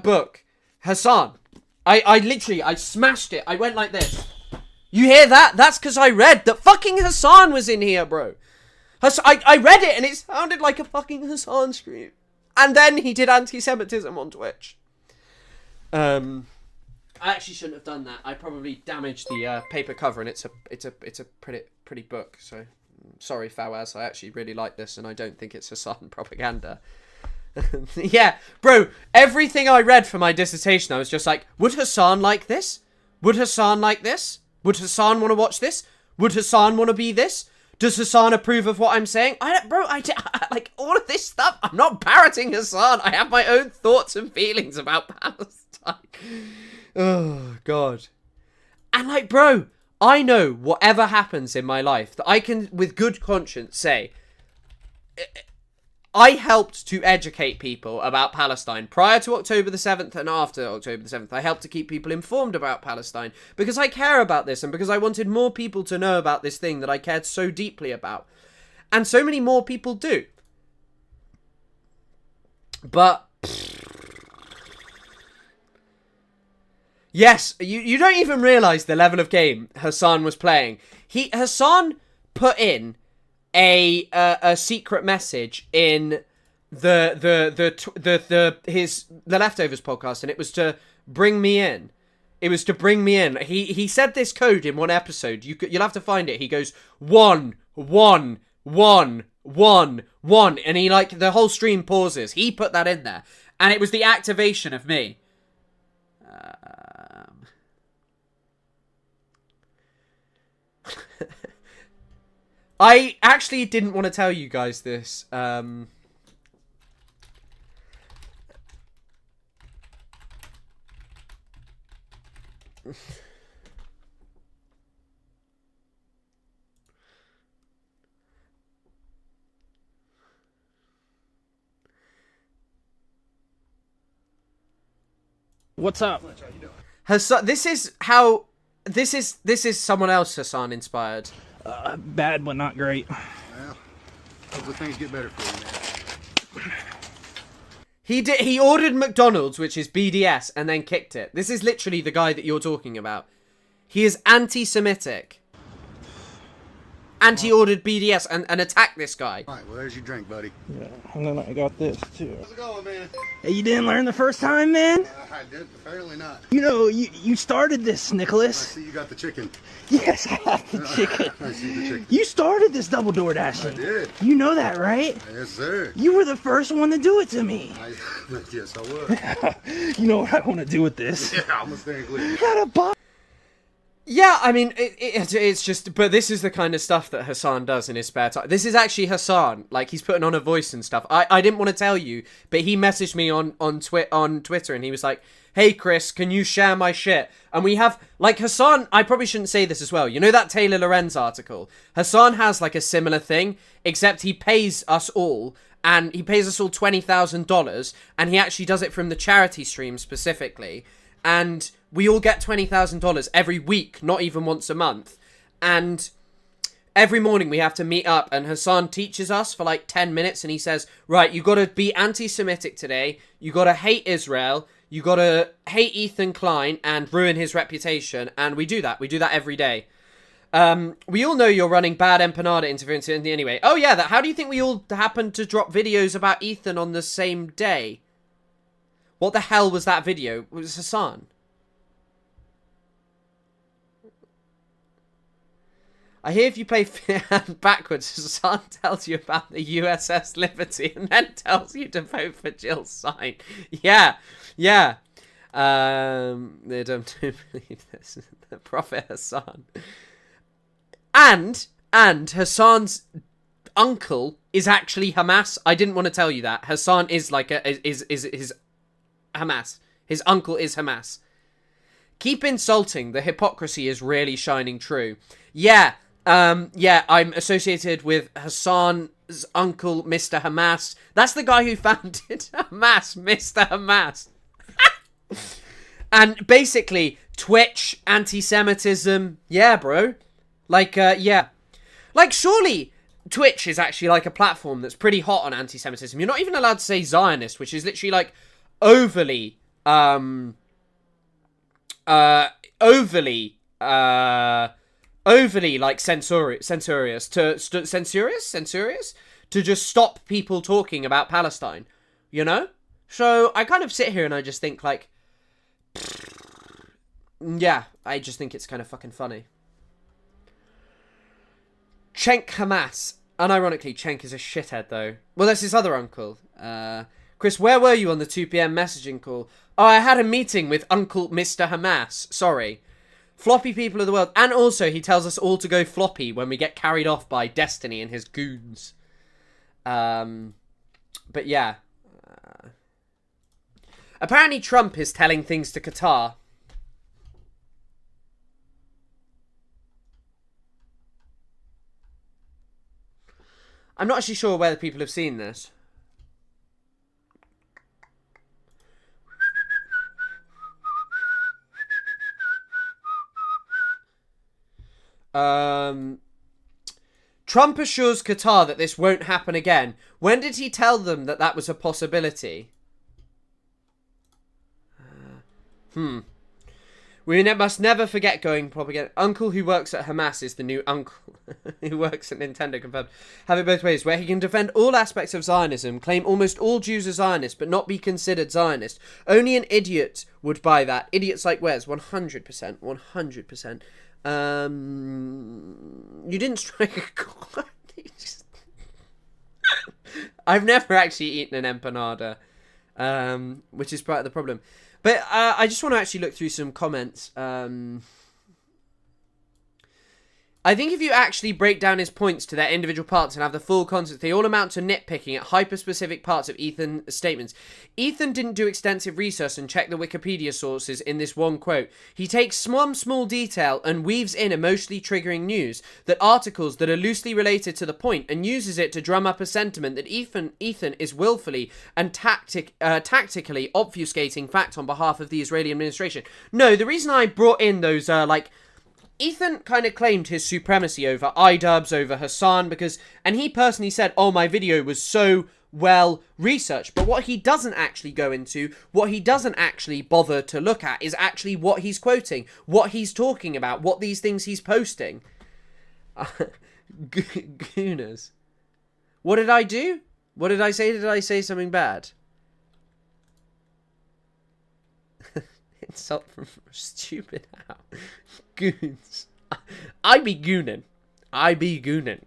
book, Hassan, I smashed it. I went like this. You hear that? That's because I read that fucking Hassan was in here, bro. I read it and it sounded like a fucking Hassan stream. And then he did anti-Semitism on Twitch. I actually shouldn't have done that. I probably damaged the paper cover, and it's a pretty book. So sorry, Fawaz. I actually really like this, and I don't think it's Hassan propaganda. Yeah, bro. Everything I read for my dissertation, I was just like, would Hassan like this? Would Hassan like this? Would Hassan want to watch this? Would Hassan want to be this? Does Hassan approve of what I'm saying? I like all of this stuff. I'm not parroting Hassan. I have my own thoughts and feelings about Palestine. Oh, God. And like, bro, I know whatever happens in my life that I can, with good conscience, say, I helped to educate people about Palestine prior to October the 7th and after October the 7th. I helped to keep people informed about Palestine because I care about this and because I wanted more people to know about this thing that I cared so deeply about. And so many more people do. But yes, you don't even realise the level of game Hassan was playing. Hassan put in a secret message in the Leftovers podcast, and it was to bring me in. It was to bring me in. He said this code in one episode. You'll have to find it. He goes 1 1 1 1 1, and he like the whole stream pauses. He put that in there, and it was the activation of me. I actually didn't want to tell you guys this. What's up? Hassan, this is how. This is someone else Hassan inspired. Bad, but not great. Well, hopefully things get better for you, man. He ordered McDonald's, which is BDS, and then kicked it. This is literally the guy that you're talking about. He is anti-Semitic. And he ordered BDS and attacked this guy. All right, well, there's your drink, buddy. Yeah, and then I got this too. How's it going, man? Hey, you didn't learn the first time, man? I did, apparently not. You know, you started this, I Nicholas. see you got the chicken. Yes, I have the chicken. I see the chicken. You started this double door dashing. I did. You know that, right? Yes, sir. You were the first one to do it to me. Yes, I was. You know what I want to do with this? Yeah, I'm gonna stay clear. You gotta buy. Yeah, I mean, it's just... But this is the kind of stuff that Hassan does in his spare time. This is actually Hassan. Like, he's putting on a voice and stuff. I didn't want to tell you, but he messaged me on Twitter, and he was like, hey, Chris, can you share my shit? And we have... Like, Hassan... I probably shouldn't say this as well. You know that Taylor Lorenz article? Hassan has, like, a similar thing, except he pays us all... And he pays us all $20,000, and he actually does it from the charity stream specifically. And we all get $20,000 every week, not even once a month. And every morning we have to meet up, and Hassan teaches us for like 10 minutes, and he says, right, you got to be anti-Semitic today, you got to hate Israel, you got to hate Ethan Klein and ruin his reputation, and we do that every day. We all know you're running bad empanada interference anyway. Oh yeah, how do you think we all happened to drop videos about Ethan on the same day? What the hell was that video? It was Hassan. I hear if you play backwards, Hassan tells you about the USS Liberty and then tells you to vote for Jill's sign. Yeah. They don't believe this. The Prophet Hassan. And Hassan's uncle is actually Hamas. I didn't want to tell you that. Hassan is like is his Hamas. His uncle is Hamas. Keep insulting. The hypocrisy is really shining true. Yeah, I'm associated with Hassan's uncle, Mr. Hamas. That's the guy who founded Hamas, Mr. Hamas. And basically, Twitch, anti-Semitism. Yeah, bro. Like, yeah. Like, surely Twitch is actually, like, a platform that's pretty hot on anti-Semitism. You're not even allowed to say Zionist, which is literally, like, overly, like, censorious to just stop people talking about Palestine, you know? So, I kind of sit here and I just think, like, yeah, I just think it's kind of fucking funny. Cenk Hamas. Unironically, Cenk is a shithead, though. Well, that's his other uncle. Chris, where were you on the 2 p.m. messaging call? Oh, I had a meeting with Uncle Mr. Hamas. Sorry. Floppy people of the world. And also, he tells us all to go floppy when we get carried off by Destiny and his goons. But yeah. Apparently, Trump is telling things to Qatar. I'm not actually sure whether people have seen this. Trump assures Qatar that this won't happen again. When did he tell them that that was a possibility? We must never forget going propaganda. Uncle who works at Hamas is the new uncle who works at Nintendo, confirmed. Have it both ways, where he can defend all aspects of Zionism, claim almost all Jews are Zionists, but not be considered Zionist. Only an idiot would buy that. Idiots like Wes, 100%, 100%. You didn't strike a chord. I've never actually eaten an empanada, which is part of the problem. But I just want to actually look through some comments. I think if you actually break down his points to their individual parts and have the full context, they all amount to nitpicking at hyper-specific parts of Ethan's statements. Ethan didn't do extensive research and check the Wikipedia sources in this one quote. He takes small detail and weaves in emotionally triggering news, that articles that are loosely related to the point, and uses it to drum up a sentiment that Ethan is willfully and tactically obfuscating fact on behalf of the Israeli administration. No, the reason I brought in those, Ethan kind of claimed his supremacy over iDubbbz, over Hassan, and he personally said, oh, my video was so well researched. But what he doesn't actually go into, what he doesn't actually bother to look at, is actually what he's quoting, what he's talking about, what these things he's posting. Gooners. What did I do? What did I say? Did I say something bad? Insult from stupid how. Goons. I be goonin'.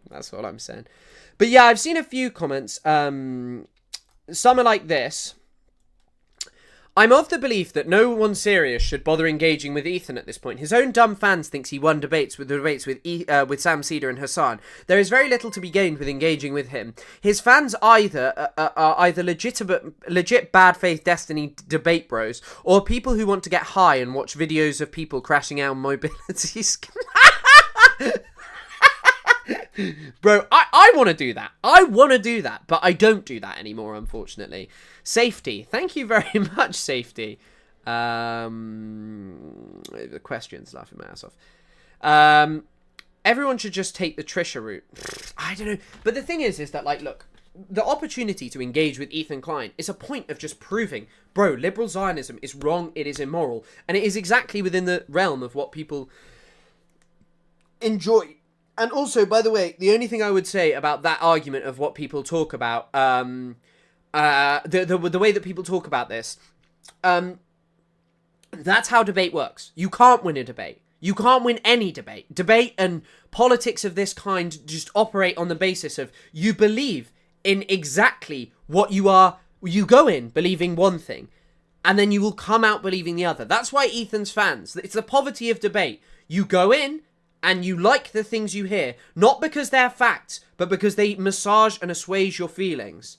That's what I'm saying. But yeah, I've seen a few comments. Some are like this. I'm of the belief that no one serious should bother engaging with Ethan at this point. His own dumb fans thinks he won debates with Sam Cedar and Hassan. There is very little to be gained with engaging with him. His fans are either legit bad faith destiny debate bros, or people who want to get high and watch videos of people crashing out on mobility. Bro, I want to do that. I want to do that, but I don't do that anymore, unfortunately. Safety. Thank you very much, Safety. The question's laughing my ass off. Everyone should just take the Trisha route. I don't know. But the thing is that, like, look, the opportunity to engage with Ethan Klein is a point of just proving, bro, liberal Zionism is wrong, it is immoral, and it is exactly within the realm of what people enjoy. And also, by the way, the only thing I would say about that argument of what people talk about, the way that people talk about this, that's how debate works. You can't win a debate. You can't win any debate. Debate and politics of this kind just operate on the basis of you believe in exactly what you are. You go in believing one thing, and then you will come out believing the other. That's why Ethan's fans, it's the poverty of debate. You go in, and you like the things you hear, not because they're facts, but because they massage and assuage your feelings.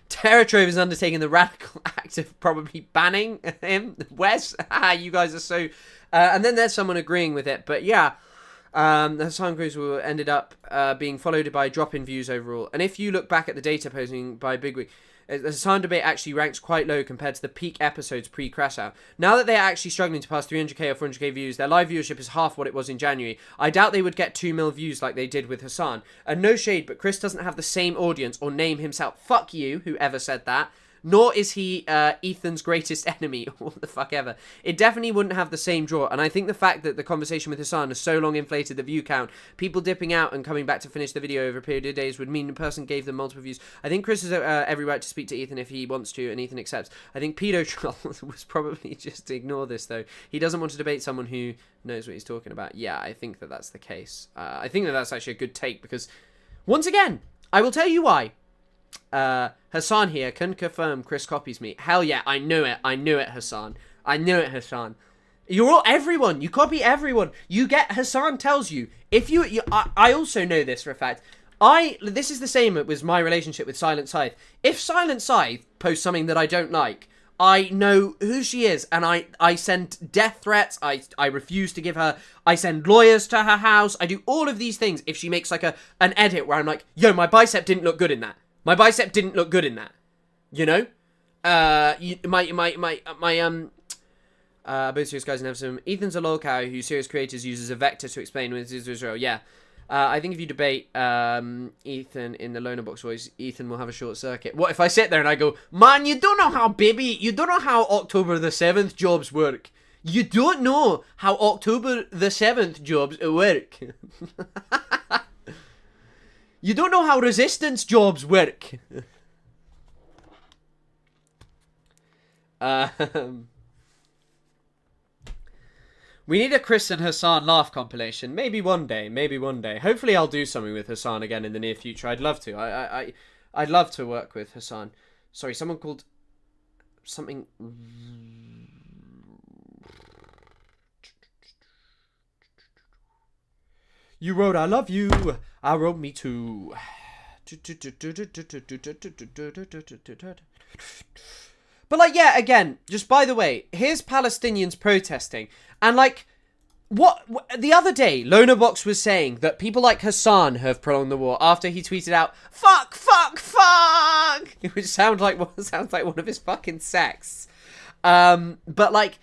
Terratrove is undertaking the radical act of probably banning him. Wes, you guys are so... and then there's someone agreeing with it, but yeah. The Hassan Cruz ended up being followed by a drop in views overall. And if you look back at the data posting by Bigwig, the Hassan debate actually ranks quite low compared to the peak episodes pre-crash out. Now that they're actually struggling to pass 300k or 400k views, their live viewership is half what it was in January. I doubt they would get 2 mil views like they did with Hassan. And no shade, but Chris doesn't have the same audience or name himself. Fuck you, whoever said that. Nor is he Ethan's greatest enemy, or what the fuck ever. It definitely wouldn't have the same draw, and I think the fact that the conversation with Hassan has so long inflated the view count, people dipping out and coming back to finish the video over a period of days would mean the person gave them multiple views. I think Chris has every right to speak to Ethan if he wants to, and Ethan accepts. I think Pedo Troll was probably just to ignore this, though. He doesn't want to debate someone who knows what he's talking about. Yeah, I think that that's the case. I think that that's actually a good take, because, once again, I will tell you why. Hassan here can confirm Chris copies me. Hell yeah, I knew it, Hassan. I knew it, Hassan. You're all, everyone, you copy everyone. You get, Hassan tells you, if I also know this for a fact. This is the same with my relationship with Silent Scythe. If Silent Scythe posts something that I don't like, I know who she is, and I send death threats, I refuse to give her, I send lawyers to her house, I do all of these things if she makes like an edit where I'm like, yo, my bicep didn't look good in that. My bicep didn't look good in that. You know? Both serious guys have some. Ethan's a lolcow who serious creators uses a vector to explain when it is Israel. Yeah. I think if you debate Ethan in the loner box voice, Ethan will have a short circuit. What if I sit there and I go, man, you don't know how October the 7th jobs work. You don't know how October the 7th jobs work. You don't know how resistance jobs work. We need a Chris and Hassan laugh compilation. Maybe one day. Maybe one day. Hopefully I'll do something with Hassan again in the near future. I'd love to. I'd love to work with Hassan. Sorry, someone called something... You wrote I love you. I wrote me too. But like, yeah, again, just by the way, here's Palestinians protesting. And like, what the other day, Lonabox was saying that people like Hassan have prolonged the war after he tweeted out, fuck, fuck, fuck, which sounds like one of his fucking sects. But like,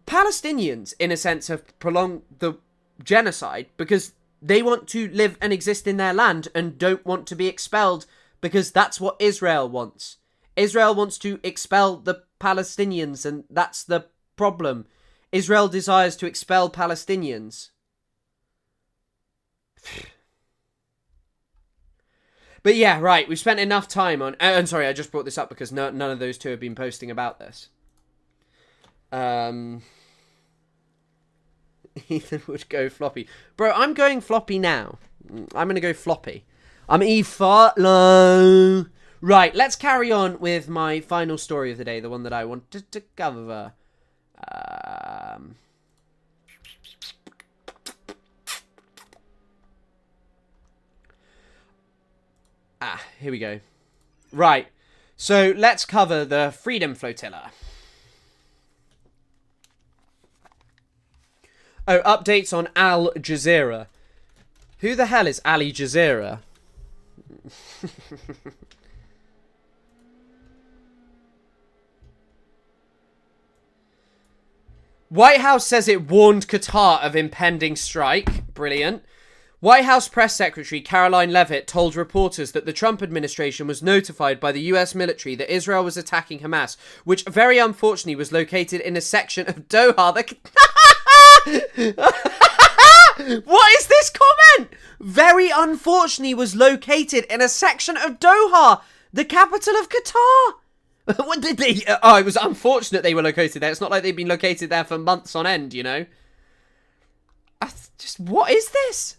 Palestinians, in a sense, have prolonged the genocide because they want to live and exist in their land and don't want to be expelled because that's what Israel wants. Israel wants to expel the Palestinians, and that's the problem. Israel desires to expel Palestinians. But yeah, right, we've spent enough time on... I'm sorry, I just brought this up because none of those two have been posting about this. Ethan would go floppy. Bro, I'm going floppy now. I'm going to go floppy. I'm E-Fotlow. Right, let's carry on with my final story of the day, the one that I wanted to cover. Here we go. Right, so let's cover the Freedom Flotilla. Oh, updates on Al Jazeera. Who the hell is Ali Jazeera? White House says it warned Qatar of impending strike. Brilliant. White House Press Secretary Caroline Leavitt told reporters that the Trump administration was notified by the US military that Israel was attacking Hamas, which very unfortunately was located in a section of Doha that... What is this comment? Very unfortunately was located in a section of Doha, the capital of Qatar. What did they... Oh, it was unfortunate they were located there. It's not like they've been located there for months on end, you know? What is this?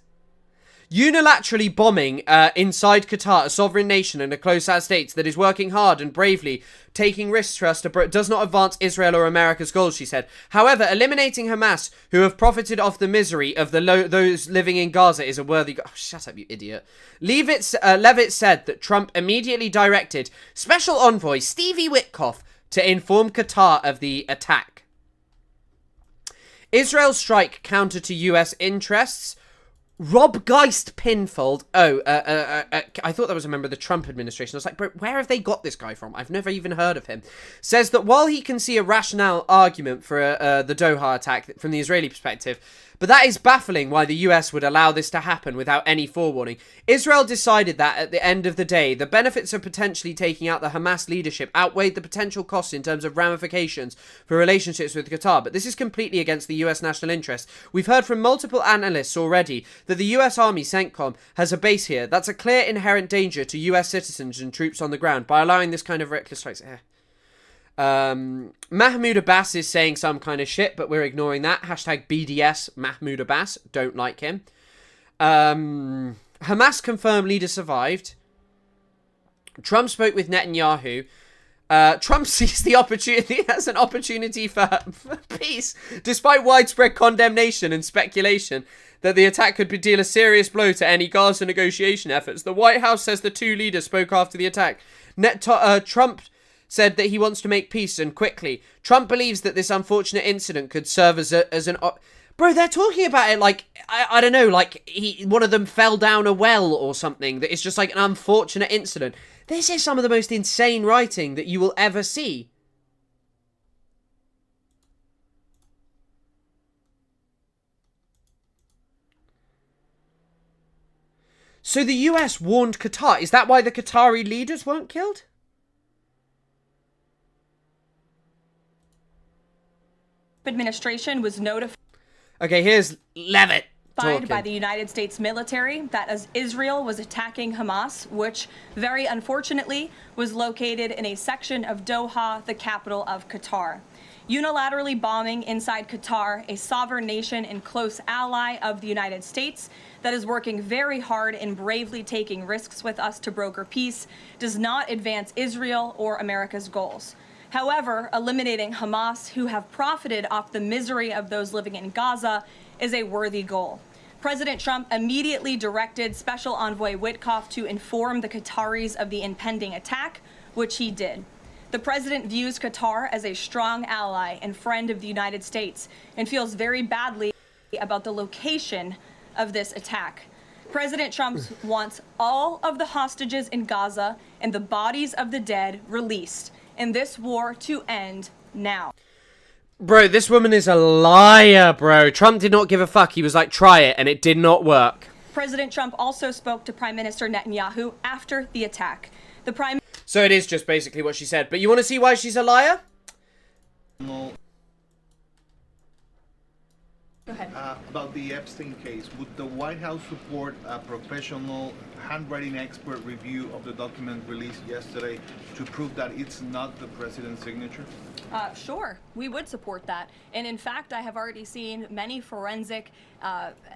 Unilaterally bombing inside Qatar, a sovereign nation and a close-out state that is working hard and bravely, taking risks for us to does not advance Israel or America's goals, she said. However, eliminating Hamas, who have profited off the misery of those living in Gaza, is a worthy... Oh, shut up, you idiot. Leavitt said that Trump immediately directed Special Envoy Stevie Witkoff to inform Qatar of the attack. Israel's strike counter to US interests. Rob Geist Pinfold. I thought that was a member of the Trump administration. I was like, bro, where have they got this guy from? I've never even heard of him. Says that while he can see a rationale argument for the Doha attack from the Israeli perspective, but that is baffling why the US would allow this to happen without any forewarning. Israel decided that at the end of the day, the benefits of potentially taking out the Hamas leadership outweighed the potential costs in terms of ramifications for relationships with Qatar. But this is completely against the US national interest. We've heard from multiple analysts already that the US Army, CENTCOM, has a base here. That's a clear inherent danger to US citizens and troops on the ground by allowing this kind of reckless strikes. Mahmoud Abbas is saying some kind of shit, but we're ignoring that. Hashtag BDS Mahmoud Abbas. Don't like him. Hamas confirmed leader survived. Trump spoke with Netanyahu. Trump sees the opportunity as an opportunity for peace, despite widespread condemnation and speculation that the attack could deal a serious blow to any Gaza negotiation efforts. The White House says the two leaders spoke after the attack. Trump said that he wants to make peace and quickly. Trump believes that this unfortunate incident could serve as an... Bro, they're talking about it like, I don't know, like one of them fell down a well or something. That it's just like an unfortunate incident. This is some of the most insane writing that you will ever see. So the US warned Qatar. Is that why the Qatari leaders weren't killed? administration was notified Okay, here's Levitt by talking. the United States military that as Israel was attacking Hamas, which very unfortunately was located in a section of Doha, the capital of Qatar. Unilaterally bombing inside Qatar, a sovereign nation and close ally of the United States that is working very hard and bravely taking risks with us to broker peace, does not advance Israel or America's goals. However, eliminating Hamas, who have profited off the misery of those living in Gaza, is a worthy goal. President Trump immediately directed Special Envoy Witkoff to inform the Qataris of the impending attack, which he did. The president views Qatar as a strong ally and friend of the United States and feels very badly about the location of this attack. President Trump wants all of the hostages in Gaza and the bodies of the dead released, and this war to end now. Bro, this woman is a liar, bro. Trump did not give a fuck. He was like, try it, and it did not work. President Trump also spoke to Prime Minister Netanyahu after the attack. The Prime So it is just basically what she said. But you want to see why she's a liar? Go ahead. About the Epstein case, would the White House support a professional handwriting expert review of the document released yesterday to prove that it's not the president's signature? Sure, we would support that. And in fact, I have already seen many forensic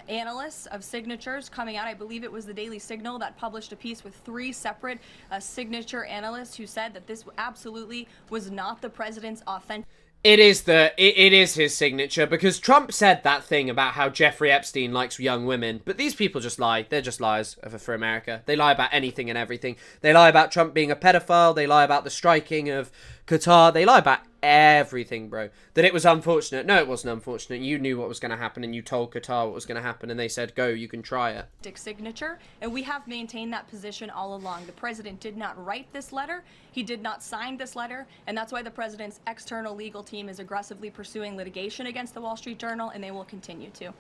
analysts of signatures coming out. I believe it was the Daily Signal that published a piece with 3 separate signature analysts who said that this absolutely was not the president's authentic. It is his signature, because Trump said that thing about how Jeffrey Epstein likes young women, but these people just lie. They're just liars for America. They lie about anything and everything. They lie about Trump being a pedophile. They lie about the striking of Qatar. They lie about everything, bro. That it was unfortunate. No, it wasn't unfortunate. You knew what was going to happen, and you told Qatar what was going to happen, and they said, go, you can try it. Signature, and we have maintained that position all along. The president did not write this letter. He did not sign this letter, and that's why the president's external legal team is aggressively pursuing litigation against the Wall Street Journal, and they will continue to.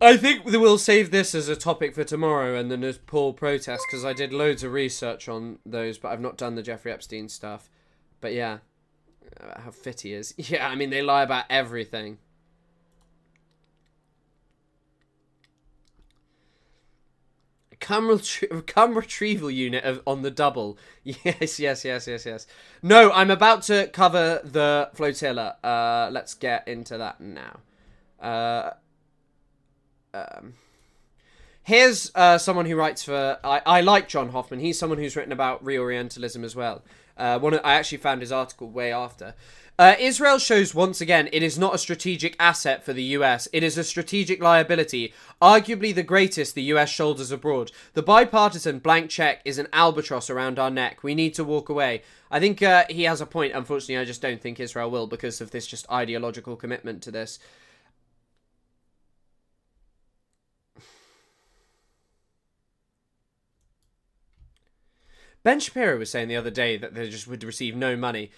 I think we'll save this as a topic for tomorrow and the Nepal protests, because I did loads of research on those, but I've not done the Jeffrey Epstein stuff. But yeah, how fit he is. Yeah, I mean, they lie about everything. Cum retrieval unit on the double. Yes. No, I'm about to cover the flotilla. Let's get into that now. Here's someone who writes for... I like John Hoffman. He's someone who's written about Reorientalism as well. I actually found his article way after. Israel shows once again it is not a strategic asset for the US. It is a strategic liability, arguably the greatest the US shoulders abroad. The bipartisan blank check is an albatross around our neck. We need to walk away. I think he has a point. Unfortunately, I just don't think Israel will, because of this just ideological commitment to this. Ben Shapiro was saying the other day that they just would receive no money.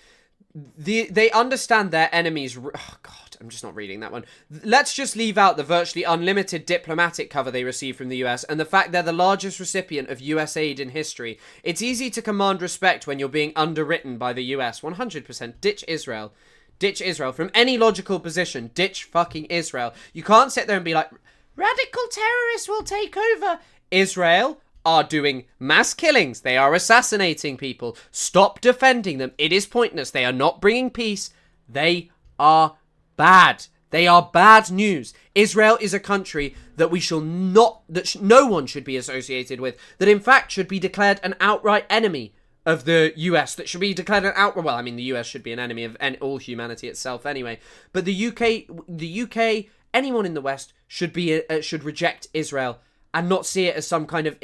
They understand their enemies... Oh, God, I'm just not reading that one. Let's just leave out the virtually unlimited diplomatic cover they receive from the US and the fact they're the largest recipient of US aid in history. It's easy to command respect when you're being underwritten by the US. 100%. Ditch Israel. Ditch Israel. From any logical position, ditch fucking Israel. You can't sit there and be like, radical terrorists will take over. Israel are doing mass killings. They are assassinating people. Stop defending them. It is pointless. They are not bringing peace. They are bad. They are bad news. Israel is a country that we shall not, no one should be associated with. That in fact should be declared an outright enemy of the US. That should be declared an outright, well, I mean, the US should be an enemy of all humanity itself anyway. But the UK, anyone in the West should reject Israel and not see it as some kind of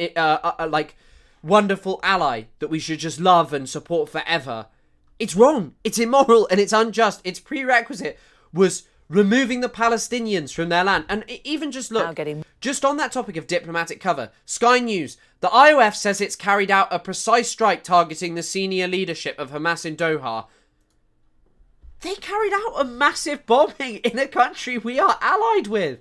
like wonderful ally that we should just love and support forever. It's wrong. It's immoral and it's unjust. Its prerequisite was removing the Palestinians from their land. And even just look, just on that topic of diplomatic cover, Sky News, the IOF says it's carried out a precise strike targeting the senior leadership of Hamas in Doha. They carried out a massive bombing in a country we are allied with.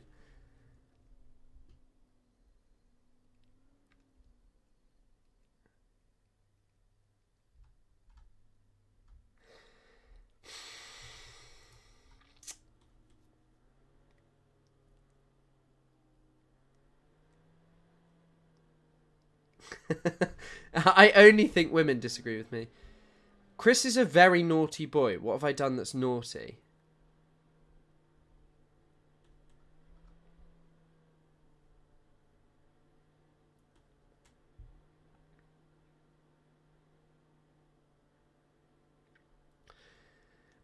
I only think women disagree with me. Chris is a very naughty boy. What have I done that's naughty?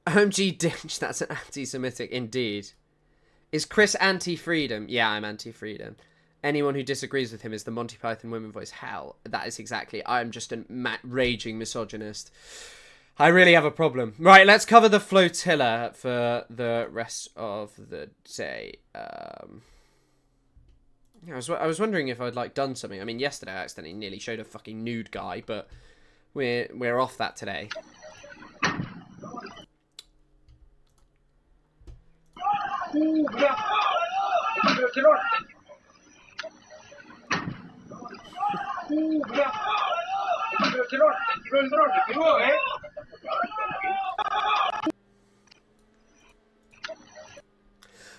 OMG Ditch, that's an anti-Semitic indeed. Is Chris anti-freedom? Yeah, I'm anti-freedom. Anyone who disagrees with him is the Monty Python women voice. Hell, that is exactly. I'm just a raging misogynist. I really have a problem. Right, let's cover the flotilla for the rest of the day. I was wondering if I'd like done something. I mean, yesterday I accidentally nearly showed a fucking nude guy, but we're off that today.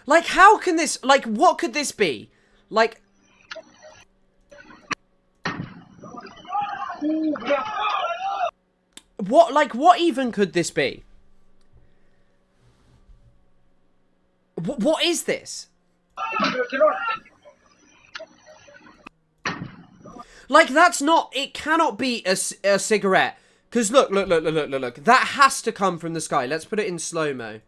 Like, how can this, like, what could this be? Like, what even could this be? What is this? Like, that's not, it cannot be a cigarette. Because look. That has to come from the sky. Let's put it in slow-mo.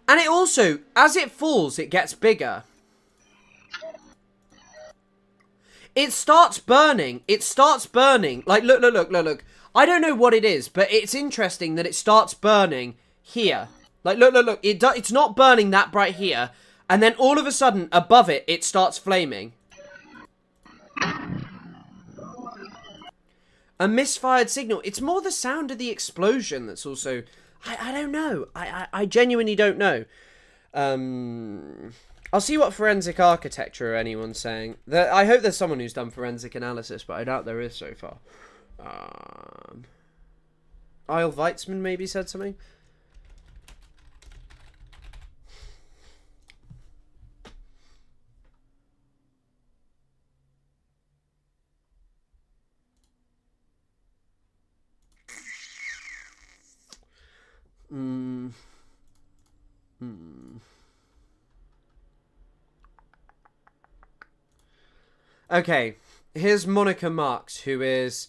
And it also, as it falls, it gets bigger. It starts burning. It starts burning. Like, look. I don't know what it is, but it's interesting that it starts burning here. Like, look. It's not burning that bright here. And then all of a sudden, above it, it starts flaming. A misfired signal. It's more the sound of the explosion that's also... I don't know. I genuinely don't know. I'll see what forensic architecture anyone's saying. I hope there's someone who's done forensic analysis, but I doubt there is so far. Isle Weitzman maybe said something. Okay, here's Monica Marks, who is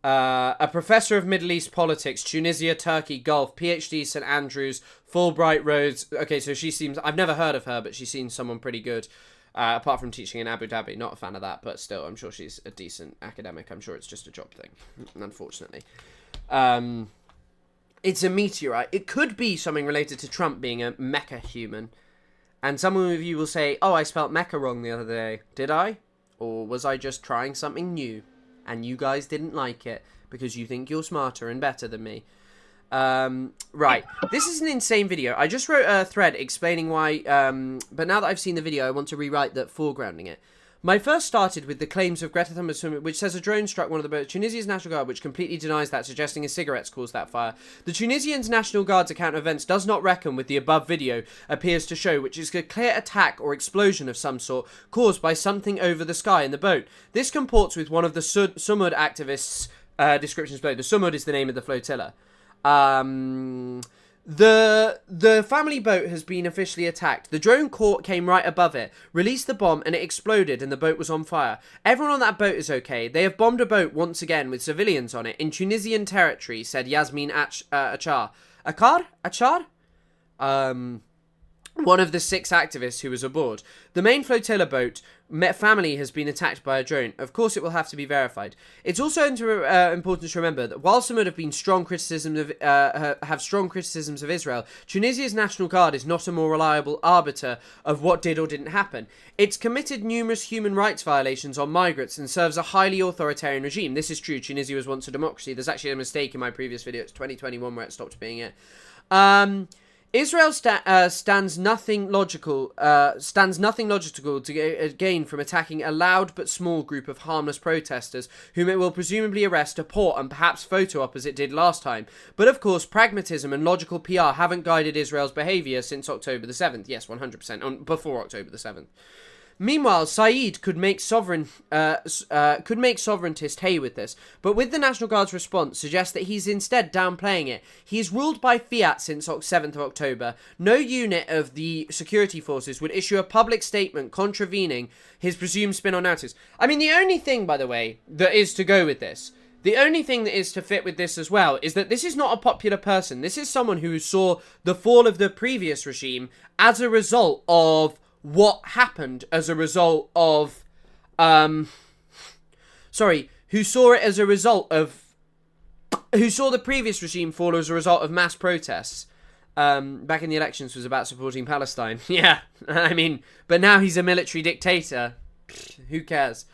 a professor of Middle East politics, Tunisia, Turkey, Gulf, PhD, St Andrews, Fulbright, Rhodes. Okay, so she seems... I've never heard of her, but she seems someone pretty good. Apart from teaching in Abu Dhabi. Not a fan of that, but still, I'm sure she's a decent academic. I'm sure it's just a job thing, unfortunately. It's a meteorite. It could be something related to Trump being a mecha human. And some of you will say, oh, I spelt mecha wrong the other day. Did I? Or was I just trying something new? And you guys didn't like it because you think you're smarter and better than me. Right. This is an insane video. I just wrote a thread explaining why, but now that I've seen the video, I want to rewrite that foregrounding it. My first started with the claims of Greta Thunberg, which says a drone struck one of the boats. Tunisia's National Guard, which completely denies that, suggesting his cigarettes caused that fire. The Tunisian's National Guard's account of events does not reckon with the above video appears to show, which is a clear attack or explosion of some sort caused by something over the sky in the boat. This comports with one of the Sumud activists' descriptions below. The Sumud is the name of the flotilla. The family boat has been officially attacked. The drone came right above it, released the bomb, and it exploded, and the boat was on fire. Everyone on that boat is okay. They have bombed a boat once again with civilians on it in Tunisian territory, said Yasmin Achar. Achar? One of the 6 activists who was aboard. The main flotilla boat family has been attacked by a drone. Of course, it will have to be verified. It's also important to remember that while some have been strong criticisms of Israel, Tunisia's National Guard is not a more reliable arbiter of what did or didn't happen. It's committed numerous human rights violations on migrants and serves a highly authoritarian regime. This is true. Tunisia was once a democracy. There's actually a mistake in my previous video. It's 2021 where it stopped being it. Israel stands nothing logical to gain from attacking a loud but small group of harmless protesters, whom it will presumably arrest, deport, and perhaps photo op as it did last time. But of course, pragmatism and logical PR haven't guided Israel's behaviour since October the 7th. Yes, 100%. Before October the 7th. Meanwhile, Saeed could make sovereigntist hay with this, but with the National Guard's response suggests that he's instead downplaying it. He's ruled by fiat since 7th of October. No unit of the security forces would issue a public statement contravening his presumed spin on narratives. I mean, the only thing, by the way, that is to go with this, the only thing that is to fit with this as well, is that this is not a popular person. This is someone who saw the fall of the previous regime as a result of what happened as a result of, who saw the previous regime fall as a result of mass protests, back in the elections was about supporting Palestine. Yeah, I mean, but now he's a military dictator. Who cares?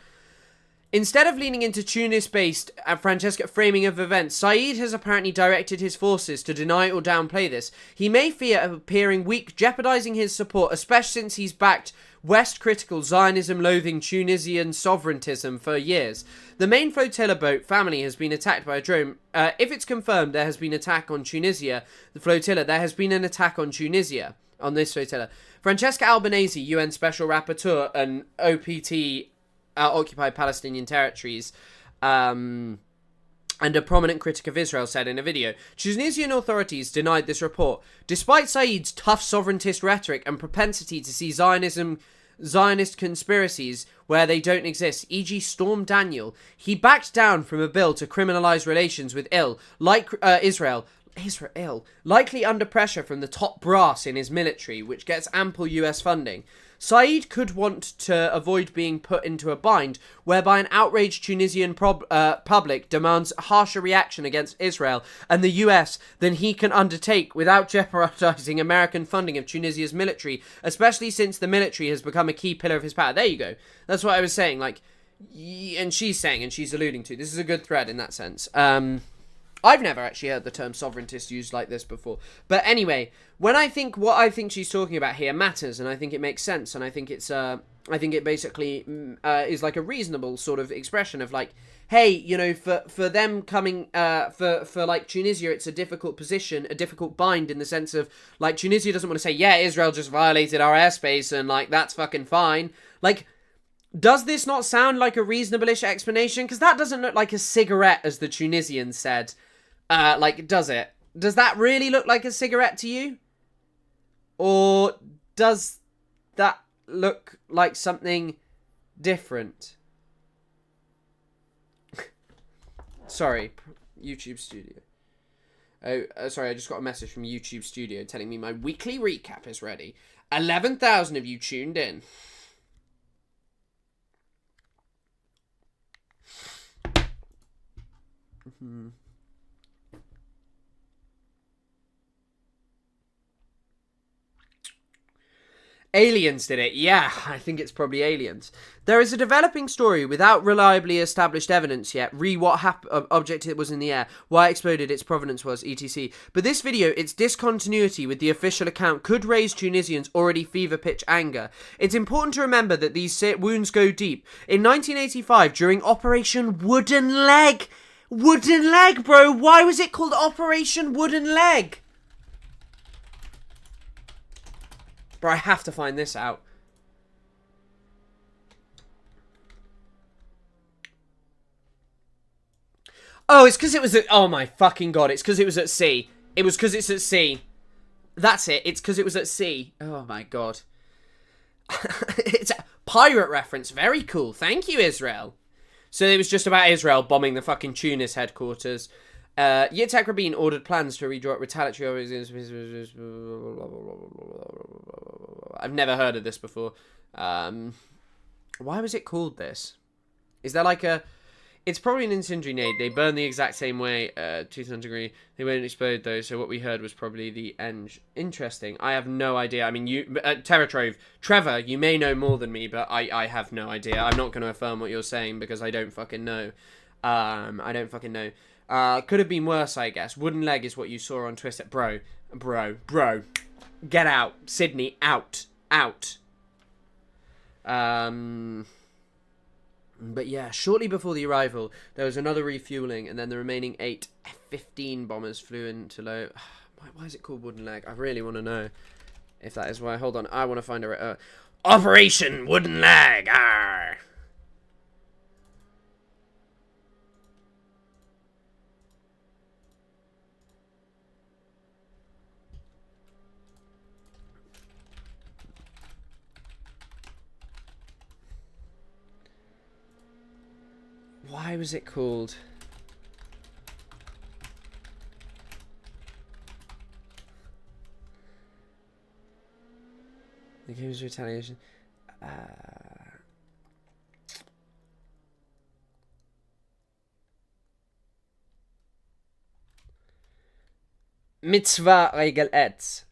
Instead of leaning into Tunis-based Francesca framing of events, Saeed has apparently directed his forces to deny or downplay this. He may fear appearing weak, jeopardizing his support, especially since he's backed West-critical, Zionism-loathing Tunisian sovereigntism for years. The main flotilla boat, Family, has been attacked by a drone. If it's confirmed there has been an attack on Tunisia, the flotilla, there has been an attack on Tunisia, on this flotilla. Francesca Albanese, UN Special Rapporteur and OPT, occupied Palestinian territories, and a prominent critic of Israel, said in a video. Tunisian authorities denied this report. Despite Saeed's tough sovereigntist rhetoric and propensity to see Zionist conspiracies where they don't exist, e.g. Storm Daniel, he backed down from a bill to criminalise relations with Israel, likely under pressure from the top brass in his military, which gets ample US funding. Saeed could want to avoid being put into a bind whereby an outraged Tunisian public demands a harsher reaction against Israel and the US than he can undertake without jeopardizing American funding of Tunisia's military, especially since the military has become a key pillar of his power. There you go. That's what I was saying. Like, and she's saying, and she's alluding to, this is a good thread in that sense. I've never actually heard the term sovereigntist used like this before. But anyway, what I think she's talking about here matters, and I think it makes sense, and I think it basically is like a reasonable sort of expression of like, hey, you know, for them coming, for like Tunisia, it's a difficult position, a difficult bind in the sense of like Tunisia doesn't want to say, yeah, Israel just violated our airspace and like that's fucking fine. Like, does this not sound like a reasonable-ish explanation? Because that doesn't look like a cigarette, as the Tunisians said. Like, does it? Does that really look like a cigarette to you? Or does that look like something different? Sorry, YouTube Studio. Oh, sorry, I just got a message from YouTube Studio telling me my weekly recap is ready. 11,000 of you tuned in. Aliens did it. Yeah, I think it's probably aliens. There is a developing story without reliably established evidence yet. What object it was in the air, why it exploded, its provenance was, etc. But this video, its discontinuity with the official account could raise Tunisians' already fever-pitch anger. It's important to remember that these wounds go deep. In 1985, during Operation Wooden Leg, bro, why was it called Operation Wooden Leg? Bro, I have to find this out. Oh, it's because it was at... Oh my fucking god, it's because it was at sea. It was because it's at sea. That's it, it's because it was at sea. Oh my god. It's a pirate reference, very cool. Thank you, Israel. So it was just about Israel bombing the fucking Tunis headquarters. Yitzhak Rabin ordered plans to redraw retaliatory... I've never heard of this before. Why was it called this? Is there like a... It's probably an incendiary nade. They burn the exact same way, 200 degree. They won't explode though, so what we heard was probably the end. Interesting. I have no idea. I mean, you... Trevor, you may know more than me, but I have no idea. I'm not going to affirm what you're saying because I don't fucking know. I don't fucking know. Could have been worse, I guess. Wooden leg is what you saw on Twitter. Bro. Get out. Sydney, out. Out. But yeah, shortly before the arrival, there was another refueling, and then the remaining 8 F-15 bombers flew into low... Why is it called Wooden Leg? I really want to know if that is why. Hold on, I want to find a... Operation Wooden Leg! Arr! Why was it called? The game's retaliation. Mitzvah Regel Etz.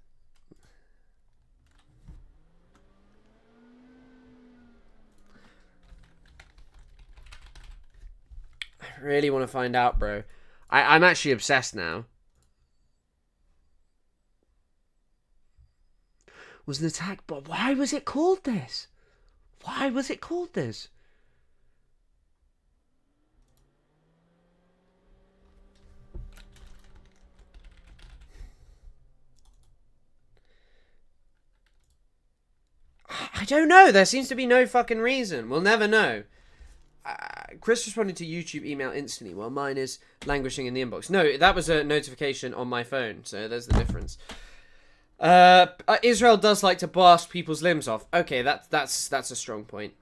I really want to find out, bro. I'm actually obsessed now. Was an attack, but why was it called this? Why was it called this? I don't know. There seems to be no fucking reason. We'll never know. Chris responded to YouTube email instantly, while mine is languishing in the inbox. No, that was a notification on my phone, so there's the difference. Israel does like to blast people's limbs off. Okay, that's a strong point.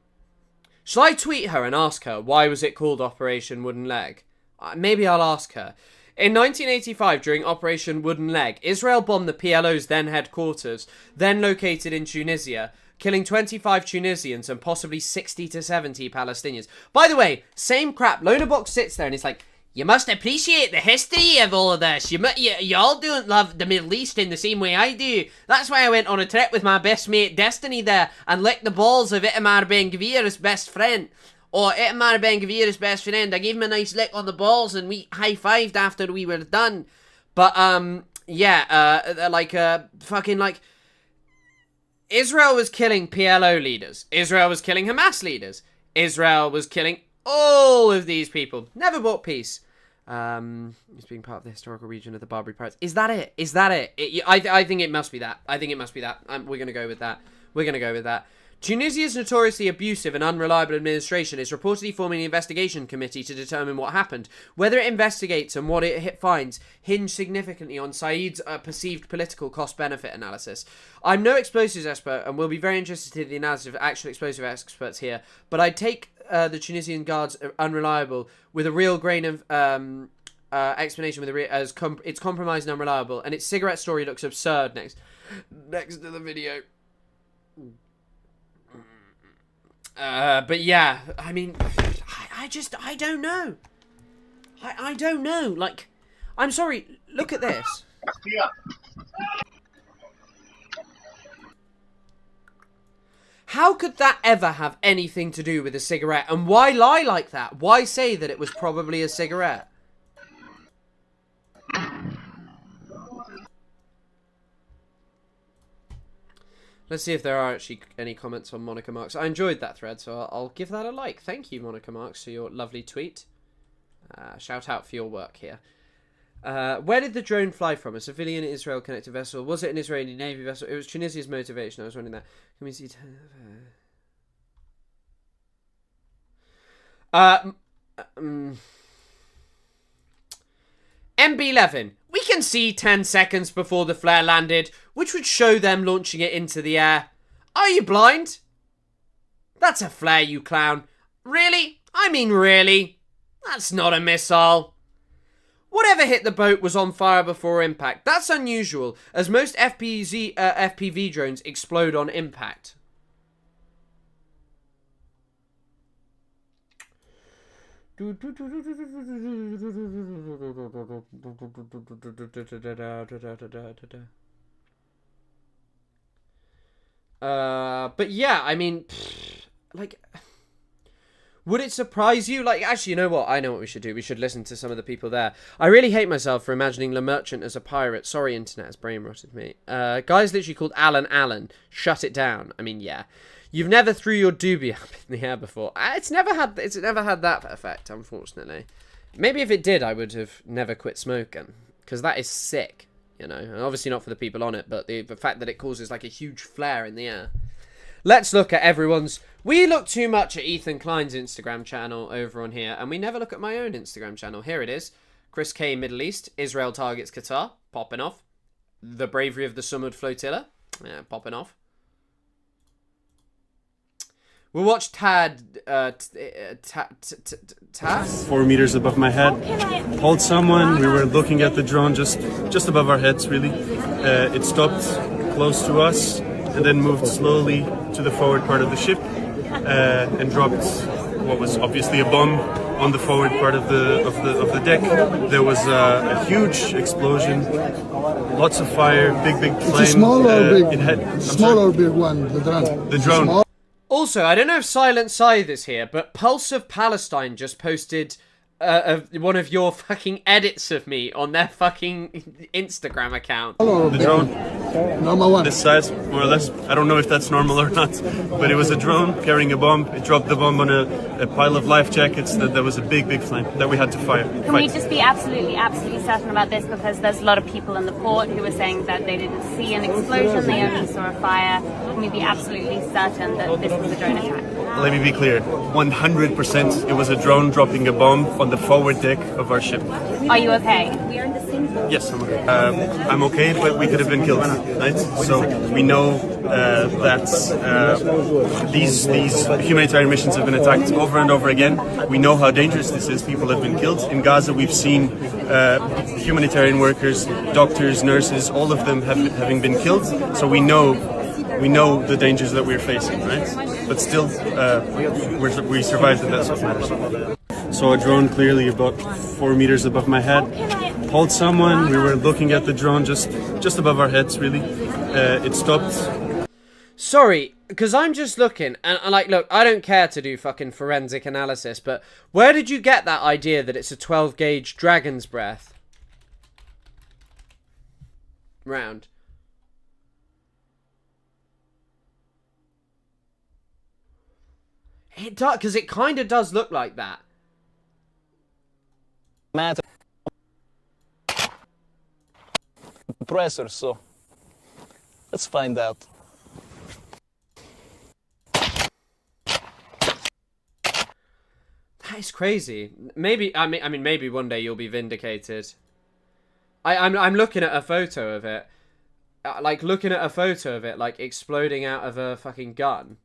Shall I tweet her and ask her why was it called Operation Wooden Leg? Maybe I'll ask her. In 1985, during Operation Wooden Leg, Israel bombed the PLO's then headquarters, then located in Tunisia, killing 25 Tunisians and possibly 60 to 70 Palestinians. By the way, same crap. Lonabox sits there and it's like, you must appreciate the history of all of this. You all don't love the Middle East in the same way I do. That's why I went on a trip with my best mate Destiny there and licked the balls of Itamar Ben-Gvir's best friend. Or Itamar Ben-Gvir's best friend. I gave him a nice lick on the balls and we high-fived after we were done. But, Israel was killing PLO leaders. Israel was killing Hamas leaders. Israel was killing all of these people. Never bought peace. It's being part of the historical region of the Barbary Pirates. Is that it? Is that it? I think it must be that. I think it must be that. We're going to go with that. We're going to go with that. Tunisia's notoriously abusive and unreliable administration is reportedly forming an investigation committee to determine what happened. Whether it investigates and what it finds hinge significantly on Saeed's perceived political cost-benefit analysis. I'm no explosives expert and will be very interested in the analysis of actual explosive experts here, but I'd take the Tunisian guards unreliable with a real grain of explanation it's compromised and unreliable, and its cigarette story looks absurd next to the video. But yeah, I mean, I don't know. I don't know. Like, I'm sorry, look at this. How could that ever have anything to do with a cigarette? And why lie like that? Why say that it was probably a cigarette? Let's see if there are actually any comments on Monica Marks. I enjoyed that thread, so I'll give that a like. Thank you, Monica Marks, for your lovely tweet. Shout out for your work here. Where did the drone fly from? A civilian Israel connected vessel? Was it an Israeli Navy vessel? It was Tunisia's motivation. I was wondering that. Can we see... MB11. We can see 10 seconds before the flare landed, which would show them launching it into the air. Are you blind? That's a flare, you clown. Really? I mean, really? That's not a missile. Whatever hit the boat was on fire before impact. That's unusual, as most FPV drones explode on impact. But yeah, I mean, like, Would it surprise you? Like, actually, you know what? I know what we should do. We should listen to some of the people there. I really hate myself for imagining Le Merchant as a pirate. Sorry, internet has brain rotted me. Guy's literally called Alan Allen. Shut it down. I mean, yeah. You've never threw your doobie up in the air before. It's never had that effect, unfortunately. Maybe if it did, I would have never quit smoking. Because that is sick, you know. And obviously not for the people on it, but the fact that it causes like a huge flare in the air. Let's look at everyone's... We look too much at Ethan Klein's Instagram channel over on here, and we never look at my own Instagram channel. Here it is. Chris K. Middle East. Israel targets Qatar. Popping off. The bravery of the Sumud flotilla. Yeah, popping off. We'll watch Tad... Tad? 4 meters above my head. Called someone. We were looking at the drone just above our heads, really. It stopped close to us and then moved slowly to the forward part of the ship and dropped what was obviously a bomb on the forward part of the deck. There was a huge explosion, lots of fire, big flame. It's a small or big? It had Small or big one, the drone? The drone. Also, I don't know if Silent Scythe is here, but Pulse of Palestine just posted one of your fucking edits of me on their fucking Instagram account. The drone. Normal one. This size, more or less. I don't know if that's normal or not, but it was a drone carrying a bomb. It dropped the bomb on a pile of life jackets. There was a big flame that we had to fight. Can we just be absolutely certain about this? Because there's a lot of people in the port who were saying that they didn't see an explosion, they only saw a fire. Can we be absolutely certain that this was a drone attack? Let me be clear. 100% it was a drone dropping a bomb on the forward deck of our ship. Are you okay? Yes, I'm okay. I'm okay, but we could have been killed, right? So we know that these humanitarian missions have been attacked over and over again. We know how dangerous this is. People have been killed. In Gaza, we've seen humanitarian workers, doctors, nurses, all of them having been killed. So we know the dangers that we're facing, right? But still, we survived, and that's what matters. So a drone clearly about 4 meters above my head. Called someone. We were looking at the drone just above our heads, really. It stopped. Sorry, because I'm just looking, and like, look, I don't care to do fucking forensic analysis, but where did you get that idea that it's a 12 gauge dragon's breath round? It does, because it kind of does look like that. Compressor, so let's find out. That is crazy. Maybe I mean maybe one day you'll be vindicated. I'm looking at a photo of it, like exploding out of a fucking gun.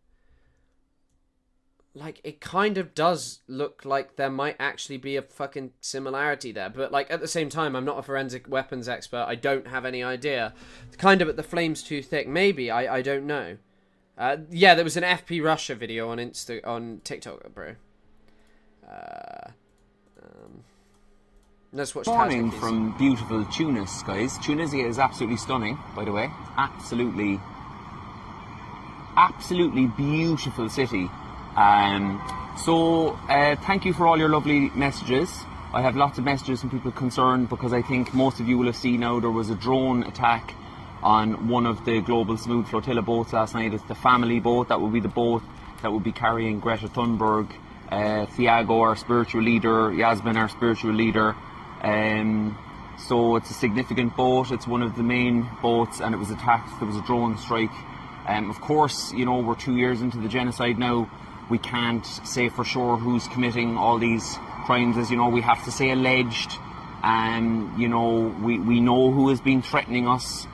Like, it kind of does look like there might actually be a fucking similarity there. But, like, at the same time, I'm not a forensic weapons expert. I don't have any idea. Kind of, but the flame's too thick. Maybe. I don't know. Yeah, there was an FP Russia video on TikTok, bro. Let's watch. Morning from beautiful Tunis, guys. Tunisia is absolutely stunning, by the way. Absolutely beautiful city. So thank you for all your lovely messages. I have lots of messages from people concerned because I think most of you will have seen now there was a drone attack on one of the global Sumud flotilla boats last night. It's the family boat. That will be the boat that will be carrying Greta Thunberg, Thiago, our spiritual leader, Yasmin, our spiritual leader. So it's a significant boat. It's one of the main boats, and it was attacked. There was a drone strike. Of course, you know, we're 2 years into the genocide now. We can't say for sure who's committing all these crimes. As you know, we have to say alleged. You know, we know who has been threatening us,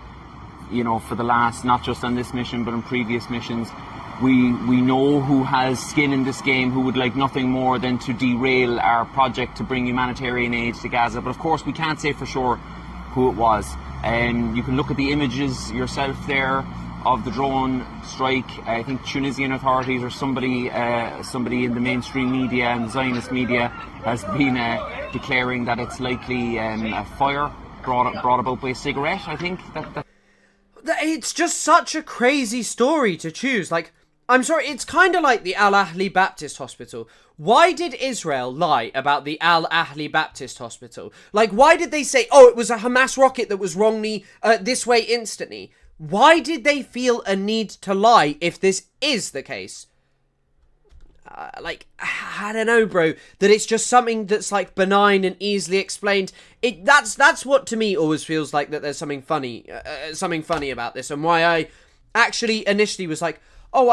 you know, for the last, not just on this mission, but on previous missions. We know who has skin in this game, who would like nothing more than to derail our project to bring humanitarian aid to Gaza. But of course, we can't say for sure who it was. You can look at the images yourself there of the drone strike. I think Tunisian authorities or somebody in the mainstream media and Zionist media has been declaring that it's likely a fire brought about by a cigarette. I think that it's just such a crazy story to choose. Like, I'm sorry, it's kind of like the Al Ahli Baptist Hospital. Why did Israel lie about the Al Ahli Baptist Hospital? Like, why did they say, oh, it was a Hamas rocket that was wrongly this way instantly? Why did they feel a need to lie if this is the case? I don't know, bro. That it's just something that's like benign and easily explained. That's what to me always feels like that there's something funny about this, and why I actually initially was like, oh,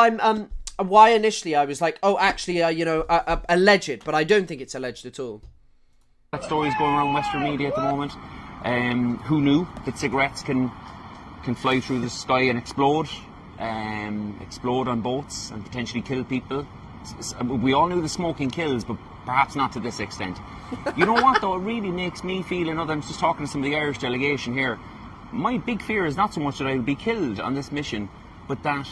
why initially I was like, oh, actually, alleged, but I don't think it's alleged at all. That story's going around Western media at the moment. Who knew that cigarettes can fly through the sky and explode on boats and potentially kill people? We all knew the smoking kills, but perhaps not to this extent. You know what, though? It really makes me feel, and I'm just talking to some of the Irish delegation here, my big fear is not so much that I'll be killed on this mission, but that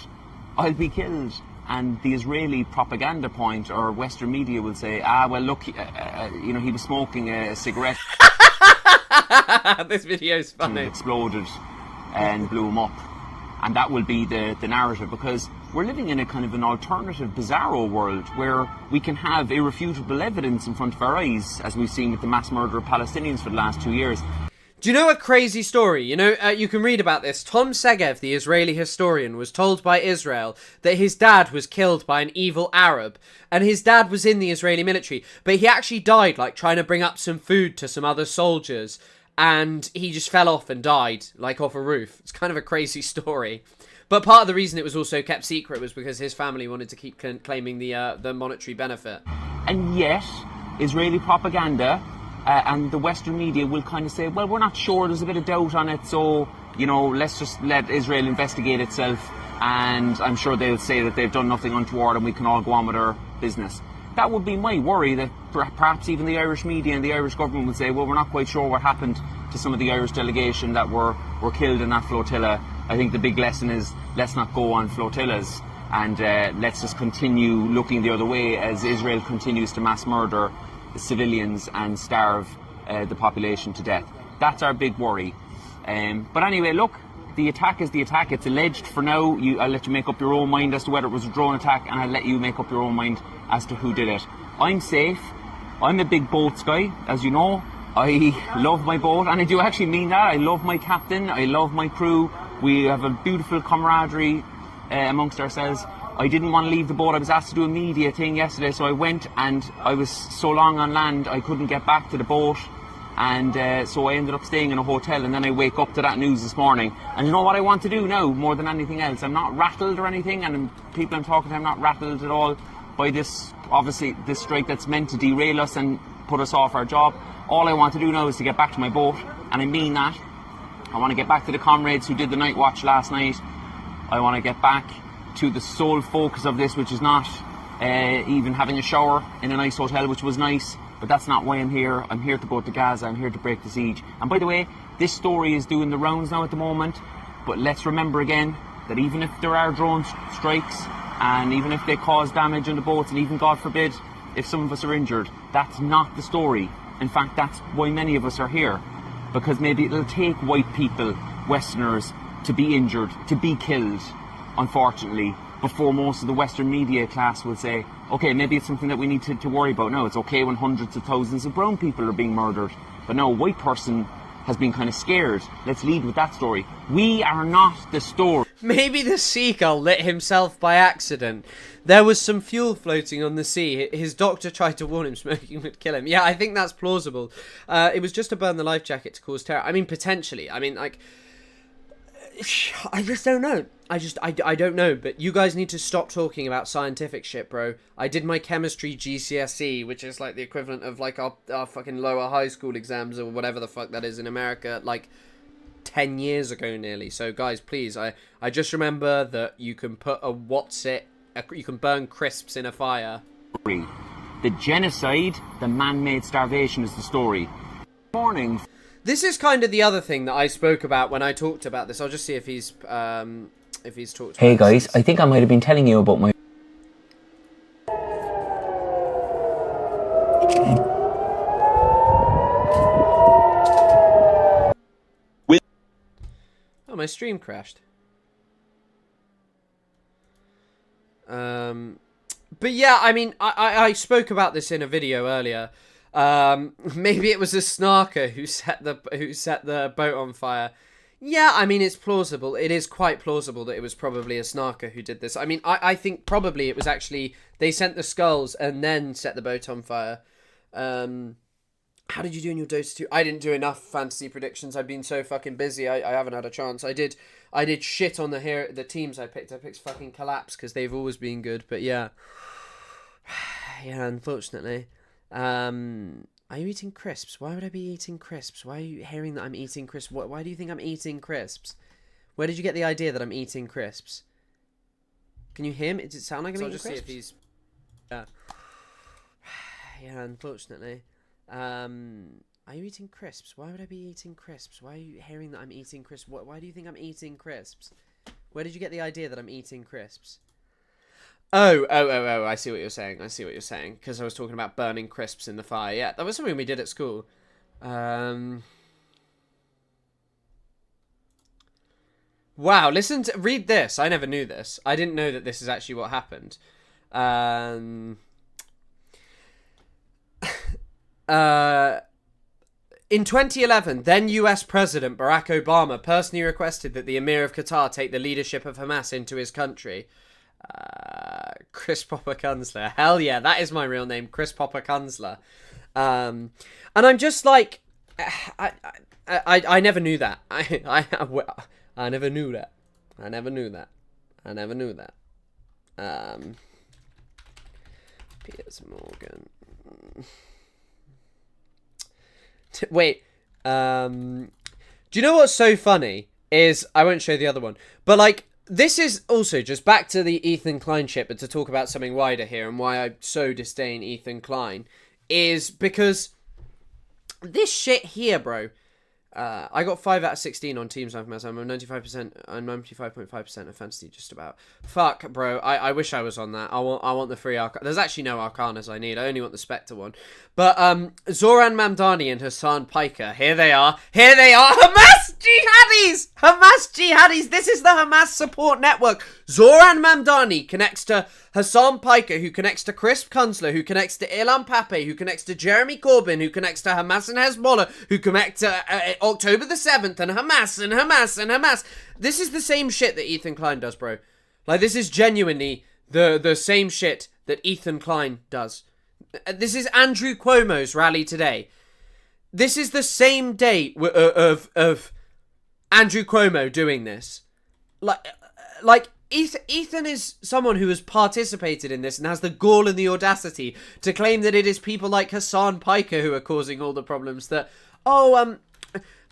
I'll be killed, and the Israeli propaganda point or Western media will say, well, look, he was smoking a cigarette. This video's funny. Exploded and blew him up. And that will be the narrative, because we're living in a kind of an alternative, bizarro world where we can have irrefutable evidence in front of our eyes, as we've seen with the mass murder of Palestinians for the last 2 years. Do you know a crazy story? You can read about this. Tom Segev, the Israeli historian, was told by Israel that his dad was killed by an evil Arab, and his dad was in the Israeli military, but he actually died, like, trying to bring up some food to some other soldiers, and he just fell off and died, like, off a roof. It's kind of a crazy story. But part of the reason it was also kept secret was because his family wanted to keep claiming the monetary benefit. And yet, Israeli propaganda and the Western media will kind of say, well, we're not sure, there's a bit of doubt on it, so, let's just let Israel investigate itself, and I'm sure they'll say that they've done nothing untoward and we can all go on with our business. That would be my worry, that perhaps even the Irish media and the Irish government would say, well, we're not quite sure what happened to some of the Irish delegation that were killed in that flotilla. I think the big lesson is, let's not go on flotillas, and let's just continue looking the other way as Israel continues to mass murder civilians and starve the population to death. That's our big worry. But anyway, look, the attack is the attack. It's alleged for now. I'll let you make up your own mind as to whether it was a drone attack, and I'll let you make up your own mind as to who did it. I'm safe. I'm a big boats guy, as you know. I love my boat, and I do actually mean that. I love my captain. I love my crew. We have a beautiful camaraderie amongst ourselves. I didn't want to leave the boat. I was asked to do a media thing yesterday, so I went, and I was so long on land I couldn't get back to the boat, and so I ended up staying in a hotel, and then I wake up to that news this morning. And you know what I want to do now more than anything else? I'm not rattled or anything, and people I'm talking to, I'm not rattled at all by this, obviously, this strike that's meant to derail us and put us off our job. All I want to do now is to get back to my boat, and I mean that. I want to get back to the comrades who did the night watch last night. I want to get back to the sole focus of this, which is not even having a shower in a nice hotel, which was nice, but that's not why I'm here. I'm here to go to Gaza. I'm here to break the siege. And by the way, this story is doing the rounds now at the moment, but let's remember again that even if there are drone strikes, and even if they cause damage on the boats, and even, God forbid, if some of us are injured, that's not the story. In fact, that's why many of us are here, because maybe it'll take white people, Westerners, to be injured, to be killed, unfortunately, before most of the Western media class will say, okay, maybe it's something that we need to worry about. No, it's okay when hundreds of thousands of brown people are being murdered, but no, a white person has been kind of scared. Let's lead with that story. We are not the story. Maybe the seagull lit himself by accident. There was some fuel floating on the sea. His doctor tried to warn him smoking would kill him. Yeah, I think that's plausible. It was just to burn the life jacket to cause terror. I mean, potentially. I mean, like, I just don't know. I don't know, but you guys need to stop talking about scientific shit, bro. I did my chemistry GCSE, which is like the equivalent of like our fucking lower high school exams or whatever the fuck that is in America, like 10 years ago nearly. So guys, please, I just remember that you can put you can burn crisps in a fire. The genocide, the man-made starvation is the story. Morning. This is kind of the other thing that I spoke about when I talked about this. I'll just see if he's talked. Hey about guys, this. I think I might have been telling you about my... Oh, my stream crashed. But yeah, I mean, I spoke about this in a video earlier. Maybe it was a snarker who set the boat on fire. Yeah, I mean, it's plausible. It is quite plausible that it was probably a snarker who did this. I mean, I think probably it was actually they sent the skulls and then set the boat on fire. How did you do in your Dota 2? I didn't do enough fantasy predictions. I've been so fucking busy. I haven't had a chance. I did shit on the teams I picked. I picked fucking Collapse because they've always been good. But yeah. Yeah, unfortunately. Are you eating crisps? Why would I be eating crisps? Why are you hearing that I'm eating crisps? Why do you think I'm eating crisps? Where did you get the idea that I'm eating crisps? Can you hear me? Does it sound like I'm eating crisps? See if he's... Yeah. Yeah, unfortunately. Are you eating crisps? Why would I be eating crisps? Why are you hearing that I'm eating crisps? Why do you think I'm eating crisps? Where did you get the idea that I'm eating crisps? Oh, I see what you're saying. Because I was talking about burning crisps in the fire. Yeah, that was something we did at school. Wow, read this. I never knew this. I didn't know that this is actually what happened. In 2011, then US President Barack Obama personally requested that the Emir of Qatar take the leadership of Hamas into his country. Chris Popper Kunzler. Hell yeah, that is my real name, Chris Popper Kunzler. And I'm just like, I never knew that. I never knew that. I never knew that. Piers Morgan. Wait. Do you know what's so funny? Is I won't show the other one, but like. This is also just back to the Ethan Klein shit, but to talk about something wider here and why I so disdain Ethan Klein is because this shit here, bro. I got 5 out of 16 on Teams Life Mass. I'm 95%, I'm 95.5% of fantasy, just about. Fuck, bro. I wish I was on that. I want the free Arcana. There's actually no Arcanas I need. I only want the Spectre one. But Zoran Mamdani and Hassan Piker. Here they are. Hamas Jihadis. This is the Hamas support network. Zoran Mamdani connects to Hassan Piker, who connects to Chris Kunzler, who connects to Ilan Pape, who connects to Jeremy Corbyn, who connects to Hamas and Hezbollah, who connect to October the 7th, and Hamas. This is the same shit that Ethan Klein does, bro. Like, this is genuinely the same shit that Ethan Klein does. This is Andrew Cuomo's rally today. This is the same day of Andrew Cuomo doing this. Like Ethan is someone who has participated in this and has the gall and the audacity to claim that it is people like Hassan Piker who are causing all the problems. That,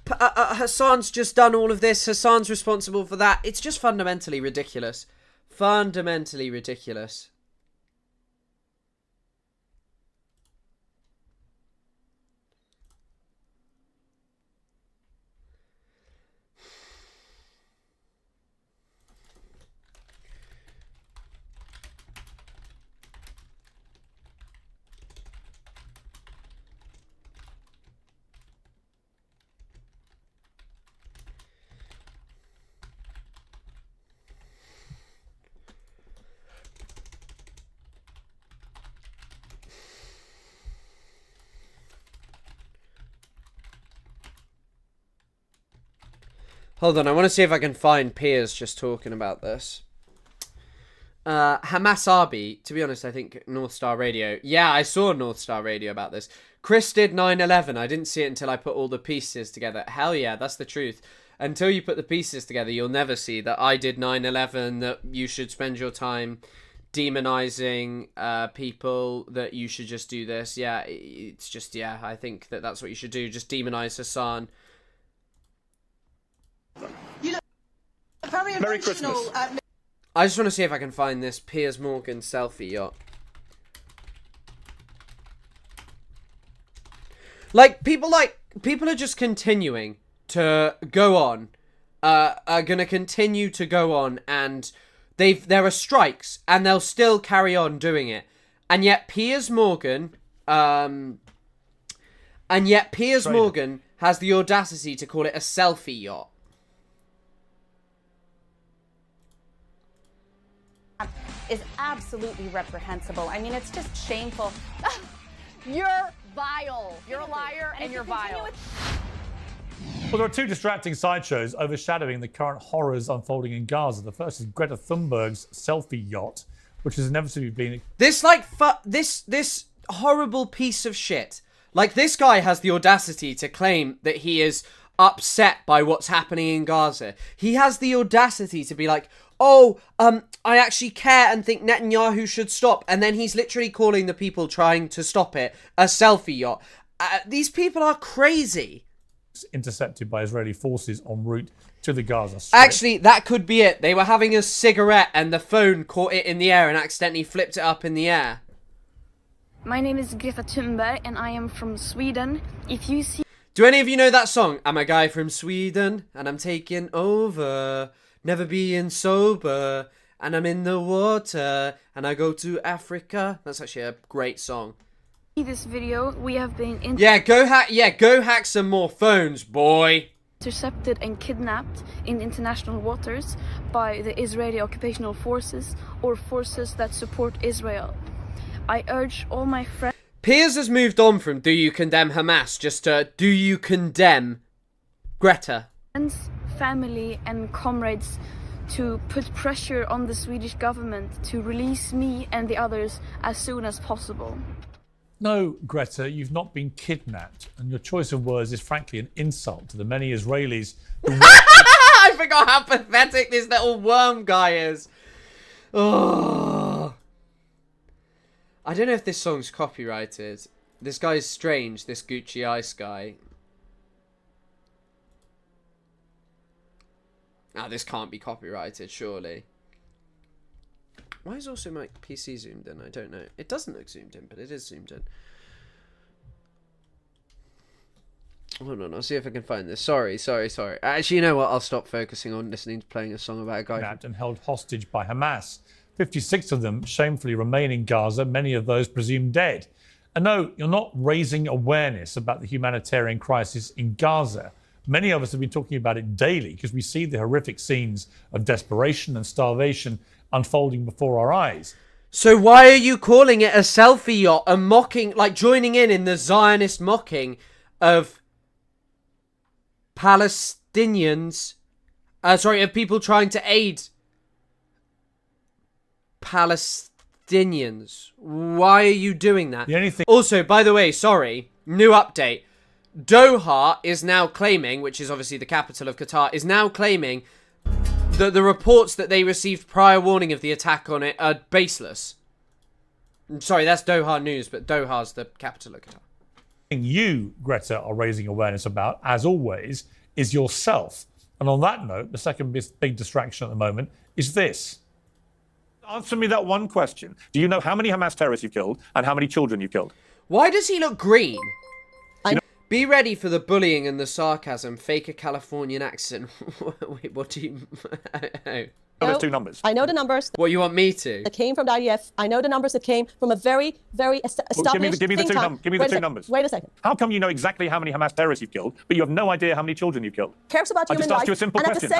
Hassan's just done all of this. Hassan's responsible for that. It's just fundamentally ridiculous. Fundamentally ridiculous. Hold on, I want to see if I can find Piers just talking about this. Hamas Arby, to be honest, I think North Star Radio. Yeah, I saw North Star Radio about this. Chris did 9/11. I didn't see it until I put all the pieces together. Hell yeah, that's the truth. Until you put the pieces together, you'll never see that I did 9/11, that you should spend your time demonizing people, that you should just do this. Yeah, it's just, yeah, I think that that's what you should do. Just demonize Hassan. You look very emotional. Merry Christmas. I just want to see if I can find this Piers Morgan selfie yacht. People are just continuing to go on, are gonna continue to go on, and there are strikes, and they'll still carry on doing it, and yet Piers Morgan, Morgan has the audacity to call it a selfie yacht. is absolutely reprehensible. I mean, it's just shameful. You're vile. You're a liar and you're vile. Well, there are two distracting sideshows overshadowing the current horrors unfolding in Gaza. The first is Greta Thunberg's selfie yacht, which has inevitably been... This, this horrible piece of shit. Like, this guy has the audacity to claim that he is upset by what's happening in Gaza. He has the audacity to be like, oh, I actually care and think Netanyahu should stop. And then he's literally calling the people trying to stop it a selfie yacht. These people are crazy. Intercepted by Israeli forces en route to the Gaza Strip. Actually, that could be it. They were having a cigarette and the phone caught it in the air and accidentally flipped it up in the air. My name is Greta Thunberg and I am from Sweden. If you see... Do any of you know that song? I'm a guy from Sweden and I'm taking over, never being sober, and I'm in the water and I go to Africa. That's actually a great song. This video, we have been go hack some more phones, boy. Intercepted and kidnapped in international waters by the Israeli occupational forces or forces that support Israel. I urge all my friends... Piers has moved on from do you condemn Hamas just to do you condemn Greta? Friends, family and comrades to put pressure on the Swedish government to release me and the others as soon as possible. No, Greta, you've not been kidnapped, and your choice of words is frankly an insult to the many Israelis who... I forgot how pathetic this little worm guy is. Oh. I don't know if this song's copyrighted. This guy's strange, this Gucci Ice guy. Ah, this can't be copyrighted, surely. Why is also my PC zoomed in? I don't know. It doesn't look zoomed in, but it is zoomed in. Hold on, I'll see if I can find this. Sorry. Actually, you know what? I'll stop focusing on listening to playing a song about a guy. Kidnapped and held hostage by Hamas. 56 of them shamefully remain in Gaza, many of those presumed dead. And no, you're not raising awareness about the humanitarian crisis in Gaza. Many of us have been talking about it daily because we see the horrific scenes of desperation and starvation unfolding before our eyes. So why are you calling it a selfie yacht and mocking, like joining in the Zionist mocking of Palestinians, of people trying to aid Palestinians? Why are you doing that? The only thing... Also, by the way, sorry, new update. Doha is now claiming, which is obviously the capital of Qatar, is now claiming that the reports that they received prior warning of the attack on it are baseless. Sorry, that's Doha News, but Doha's the capital of Qatar. You, Greta, are raising awareness about, as always, is yourself. And on that note, the second big distraction at the moment is this. Answer me that one question. Do you know how many Hamas terrorists you've killed and how many children you've killed? Why does he look green? Be ready for the bullying and the sarcasm. Fake a Californian accent. Wait, what do you... Those two numbers. I know the numbers. What, you want me to? That came from the IDF. I know the numbers that came from a very, very established Give me the two numbers. Wait a second. How come you know exactly how many Hamas terrorists you've killed, but you have no idea how many children you've killed? Cares about human rights. I just asked you a simple and question.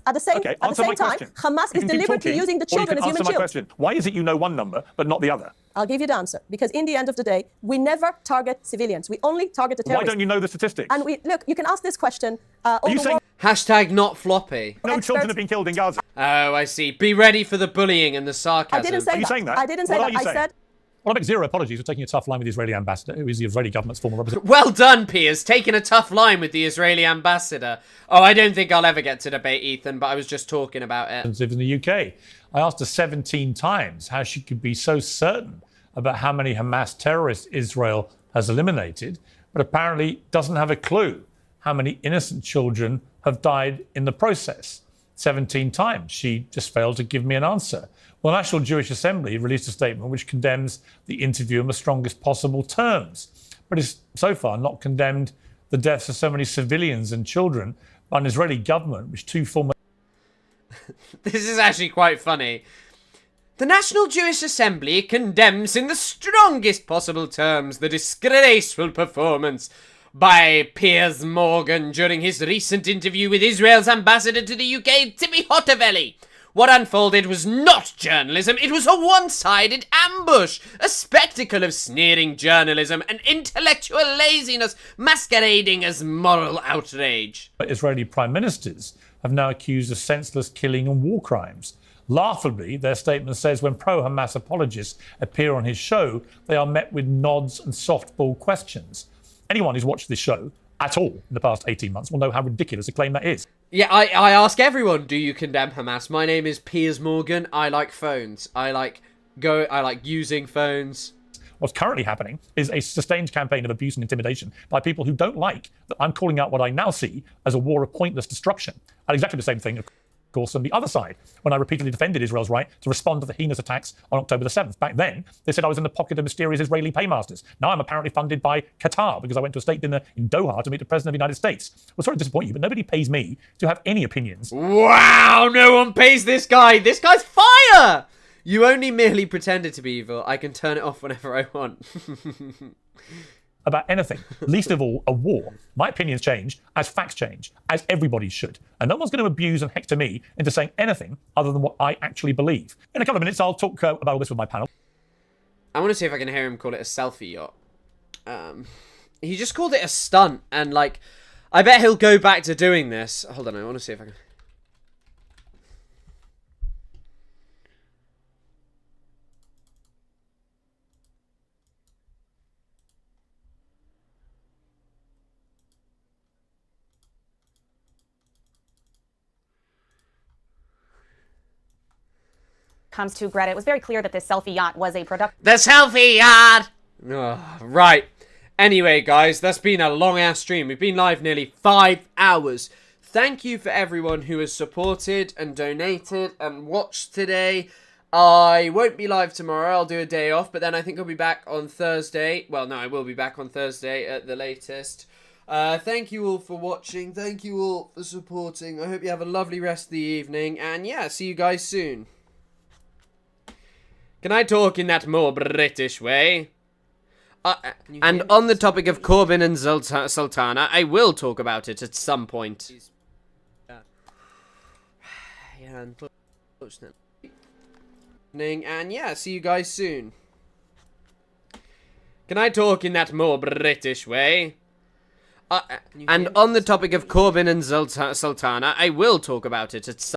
At the same time, Hamas is deliberately using the children as human shields. Question. Why is it you know one number but not the other? I'll give you the answer. Because in the end of the day, we never target civilians. We only target the terrorists. Why don't you know the statistics? And look, you can ask this question. Are you saying... Hashtag not floppy. No children have been killed in Gaza. Oh, I see. Be ready for the bullying and the sarcasm. I didn't say Are you saying that? I didn't say that. I said... Well, I make zero apologies for taking a tough line with the Israeli ambassador, who is the Israeli government's former representative. Well done, Piers. Taking a tough line with the Israeli ambassador. Oh, I don't think I'll ever get to debate Ethan, but I was just talking about it. In the UK, I asked her 17 times how she could be so certain about how many Hamas terrorists Israel has eliminated, but apparently doesn't have a clue how many innocent children have died in the process. 17 times. She just failed to give me an answer. Well, National Jewish Assembly released a statement which condemns the interview in the strongest possible terms, but has so far not condemned the deaths of so many civilians and children by an Israeli government, which two former... This is actually quite funny. The National Jewish Assembly condemns in the strongest possible terms the disgraceful performance by Piers Morgan during his recent interview with Israel's ambassador to the UK, Timmy Hottervelli. What unfolded was not journalism, it was a one-sided ambush, a spectacle of sneering journalism and intellectual laziness masquerading as moral outrage. Israeli prime ministers have now accused of senseless killing and war crimes. Laughably, their statement says when pro-Hamas apologists appear on his show, they are met with nods and softball questions. Anyone who's watched this show at all in the past 18 months will know how ridiculous a claim that is. Yeah, I ask everyone, do you condemn Hamas? My name is Piers Morgan. I like phones. I like using phones. What's currently happening is a sustained campaign of abuse and intimidation by people who don't like that I'm calling out what I now see as a war of pointless destruction. And exactly the same thing, of course, on the other side, when I repeatedly defended Israel's right to respond to the heinous attacks on October the 7th. Back then, they said I was in the pocket of mysterious Israeli paymasters. Now I'm apparently funded by Qatar because I went to a state dinner in Doha to meet the President of the United States. Well, sorry to disappoint you, but nobody pays me to have any opinions. Wow, no one pays this guy. This guy's fire! You only merely pretended to be evil. I can turn it off whenever I want. About anything, least of all a war. My opinions change as facts change, as everybody should. And no one's going to abuse and hector me into saying anything other than what I actually believe. In a couple of minutes, I'll talk about all this with my panel. I want to see if I can hear him call it a selfie yacht. He just called it a stunt, and like, I bet he'll go back to doing this. Hold on, I want to see if I can... Comes to Greta, it was very clear that this selfie yacht was a product. The selfie yacht! Oh, right. Anyway, guys, that's been a long-ass stream. We've been live nearly 5 hours. Thank you for everyone who has supported and donated and watched today. I won't be live tomorrow. I'll do a day off, but then I think I'll be back on Thursday. Well, no, I will be back on Thursday at the latest. Thank you all for watching. Thank you all for supporting. I hope you have a lovely rest of the evening. And yeah, see you guys soon. Can I talk in that more British way? And on the topic of Corbyn and Sultana, I will talk about it at some point. Yeah, and yeah, see you guys soon. Can I talk in that more British way? And on the topic of Corbyn and Sultana, I will talk about it at some